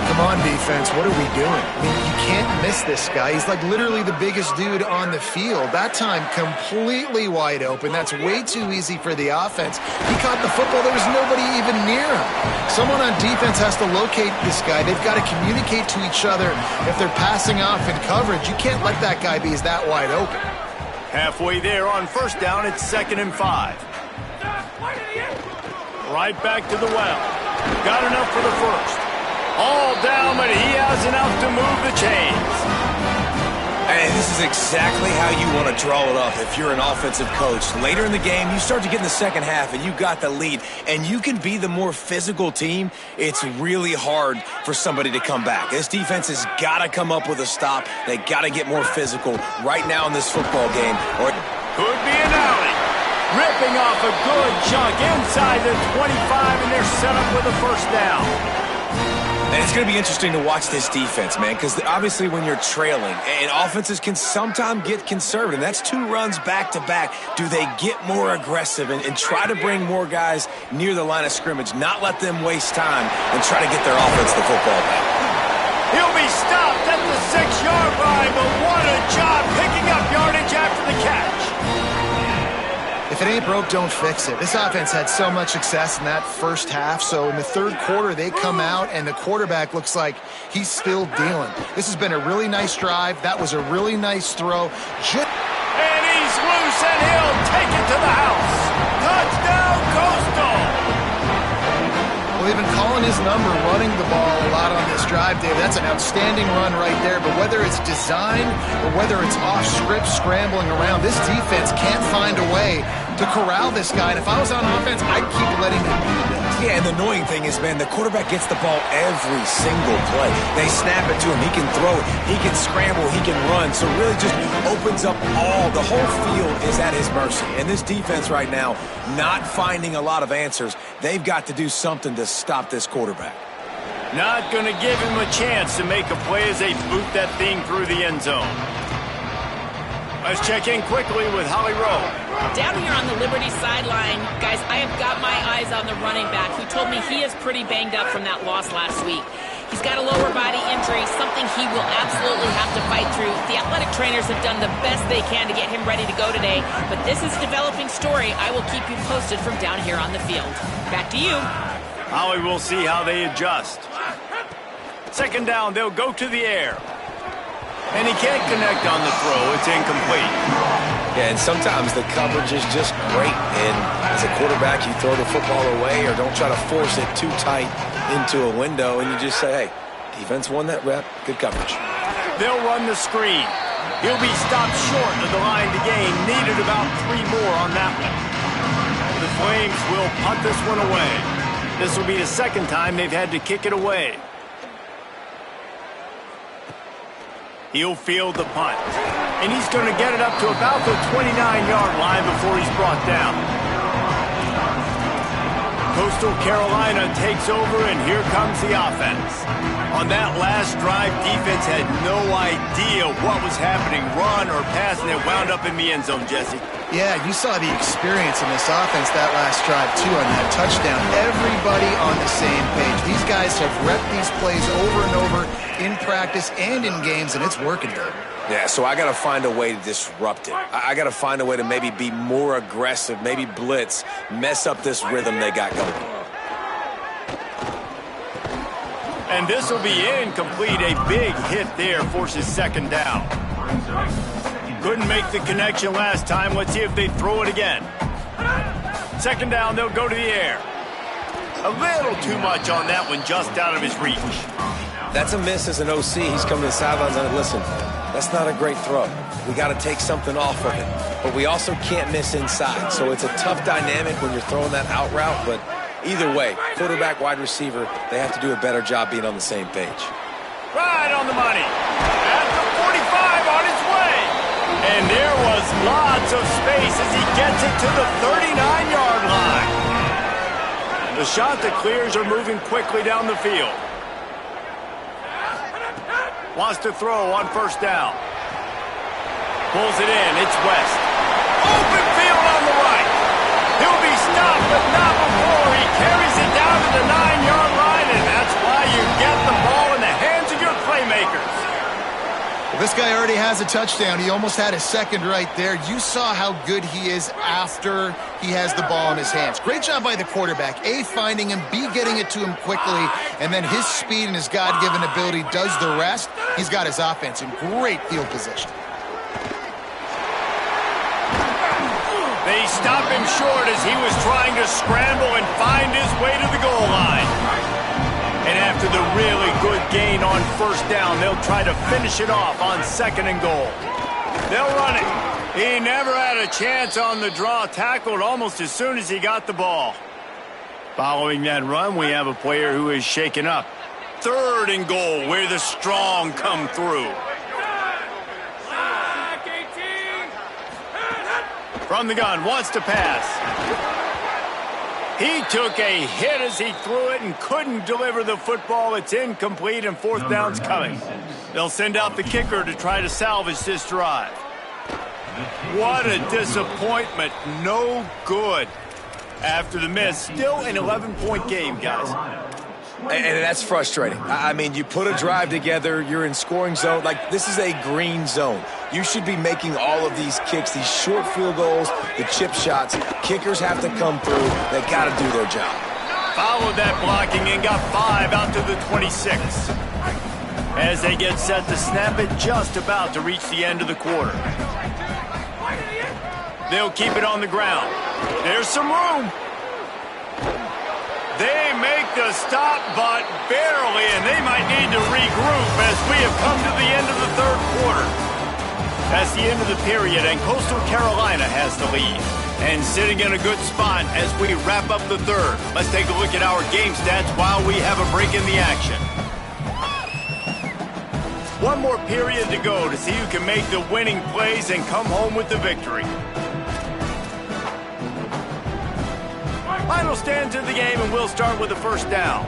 Come on, defense, what are we doing? I mean, you can't miss this guy. He's like literally the biggest dude on the field. That time, completely wide open. That's way too easy for the offense. He caught the football. There was nobody even near him. Someone on defense has to locate this guy. They've got to communicate to each other if they're passing off in coverage. You can't let that guy be that wide open. Halfway there on first down, it's 2nd and 5. Right back to the well. Got enough for the first. All down, but he has enough to move the chains. And this is exactly how you want to draw it up if you're an offensive coach. Later in the game, you start to get in the second half, and you got the lead, and you can be the more physical team. It's really hard for somebody to come back. This defense has got to come up with a stop. They got to get more physical right now in this football game. Or could be an alley. Ripping off a good chunk inside the 25, and they're set up with a first down. And it's going to be interesting to watch this defense, man, because obviously when you're trailing, and offenses can sometimes get conservative, and that's 2 runs back-to-back. Do they get more aggressive and try to bring more guys near the line of scrimmage, not let them waste time, and try to get their offense the football back? He'll be stopped at the 6-yard line, but what a job picking up yardage after the catch. If it ain't broke, don't fix it. This offense had so much success in that first half, so in the third quarter, they come out, and the quarterback looks like he's still dealing. This has been a really nice drive. That was a really nice throw. And he's loose, and he'll take it to the house. Touchdown, Coastal! Well, they've been calling his number, running the ball a lot on this drive, Dave. That's an outstanding run right there. But whether it's designed or whether it's off script, scrambling around, this defense can't find a way to corral this guy. And if I was on offense, I'd keep letting him do this. Yeah, and the annoying thing is, man, the quarterback gets the ball every single play. They snap it to him. He can throw it. He can scramble. He can run. So really just opens up the whole field is at his mercy. And this defense right now, not finding a lot of answers. They've got to do something to stop this quarterback. Not going to give him a chance to make a play as they boot that thing through the end zone. Let's check in quickly with Holly Rowe. Down here on the Liberty sideline, guys, I have got my eyes on the running back who told me he is pretty banged up from that loss last week. He's got a lower body injury, something he will absolutely have to fight through. The athletic trainers have done the best they can to get him ready to go today, but this is a developing story. I will keep you posted from down here on the field. Back to you. Holly, we'll see how they adjust. Second down, they'll go to the air. And he can't connect on the throw. It's incomplete. Yeah, and sometimes the coverage is just great. And as a quarterback, you throw the football away or don't try to force it too tight into a window. And you just say, hey, defense won that rep. Good coverage. They'll run the screen. He'll be stopped short of the line to gain. Needed about 3 more on that one. The Flames will punt this one away. This will be the second time they've had to kick it away. He'll field the punt. And he's going to get it up to about the 29-yard line before he's brought down. Coastal Carolina takes over, and here comes the offense. On that last drive, defense had no idea what was happening, run or pass, and it wound up in the end zone, Jesse. Yeah, you saw the experience in this offense that last drive, too, on that touchdown. Everybody on the same page. These guys have repped these plays over and over in practice and in games, and it's working there. Yeah, so I got to find a way to disrupt it. I got to find a way to maybe be more aggressive, maybe blitz, mess up this rhythm they got going. And this will be incomplete. A big hit there forces second down. Couldn't make the connection last time. Let's see if they throw it again. Second down, they'll go to the air. A little too much on that one, just out of his reach. That's a miss as an OC. He's coming to the sidelines and listen, that's not a great throw. We got to take something off of it. But we also can't miss inside. So it's a tough dynamic when you're throwing that out route. But either way, quarterback, wide receiver, they have to do a better job being on the same page. Right on the money. At the 45 on his way. And there was lots of space as he gets it to the 39-yard line. The shot that clears are moving quickly down the field. Wants to throw on first down. Pulls it in. It's West. Open field on the right. He'll be stopped, but not before he carries it down to the 9-yard line, and that's why you get the ball in the hands of your playmakers. Well, this guy already has a touchdown. He almost had a second right there. You saw how good he is after he has the ball in his hands. Great job by the quarterback. A, finding him, B, getting it to him quickly, and then his speed and his God-given ability does the rest. He's got his offense in great field position. They stop him short as he was trying to scramble and find his way to the goal line. And after the really good gain on first down, they'll try to finish it off on second and goal. They'll run it. He never had a chance on the draw, tackled almost as soon as he got the ball. Following that run, we have a player who is shaken up. Third and goal, where the strong come through. From the gun, wants to pass. He took a hit as he threw it and couldn't deliver the football. It's incomplete, and fourth down's coming. They'll send out the kicker to try to salvage this drive. What a disappointment. No good. After the miss, still an 11-point game, guys. And that's frustrating. I mean, you put a drive together, you're in scoring zone. Like, this is a green zone. You should be making all of these kicks, these short field goals, the chip shots. Kickers have to come through. They got to do their job. Followed that blocking and got 5 out to the 26. As they get set to snap it, just about to reach the end of the quarter. They'll keep it on the ground. There's some room. They make the stop, but barely, and they might need to regroup as we have come to the end of the third quarter. That's the end of the period, and Coastal Carolina has the lead. And sitting in a good spot as we wrap up the third. Let's take a look at our game stats while we have a break in the action. One more period to go to see who can make the winning plays and come home with the victory. Final stands of the game, and we'll start with the first down.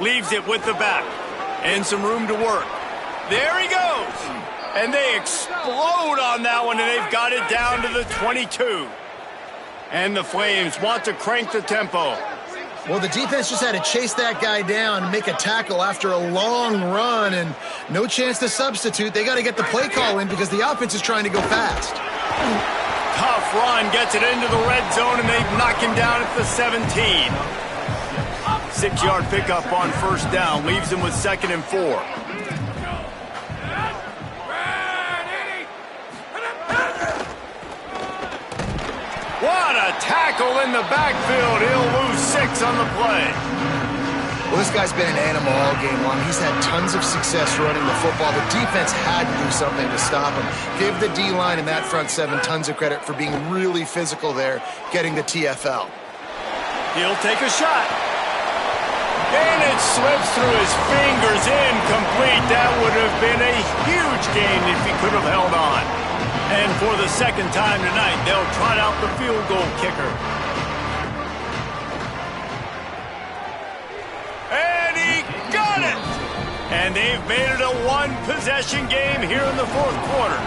Leaves it with the back. And some room to work. There he goes. And they explode on that one, and they've got it down to the 22. And the Flames want to crank the tempo. Well, the defense just had to chase that guy down and make a tackle after a long run, and no chance to substitute. They got to get the play call in because the offense is trying to go fast. Tough run, gets it into the red zone, and they knock him down at the 17. 6-yard pickup on first down, leaves him with 2nd and 4. What a tackle in the backfield. He'll lose 6 on the play. Well, this guy's been an animal all game long. He's had tons of success running the football. The defense had to do something to stop him. Give the D-line and that front seven tons of credit for being really physical there, getting the TFL. He'll take a shot. And it slips through his fingers, incomplete. That would have been a huge gain if he could have held on. And for the second time tonight, they'll trot out the field goal kicker. And he got it! And they've made it a one-possession game here in the fourth quarter.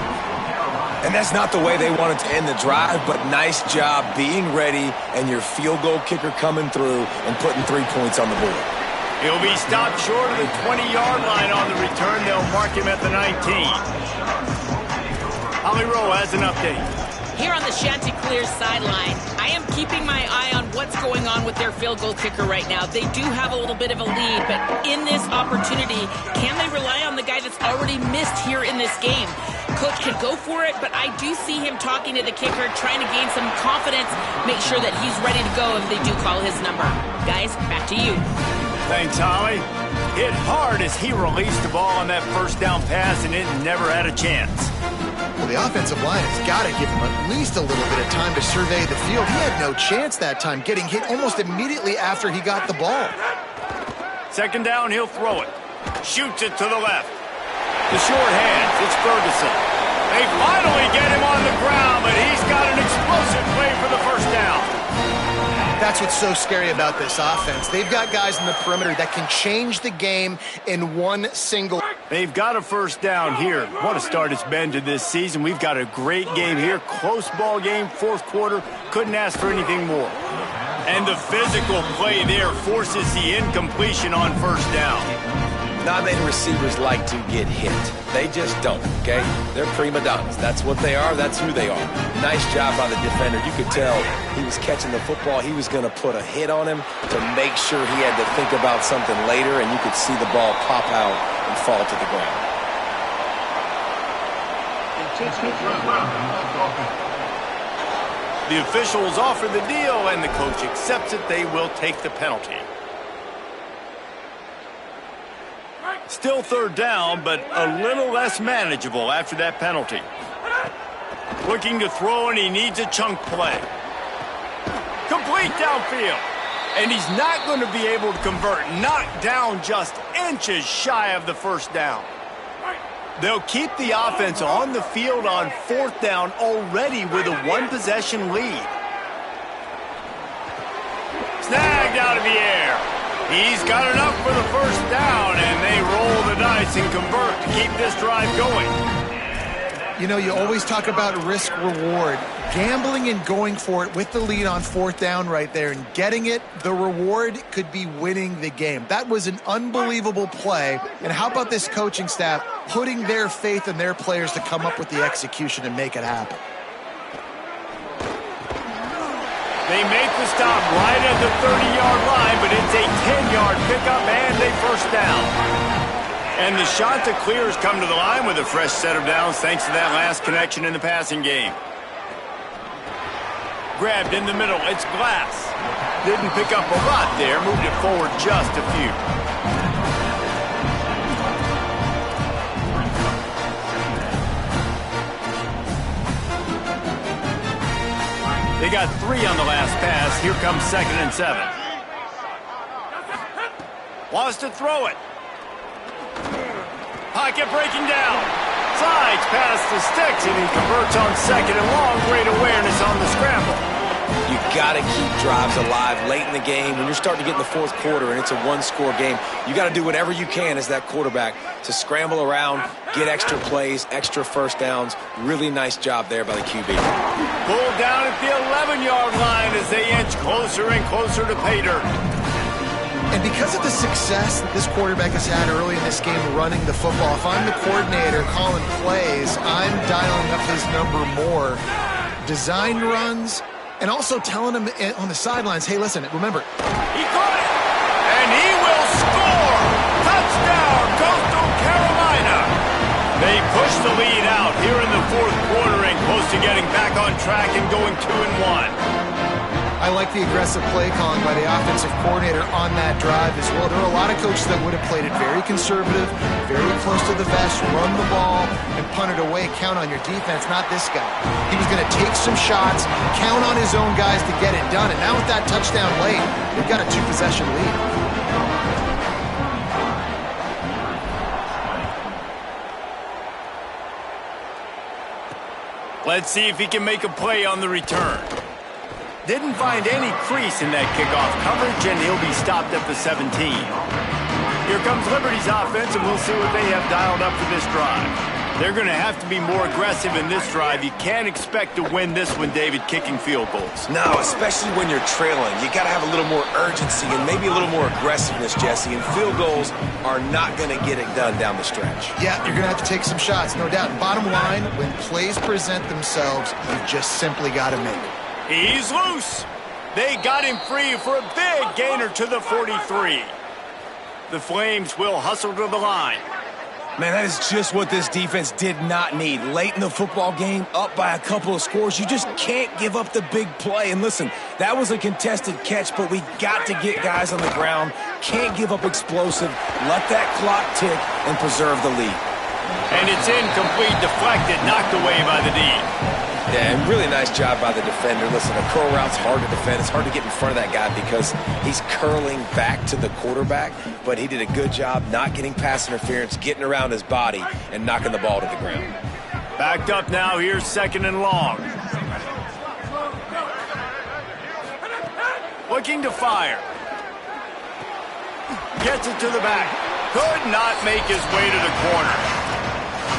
And that's not the way they wanted to end the drive, but nice job being ready and your field goal kicker coming through and putting 3 points on the board. He'll be stopped short of the 20-yard line on the return. They'll mark him at the 19. Holly Rowe has an update. Here on the Chanticleer sideline, I am keeping my eye on what's going on with their field goal kicker right now. They do have a little bit of a lead, but in this opportunity, can they rely on the guy that's already missed here in this game? Coach can go for it, but I do see him talking to the kicker, trying to gain some confidence, make sure that he's ready to go if they do call his number. Guys, back to you. Thanks, Holly. Hit hard as he released the ball on that first down pass, and it never had a chance. Well, the offensive line has got to give him at least a little bit of time to survey the field. He had no chance that time, getting hit almost immediately after he got the ball. Second down, he'll throw it. Shoots it to the left. The short hands, it's Ferguson. They finally get him on the ground, but he's got an explosive play for the first down. That's what's so scary about this offense. They've got guys in the perimeter that can change the game in one single. They've got a first down here. What a start it's been to this season. We've got a great game here. Close ball game, fourth quarter. Couldn't ask for anything more. And the physical play there forces the incompletion on first down. Not many receivers like to get hit. They just don't, okay? They're prima donnas. That's what they are. That's who they are. Nice job by the defender. You could tell he was catching the football. He was going to put a hit on him to make sure he had to think about something later, and you could see the ball pop out and fall to the ground. The officials offer the deal, and the coach accepts it. They will take the penalty. Still third down, but a little less manageable after that penalty. Looking to throw, and he needs a chunk play. Complete downfield. And he's not going to be able to convert. Knocked down just inches shy of the first down. They'll keep the offense on the field on fourth down already with a one-possession lead. Snagged out of the air. He's got enough for the first down, and they roll the dice and convert to keep this drive going. You know, you always talk about risk-reward. Gambling and going for it with the lead on fourth down right there and getting it, the reward could be winning the game. That was an unbelievable play. And how about this coaching staff putting their faith in their players to come up with the execution and make it happen? They make the stop right at the 30-yard line, but it's a 10-yard pickup and a first down. And the Chanticleers come to the line with a fresh set of downs thanks to that last connection in the passing game. Grabbed in the middle, it's Glass. Didn't pick up a lot there, moved it forward just a few. They got 3 on the last pass. Here comes 2nd and 7. Wants to throw it. Pocket breaking down. Slides past the sticks, and he converts on 2nd and long. Great awareness on the scramble. You got to keep drives alive late in the game. When you're starting to get in the fourth quarter and it's a one-score game, you got to do whatever you can as that quarterback to scramble around, get extra plays, extra first downs. Really nice job there by the QB. Pulled down at the 11-yard line as they inch closer and closer to pay dirt. And because of the success that this quarterback has had early in this game running the football, if I'm the coordinator calling plays, I'm dialing up his number more. Design runs, and also telling him on the sidelines, hey, listen, remember. He caught it, and he will score. Touchdown, Coastal Carolina. They push the lead out here in the fourth quarter and close to getting back on track and going 2-1. I like the aggressive play calling by the offensive coordinator on that drive as well. There are a lot of coaches that would have played it very conservative, very close to the vest, run the ball, and punt it away. Count on your defense, not this guy. He was going to take some shots, count on his own guys to get it done. And now with that touchdown late, they've got a 2-possession lead. Let's see if he can make a play on the return. Didn't find any crease in that kickoff coverage, and he'll be stopped at the 17. Here comes Liberty's offense, and we'll see what they have dialed up for this drive. They're going to have to be more aggressive in this drive. You can't expect to win this one, David, kicking field goals. No, especially when you're trailing. You got to have a little more urgency and maybe a little more aggressiveness, Jesse, and field goals are not going to get it done down the stretch. Yeah, you're going to have to take some shots, no doubt. Bottom line, when plays present themselves, you've just simply got to make them. He's loose. They got him free for a big gainer to the 43. The Flames will hustle to the line. Man, that is just what this defense did not need. Late in the football game, up by a couple of scores, you just can't give up the big play. And listen, that was a contested catch, but we got to get guys on the ground. Can't give up explosive. Let that clock tick and preserve the lead. And it's incomplete, deflected, knocked away by the D. Yeah, and really nice job by the defender. Listen, a curl route's hard to defend. It's hard to get in front of that guy because he's curling back to the quarterback, but he did a good job not getting pass interference, getting around his body, and knocking the ball to the ground. Backed up now, here's 2nd and long. Looking to fire. Gets it to the back. Could not make his way to the corner.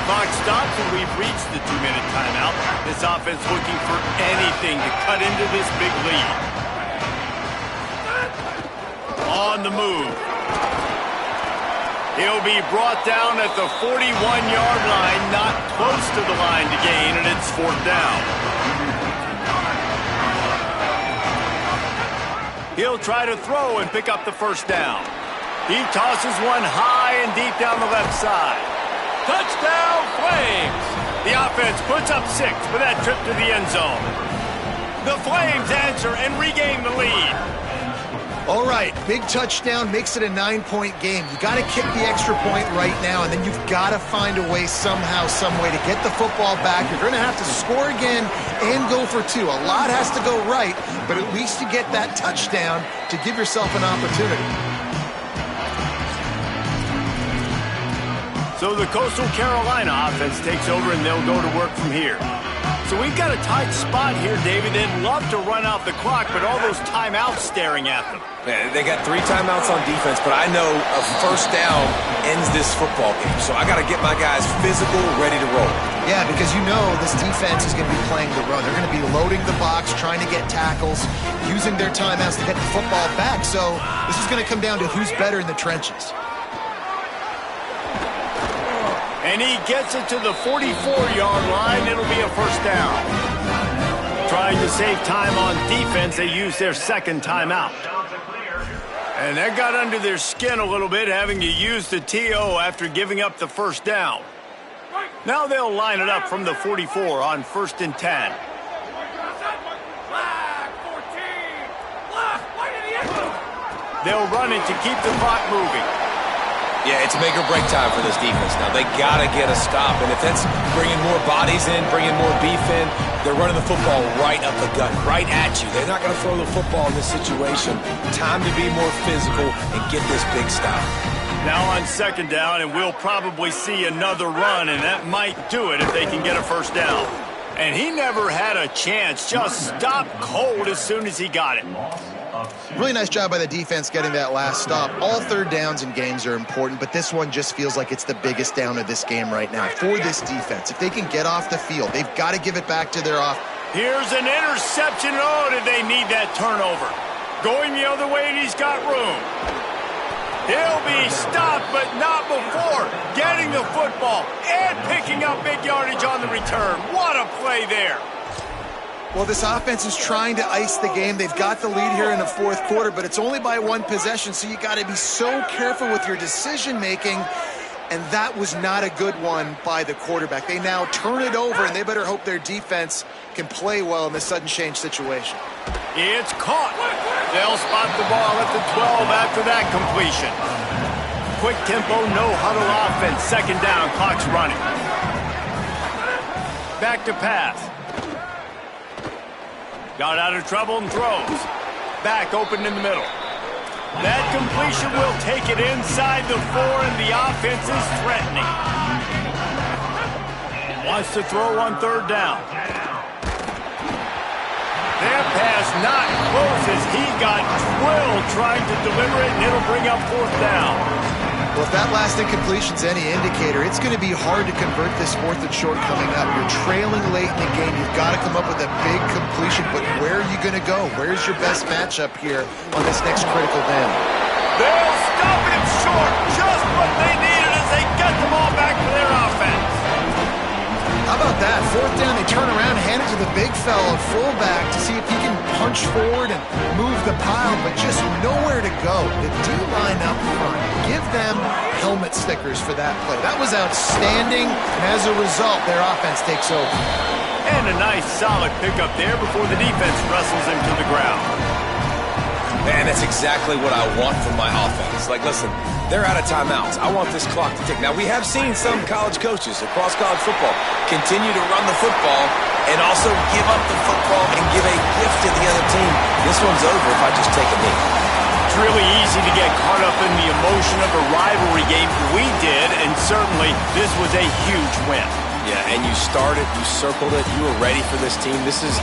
Clock stops, and we've reached the 2-minute timeout. This offense looking for anything to cut into this big lead. On the move. He'll be brought down at the 41-yard line, not close to the line to gain, and it's 4th down. He'll try to throw and pick up the 1st down. He tosses one high and deep down the left side. Touchdown, Flames! The offense puts up 6 for that trip to the end zone. The Flames answer and regain the lead. All right, big touchdown makes it a 9-point game. You got to kick the extra point right now, and then you've got to find a way somehow, some way to get the football back. You're going to have to score again and go for 2. A lot has to go right, but at least you get that touchdown to give yourself an opportunity. So the Coastal Carolina offense takes over, and they'll go to work from here. So we've got a tight spot here, David. They'd love to run out the clock, but all those timeouts staring at them. Man, they got 3 timeouts on defense, but I know a 1st down ends this football game. So I got to get my guys physical, ready to roll. Yeah, because you know this defense is going to be playing the run. They're going to be loading the box, trying to get tackles, using their timeouts to get the football back. So this is going to come down to who's better in the trenches. And he gets it to the 44-yard line. It'll be a 1st down. Trying to save time on defense, they use their 2nd timeout. And that got under their skin a little bit, having to use the TO after giving up the 1st down. Now they'll line it up from the 44 on 1st and 10. They'll run it to keep the clock moving. Yeah, it's make or break time for this defense now. They got to get a stop, and if that's bringing more bodies in, bringing more beef in, they're running the football right up the gut, right at you. They're not going to throw the football in this situation. Time to be more physical and get this big stop. Now on 2nd down, and we'll probably see another run, and that might do it if they can get a 1st down. And he never had a chance, just stopped cold as soon as he got it. Really nice job by the defense getting that last stop. All 3rd downs in games are important, but this one just feels like it's the biggest down of this game right now for this defense. If they can get off the field, they've got to give it back to their off. Here's an interception. Oh, did they need that turnover? Going the other way, and he's got room. He'll be stopped, but not before getting the football and picking up big yardage on the return. What a play there. Well, this offense is trying to ice the game. They've got the lead here in the 4th quarter, but it's only by 1 possession, so you got to be so careful with your decision-making, and that was not a good one by the quarterback. They now turn it over, and they better hope their defense can play well in this sudden change situation. It's caught. They'll spot the ball at the 12 after that completion. Quick tempo, no huddle offense. Second down, clock's running. Back to pass. Got out of trouble and throws. Back open in the middle. That completion will take it inside the 4, and the offense is threatening. Wants to throw on third down. That pass not close as he got drilled trying to deliver it, and it'll bring up fourth down. Well, if that last incompletion's any indicator, it's going to be hard to convert this 4th and short coming up. You're trailing late in the game. You've got to come up with a big completion, but where are you going to go? Where's your best matchup here on this next critical down? They'll stop him short. Just what they needed as they get the ball back to their offense. How about that? 4th down, they turn around, hand it to the big fella, fullback, to see if he can punch forward and move the pile, but just nowhere to go. The D-line up front, give them helmet stickers for that play. That was outstanding, and as a result, their offense takes over. And a nice solid pickup there before the defense wrestles him to the ground. Man, that's exactly what I want from my offense. Like, listen, they're out of timeouts. I want this clock to tick. Now, we have seen some college coaches across college football continue to run the football and also give up the football and give a gift to the other team. This one's over if I just take a knee. It's really easy to get caught up in the emotion of a rivalry game. We did, and certainly this was a huge win. Yeah, and you started, you circled it, you were ready for this team. This is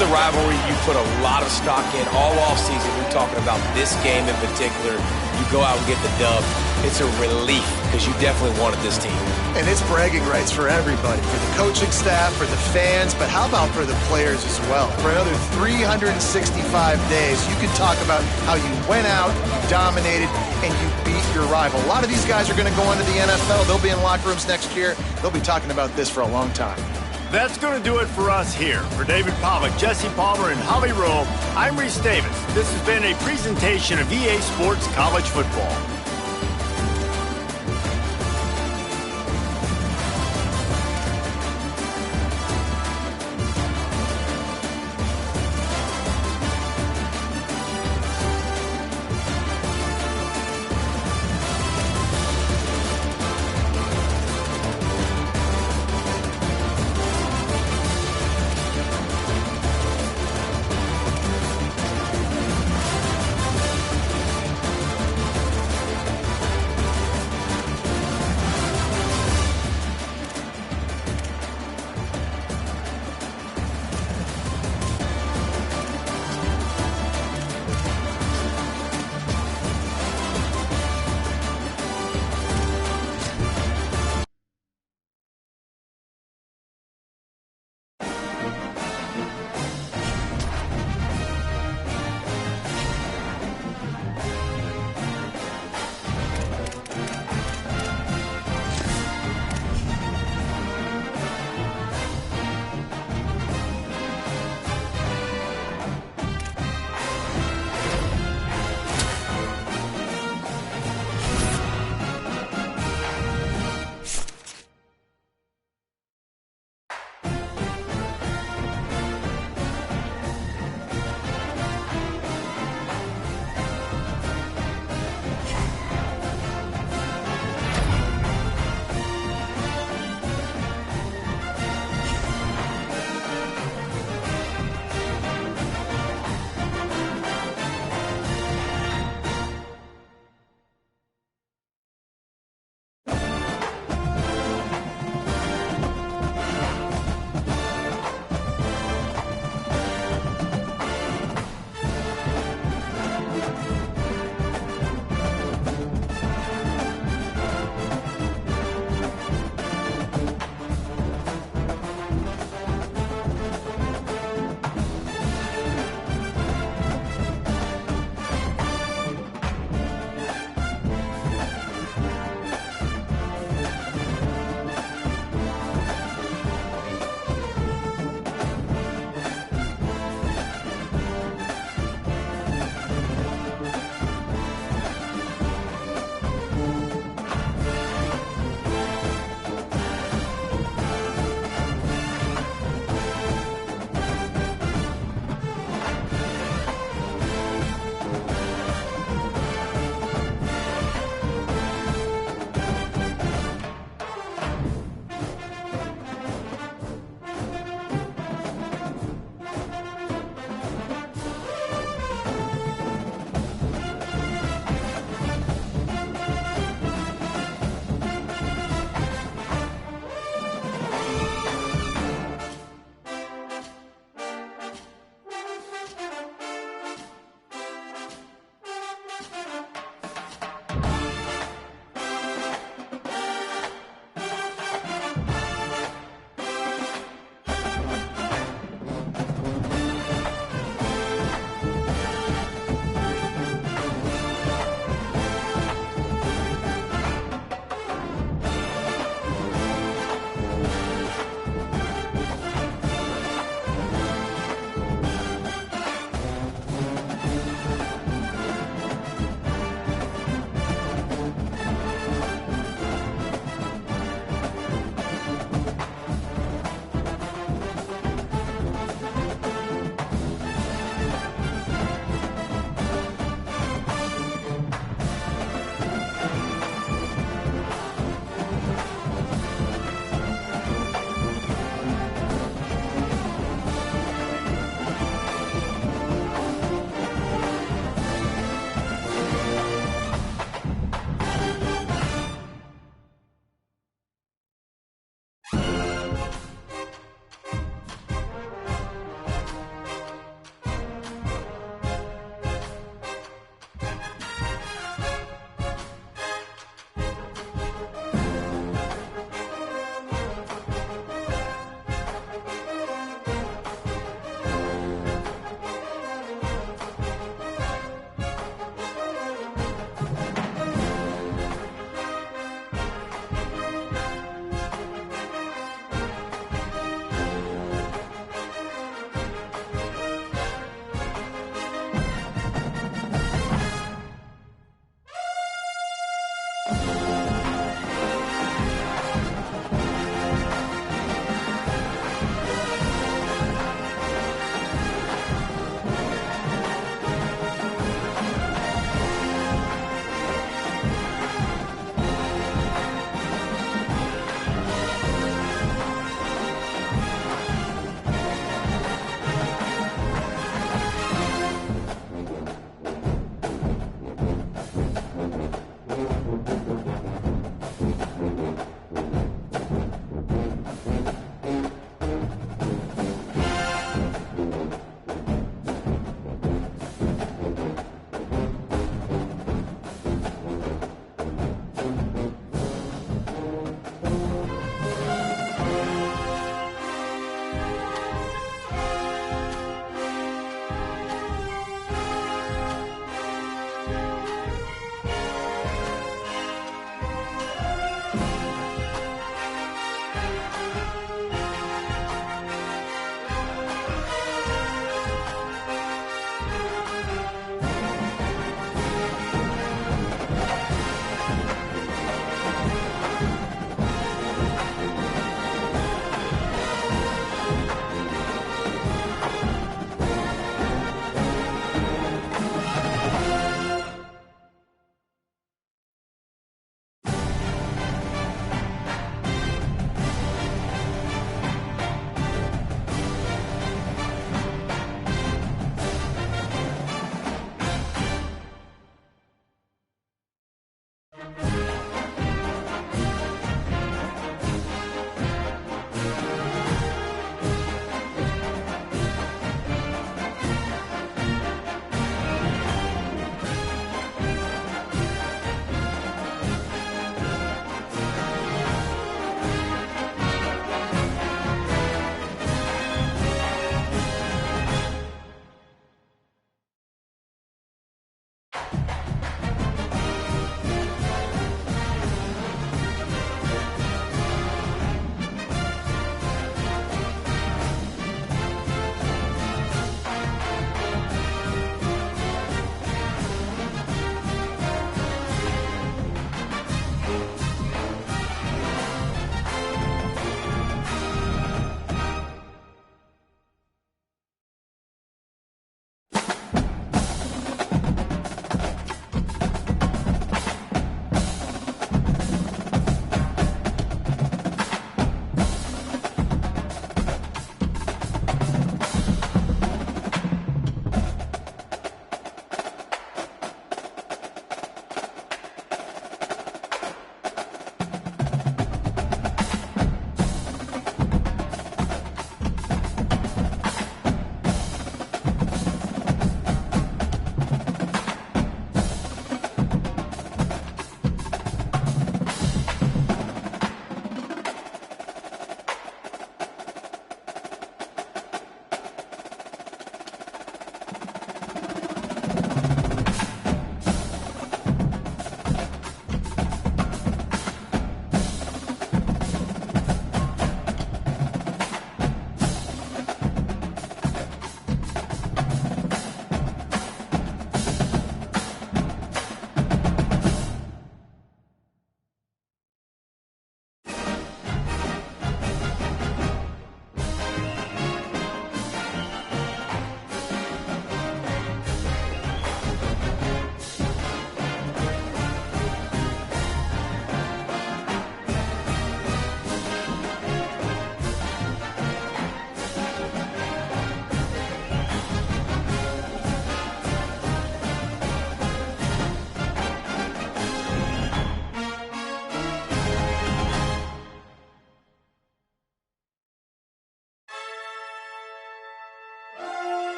the rivalry you put a lot of stock in all offseason. We're talking about this game in particular. You go out and get the dub. It's a relief because you definitely wanted this team. And it's bragging rights for everybody, for the coaching staff, for the fans, but how about for the players as well? For another 365 days, you can talk about how you went out, you dominated, and you beat your rival. A lot of these guys are going to go into the NFL. They'll be in locker rooms next year. They'll be talking about this for a long time. That's going to do it for us here. For David Pollack, Jesse Palmer, and Holly Rowe, I'm Reese Davis. This has been a presentation of EA Sports College Football.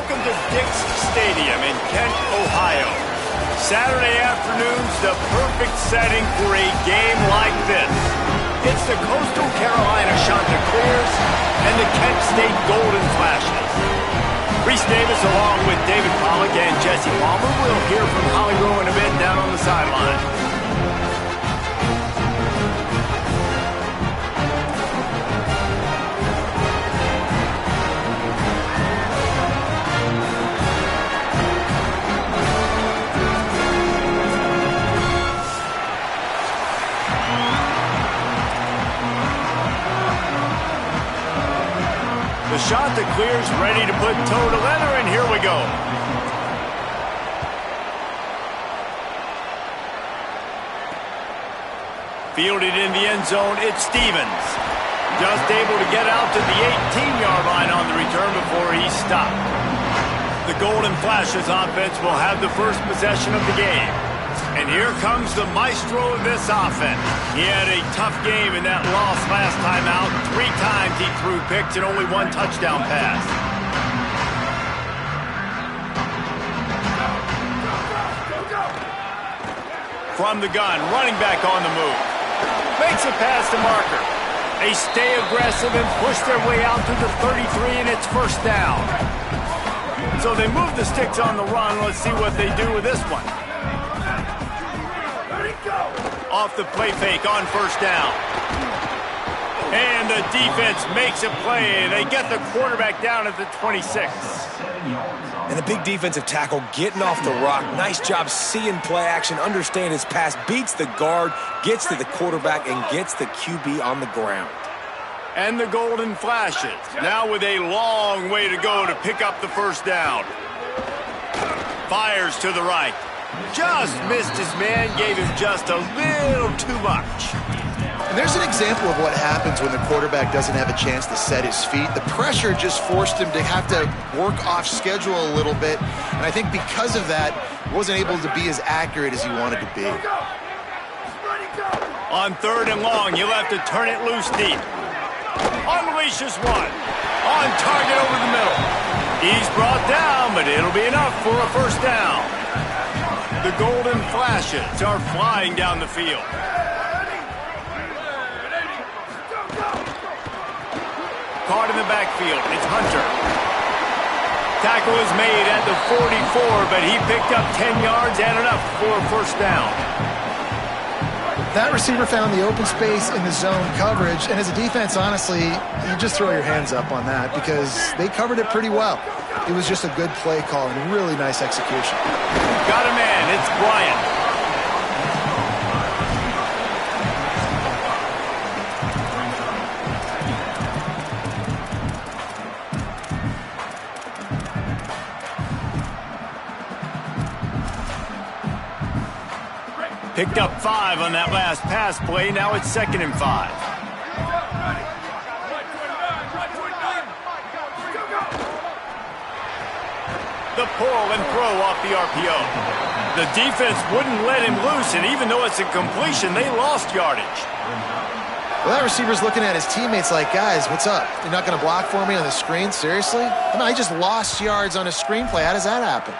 Welcome to Dick's Stadium in Kent, Ohio. Saturday afternoon's the perfect setting for a game like this. It's the Coastal Carolina Chanticleers and the Kent State Golden Flashes. Reese Davis along with David Pollack and Jesse Palmer. We'll hear from Holly Rowe in a bit down on the sideline. The Chanticleers ready to put toe to leather, and here we go. Fielded in the end zone, it's Stevens. Just able to get out to the 18-yard line on the return before he stopped. The Golden Flashes offense will have the first possession of the game. And here comes the maestro of this offense. He had a tough game in that loss last time out. 3 times he threw picks and only 1 touchdown pass. From the gun, running back on the move. Makes a pass to Marker. They stay aggressive and push their way out to the 33, and it's first down. So they move the sticks on the run. Let's see what they do with this one. Off the play fake on first down. And the defense makes a play. They get the quarterback down at the 26. And the big defensive tackle getting off the rock. Nice job seeing play action, understand his pass, beats the guard, gets to the quarterback, and gets the QB on the ground. And the Golden Flashes now with a long way to go to pick up the first down. Fires to the right. Just missed his man, gave him just a little too much. And there's an example of what happens when the quarterback doesn't have a chance to set his feet. The pressure just forced him to have to work off schedule a little bit. And I think because of that, he wasn't able to be as accurate as he wanted to be. On 3rd and long, you'll have to turn it loose deep. Unleashes one. On target over the middle. He's brought down, but it'll be enough for a first down. The Golden Flashes are flying down the field. Caught in the backfield. It's Hunter. Tackle is made at the 44, but he picked up 10 yards and enough for a first down. That receiver found the open space in the zone coverage, and as a defense, honestly, you just throw your hands up on that because they covered it pretty well. It was just a good play call and really nice execution. Got a man. It's Bryant. Picked up 5 on that last pass play. Now it's 2nd and 5. The pull and throw off the RPO. The defense wouldn't let him loose, and even though it's a completion, they lost yardage. Well, that receiver's looking at his teammates like, guys, what's up? You're not going to block for me on the screen? Seriously? I mean, I just lost yards on a screenplay. How does that happen?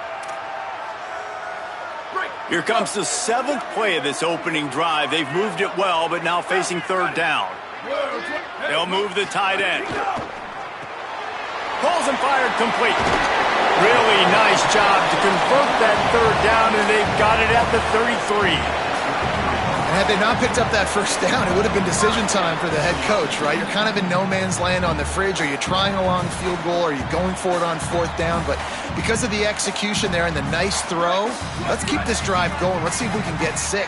Here comes the 7th play of this opening drive. They've moved it well, but now facing 3rd down. They'll move the tight end. Pulls and fired complete. Really nice job to convert that 3rd down, and they've got it at the 33. And had they not picked up that first down, it would have been decision time for the head coach, right? You're kind of in no man's land on the fridge. Are you trying a long field goal? Are you going for it on 4th down? But because of the execution there and the nice throw, let's keep this drive going. Let's see if we can get 6.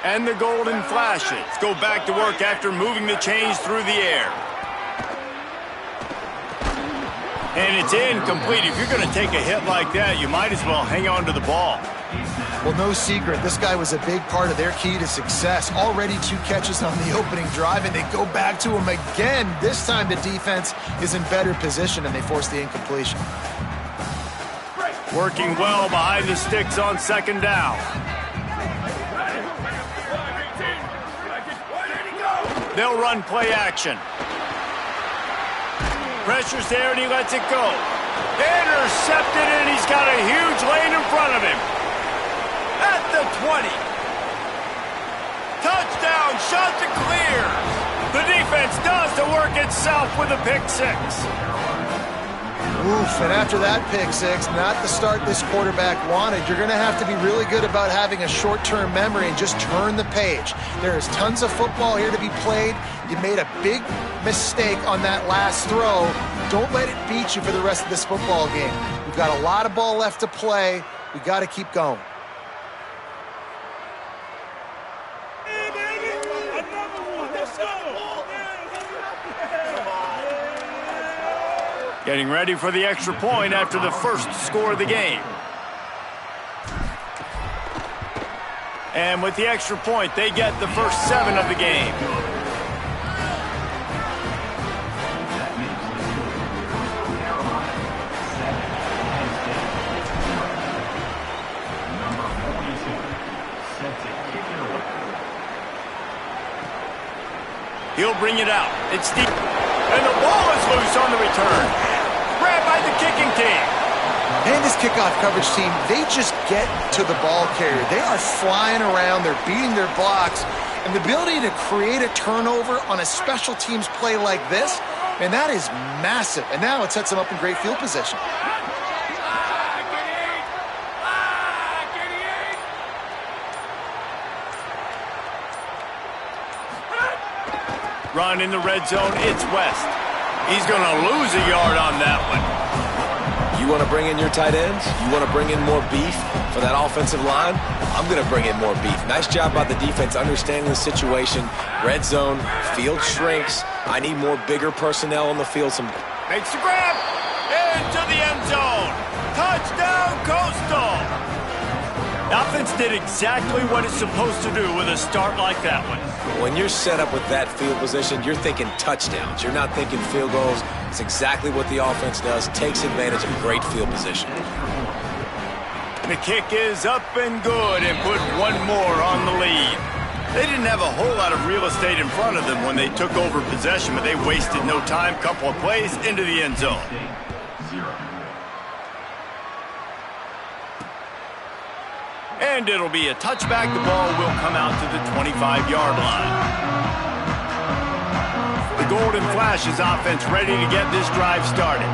And the Golden Flashes go back to work after moving the chains through the air. And it's incomplete. If you're going to take a hit like that, you might as well hang on to the ball. Well, no secret. This guy was a big part of their key to success. Already 2 catches on the opening drive, and they go back to him again. This time the defense is in better position, and they force the incompletion. Working well behind the sticks on 2nd down. They'll run play action. Pressure's there, and he lets it go. Intercepted, and he's got a huge lane in front of him. At the 20. Touchdown, shot to clear. The defense does the work itself with a pick six. Oof, and after that pick six, not the start this quarterback wanted. You're going to have to be really good about having a short-term memory and just turn the page. There is tons of football here to be played. You made a big mistake on that last throw. Don't let it beat you for the rest of this football game. We've got a lot of ball left to play. We've got to keep going. Getting ready for the extra point after the first score of the game. And with the extra point, they get the first 7 of the game. He'll bring it out. It's deep. And the ball is loose on the return. Grabbed by the kicking team. And this kickoff coverage team, they just get to the ball carrier. They are flying around. They're beating their blocks. And the ability to create a turnover on a special teams play like this, and that is massive. And now it sets them up in great field position. Run in the red zone, it's West. He's going to lose a yard on that one. You want to bring in your tight ends? You want to bring in more beef for that offensive line? I'm going to bring in more beef. Nice job by the defense understanding the situation. Red zone, field shrinks. I need more bigger personnel on the field. Makes the grab. Into the end zone. Touchdown, Coastal. The offense did exactly what it's supposed to do with a start like that one. When you're set up with that field position, you're thinking touchdowns. You're not thinking field goals. It's exactly what the offense does. Takes advantage of great field position. The kick is up and good and put one more on the lead. They didn't have a whole lot of real estate in front of them when they took over possession, but they wasted no time. Couple of plays into the end zone. And it'll be a touchback. The ball will come out to the 25-yard line. The Golden Flashes offense ready to get this drive started.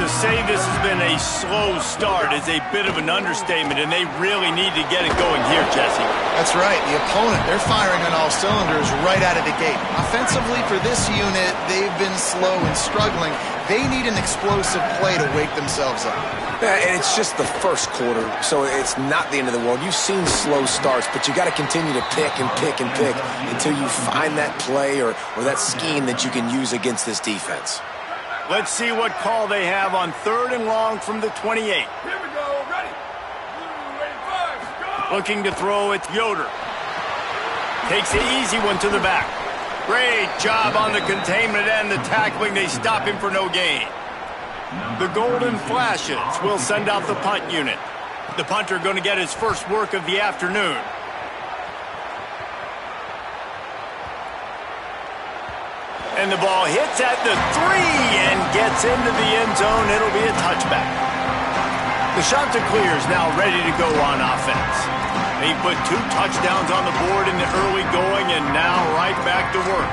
To say this has been a slow start is a bit of an understatement, and they really need to get it going here, Jesse. That's right. The opponent, they're firing on all cylinders right out of the gate. Offensively, for this unit, they've been slow and struggling. They need an explosive play to wake themselves up. Yeah, and it's just the first quarter, so it's not the end of the world. You've seen slow starts, but you got to continue to pick and pick and pick until you find that play or that scheme that you can use against this defense. Let's see what call they have on 3rd and long from the 28. Here we go, ready. 2, 8, 5, go. Looking to throw, it's Yoder. Takes the easy one to the back. Great job on the containment and the tackling. They stop him for no gain. The Golden Flashes will send out the punt unit. The punter going to get his first work of the afternoon. And the ball hits at the 3 and gets into the end zone. It'll be a touchback. The Chanticleers now ready to go on offense. They put 2 touchdowns on the board in the early going and now right back to work.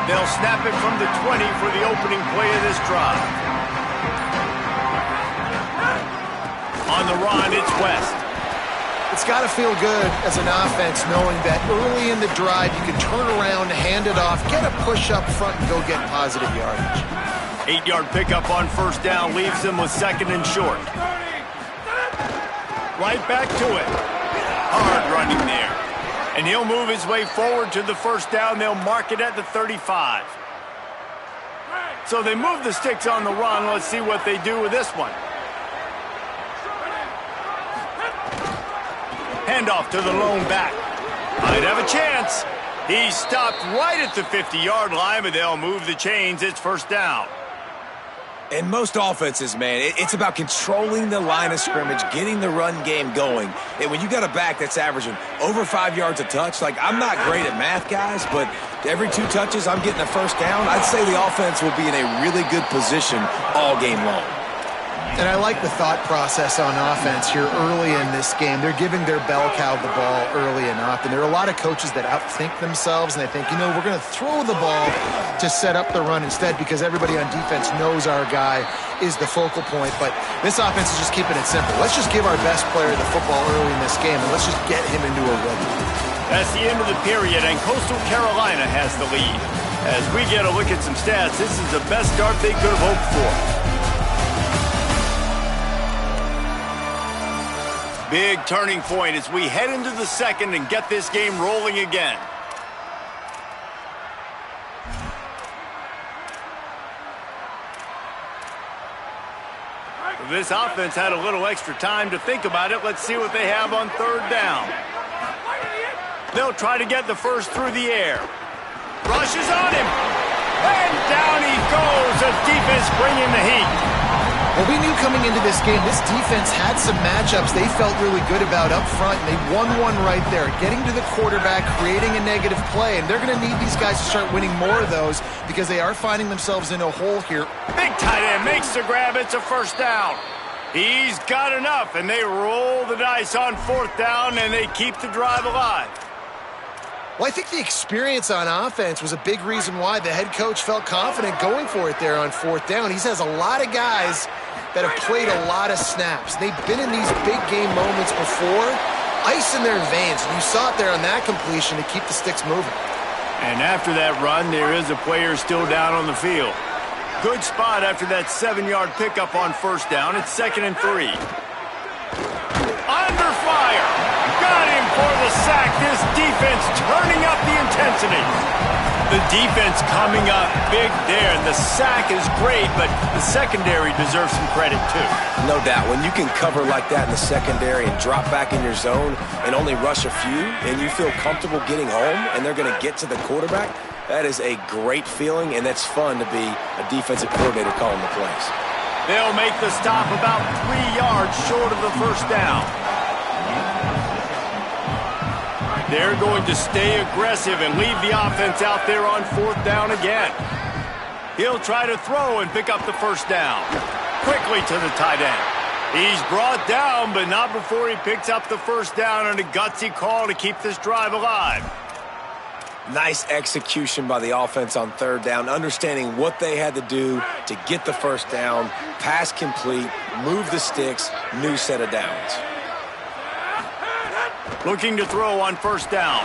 They'll snap it from the 20 for the opening play of this drive. On the run, it's West. It's got to feel good as an offense knowing that early in the drive you can turn around, hand it off, get a push up front, and go get positive yardage. 8-yard pickup on first down leaves them with 2nd and short. Right back to it. Hard running there. And he'll move his way forward to the first down. They'll mark it at the 35. So they move the sticks on the run. Let's see what they do with this one. Handoff to the lone back. Might have a chance. He's stopped right at the 50-yard line, but they'll move the chains. It's first down. And most offenses, man, it's about controlling the line of scrimmage, getting the run game going. And when you got a back that's averaging over 5 yards a touch, like, I'm not great at math, guys, but every 2 touches I'm getting a first down, I'd say the offense will be in a really good position all game long. And I like the thought process on offense here early in this game. They're giving their bell cow the ball early and often. There are a lot of coaches that outthink themselves, and they think, we're going to throw the ball to set up the run instead because everybody on defense knows our guy is the focal point. But this offense is just keeping it simple. Let's just give our best player the football early in this game, and let's just get him into a rhythm. That's the end of the period, and Coastal Carolina has the lead. As we get a look at some stats, this is the best start they could have hoped for. Big turning point as we head into the second and get this game rolling again. This offense had a little extra time to think about it. Let's see what they have on third down. They'll try to get the first through the air. Rushes on him. And down he goes. The defense bringing the heat. Well, we knew coming into this game, this defense had some matchups they felt really good about up front, and they won one right there, getting to the quarterback, creating a negative play, and they're going to need these guys to start winning more of those because they are finding themselves in a hole here. Big tight end makes the grab. It's a first down. He's got enough, and they roll the dice on fourth down, and they keep the drive alive. Well, I think the experience on offense was a big reason why the head coach felt confident going for it there on fourth down. He has a lot of guys that have played a lot of snaps. They've been in these big game moments before, ice in their veins. And you saw it there on that completion to keep the sticks moving. And after that run, there is a player still down on the field. Good spot after that 7-yard pickup on first down. It's 2nd and 3. Under fire. Got him for the sack. This defense turning up the intensity. The defense coming up big there, and the sack is great, but the secondary deserves some credit too. No doubt. When you can cover like that in the secondary and drop back in your zone and only rush a few, and you feel comfortable getting home, and they're going to get to the quarterback, that is a great feeling, and that's fun to be a defensive coordinator calling the plays. They'll make the stop about 3 yards short of the first down. They're going to stay aggressive and leave the offense out there on fourth down again. He'll try to throw and pick up the first down. Quickly to the tight end. He's brought down, but not before he picks up the first down on a gutsy call to keep this drive alive. Nice execution by the offense on third down, understanding what they had to do to get the first down, pass complete, move the sticks, new set of downs. Looking to throw on first down.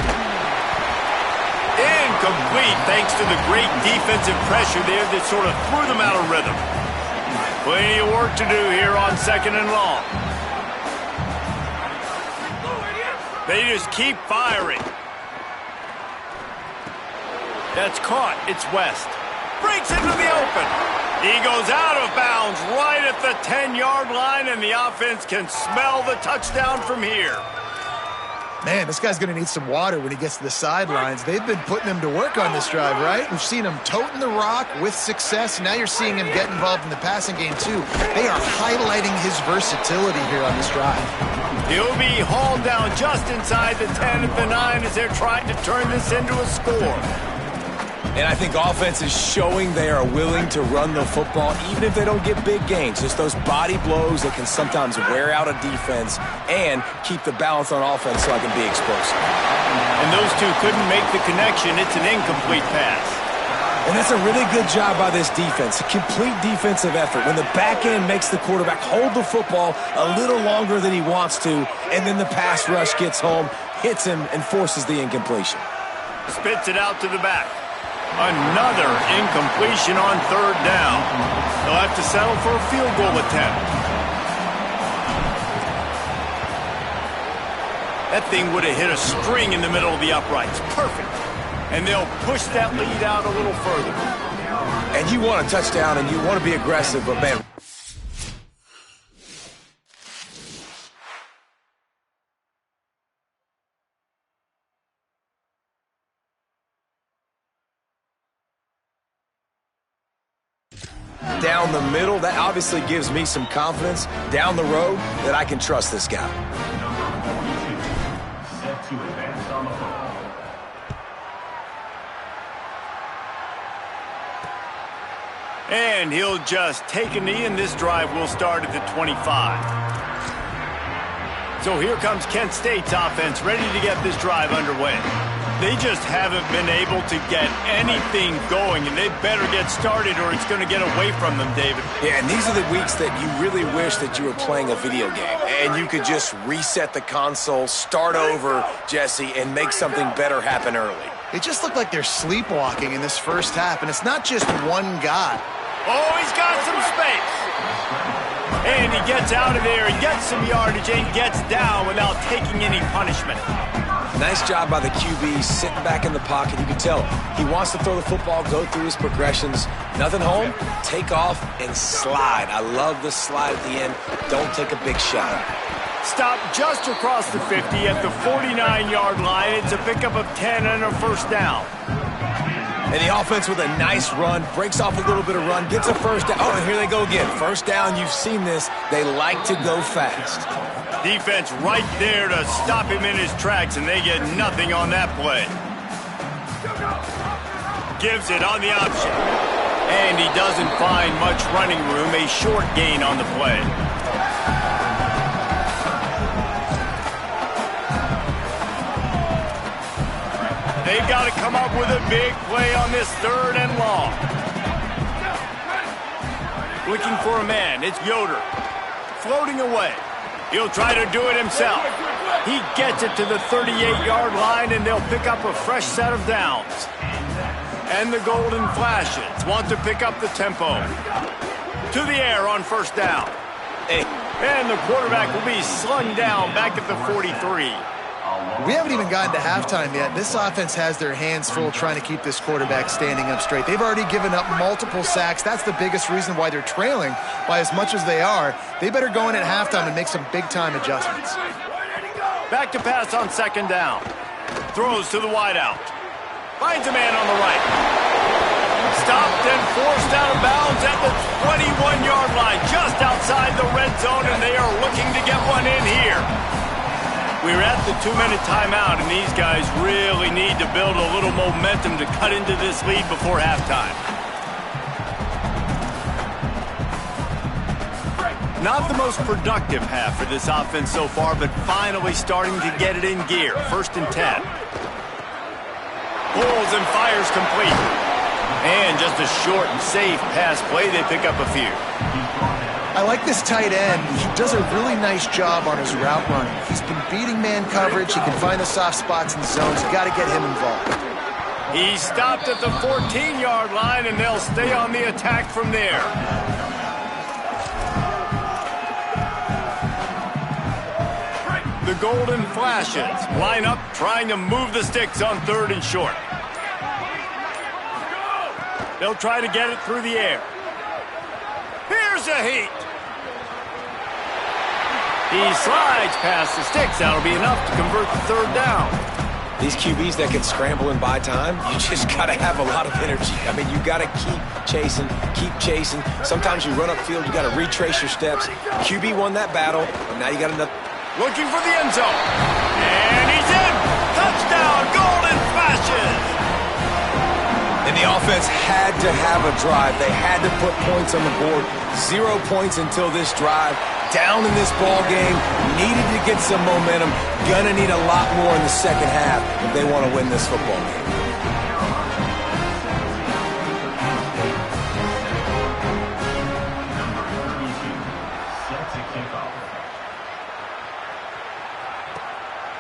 Incomplete thanks to the great defensive pressure there that sort of threw them out of rhythm. Plenty of work to do here on 2nd and long. They just keep firing. That's caught. It's West. Breaks into the open. He goes out of bounds right at the 10-yard line, and the offense can smell the touchdown from here. Man, this guy's going to need some water when he gets to the sidelines. They've been putting him to work on this drive, right? We've seen him toting the rock with success. Now you're seeing him get involved in the passing game, too. They are highlighting his versatility here on this drive. He'll be hauled down just inside the 10 at the 9 as they're trying to turn this into a score. And I think offense is showing they are willing to run the football, even if they don't get big gains. Just those body blows that can sometimes wear out a defense and keep the balance on offense so I can be explosive. And those two couldn't make the connection. It's an incomplete pass. And that's a really good job by this defense. A complete defensive effort. When the back end makes the quarterback hold the football a little longer than he wants to, and then the pass rush gets home, hits him, and forces the incompletion. Spits it out to the back. Another incompletion on third down. They'll have to settle for a field goal attempt. That thing would have hit a string in the middle of the uprights. Perfect. And they'll push that lead out a little further. And you want a touchdown and you want to be aggressive, but man, down the middle. That obviously gives me some confidence down the road that I can trust this guy. Set to advance on the football. And he'll just take a knee, and this drive will start at the 25. So here comes Kent State's offense, ready to get this drive underway. They just haven't been able to get anything going, and they better get started or it's going to get away from them, David. Yeah, and these are the weeks that you really wish that you were playing a video game and you could just reset the console, start over, Jesse, and make something better happen early. It just looked like they're sleepwalking in this first half, and it's not just one guy. Oh, he's got some space. And he gets out of there and gets some yardage and gets down without taking any punishment. Nice job by the QB, sitting back in the pocket. You can tell he wants to throw the football, go through his progressions. Nothing home, take off, and slide. I love the slide at the end. Don't take a big shot. Stop just across the 50 at the 49-yard line. It's a pickup of 10 and a first down. And the offense with a nice run, breaks off a little bit of run, gets a first down. Oh, and here they go again. First down, you've seen this. They like to go fast. Defense right there to stop him in his tracks, and they get nothing on that play. Gives it on the option. And he doesn't find much running room, a short gain on the play. They've got to come up with a big play on this third and long. Looking for a man, it's Yoder. Floating away. He'll try to do it himself. He gets it to the 38-yard line, and they'll pick up a fresh set of downs. And the Golden Flashes want to pick up the tempo. To the air on first down. And the quarterback will be slung down back at the 43. We haven't even gotten to halftime yet. This offense has their hands full trying to keep this quarterback standing up straight. They've already given up multiple sacks. That's the biggest reason why they're trailing by as much as they are. They better go in at halftime and make some big-time adjustments. Back to pass on second down. Throws to the wideout. Finds a man on the right. Stopped and forced out of bounds at the 21-yard line, just outside the red zone, and they are looking to get one in here. We're at the 2-minute timeout, and these guys really need to build a little momentum to cut into this lead before halftime. Not the most productive half for this offense so far, but finally starting to get it in gear. First and 10. Pulls and fires complete. And just a short and safe pass play. They pick up a few. I like this tight end. He does a really nice job on his route running. He's been beating man coverage. He can find the soft spots in the zones. You got to get him involved. He stopped at the 14-yard line, and they'll stay on the attack from there. The Golden Flashes line up, trying to move the sticks on third and short. They'll try to get it through the air. Here's a heat. He slides past the sticks. That'll be enough to convert the third down. These QBs that can scramble and buy time, you just got to have a lot of energy. I mean, you got to keep chasing, keep chasing. Sometimes you run upfield, you got to retrace your steps. QB won that battle, and now you got another. Looking for the end zone. And he's in. Touchdown, Golden Flashes. And the offense had to have a drive. They had to put points on the board. 0 points until this drive. Down in this ball game. Needed to get some momentum. Gonna need a lot more in the second half if they want to win this football game.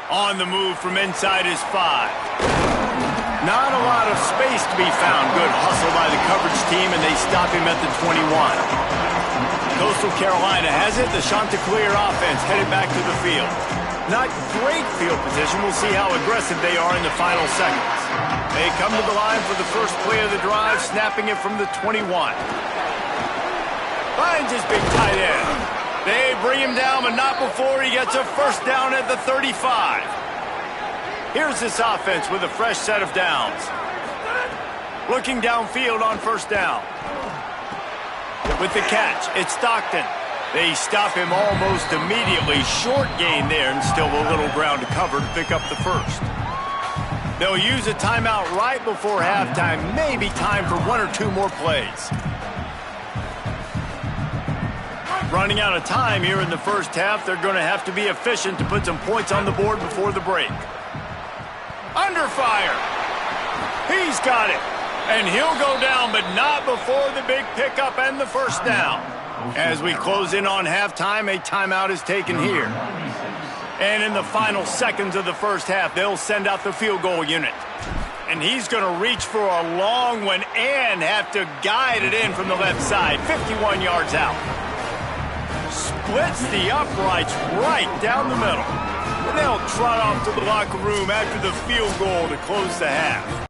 On the move from inside his 5. Not a lot of space to be found. Good hustle by the coverage team, and they stop him at the 21. Coastal Carolina has it. The Chanticleer offense headed back to the field. Not great field position. We'll see how aggressive they are in the final seconds. They come to the line for the first play of the drive, snapping it from the 21. Finds his big tight end. They bring him down, but not before he gets a first down at the 35. Here's this offense with a fresh set of downs. Looking downfield on first down. With the catch, it's Stockton. They stop him almost immediately. Short gain there and still a little ground to cover to pick up the first. They'll use a timeout right before halftime. Maybe time for one or two more plays. Running out of time here in the first half. They're going to have to be efficient to put some points on the board before the break. Under fire. He's got it. And he'll go down, but not before the big pickup and the first down. As we close in on halftime, a timeout is taken here. And in the final seconds of the first half, they'll send out the field goal unit. And he's going to reach for a long one and have to guide it in from the left side. 51 yards out. Splits the uprights right down the middle. And they'll trot off to the locker room after the field goal to close the half.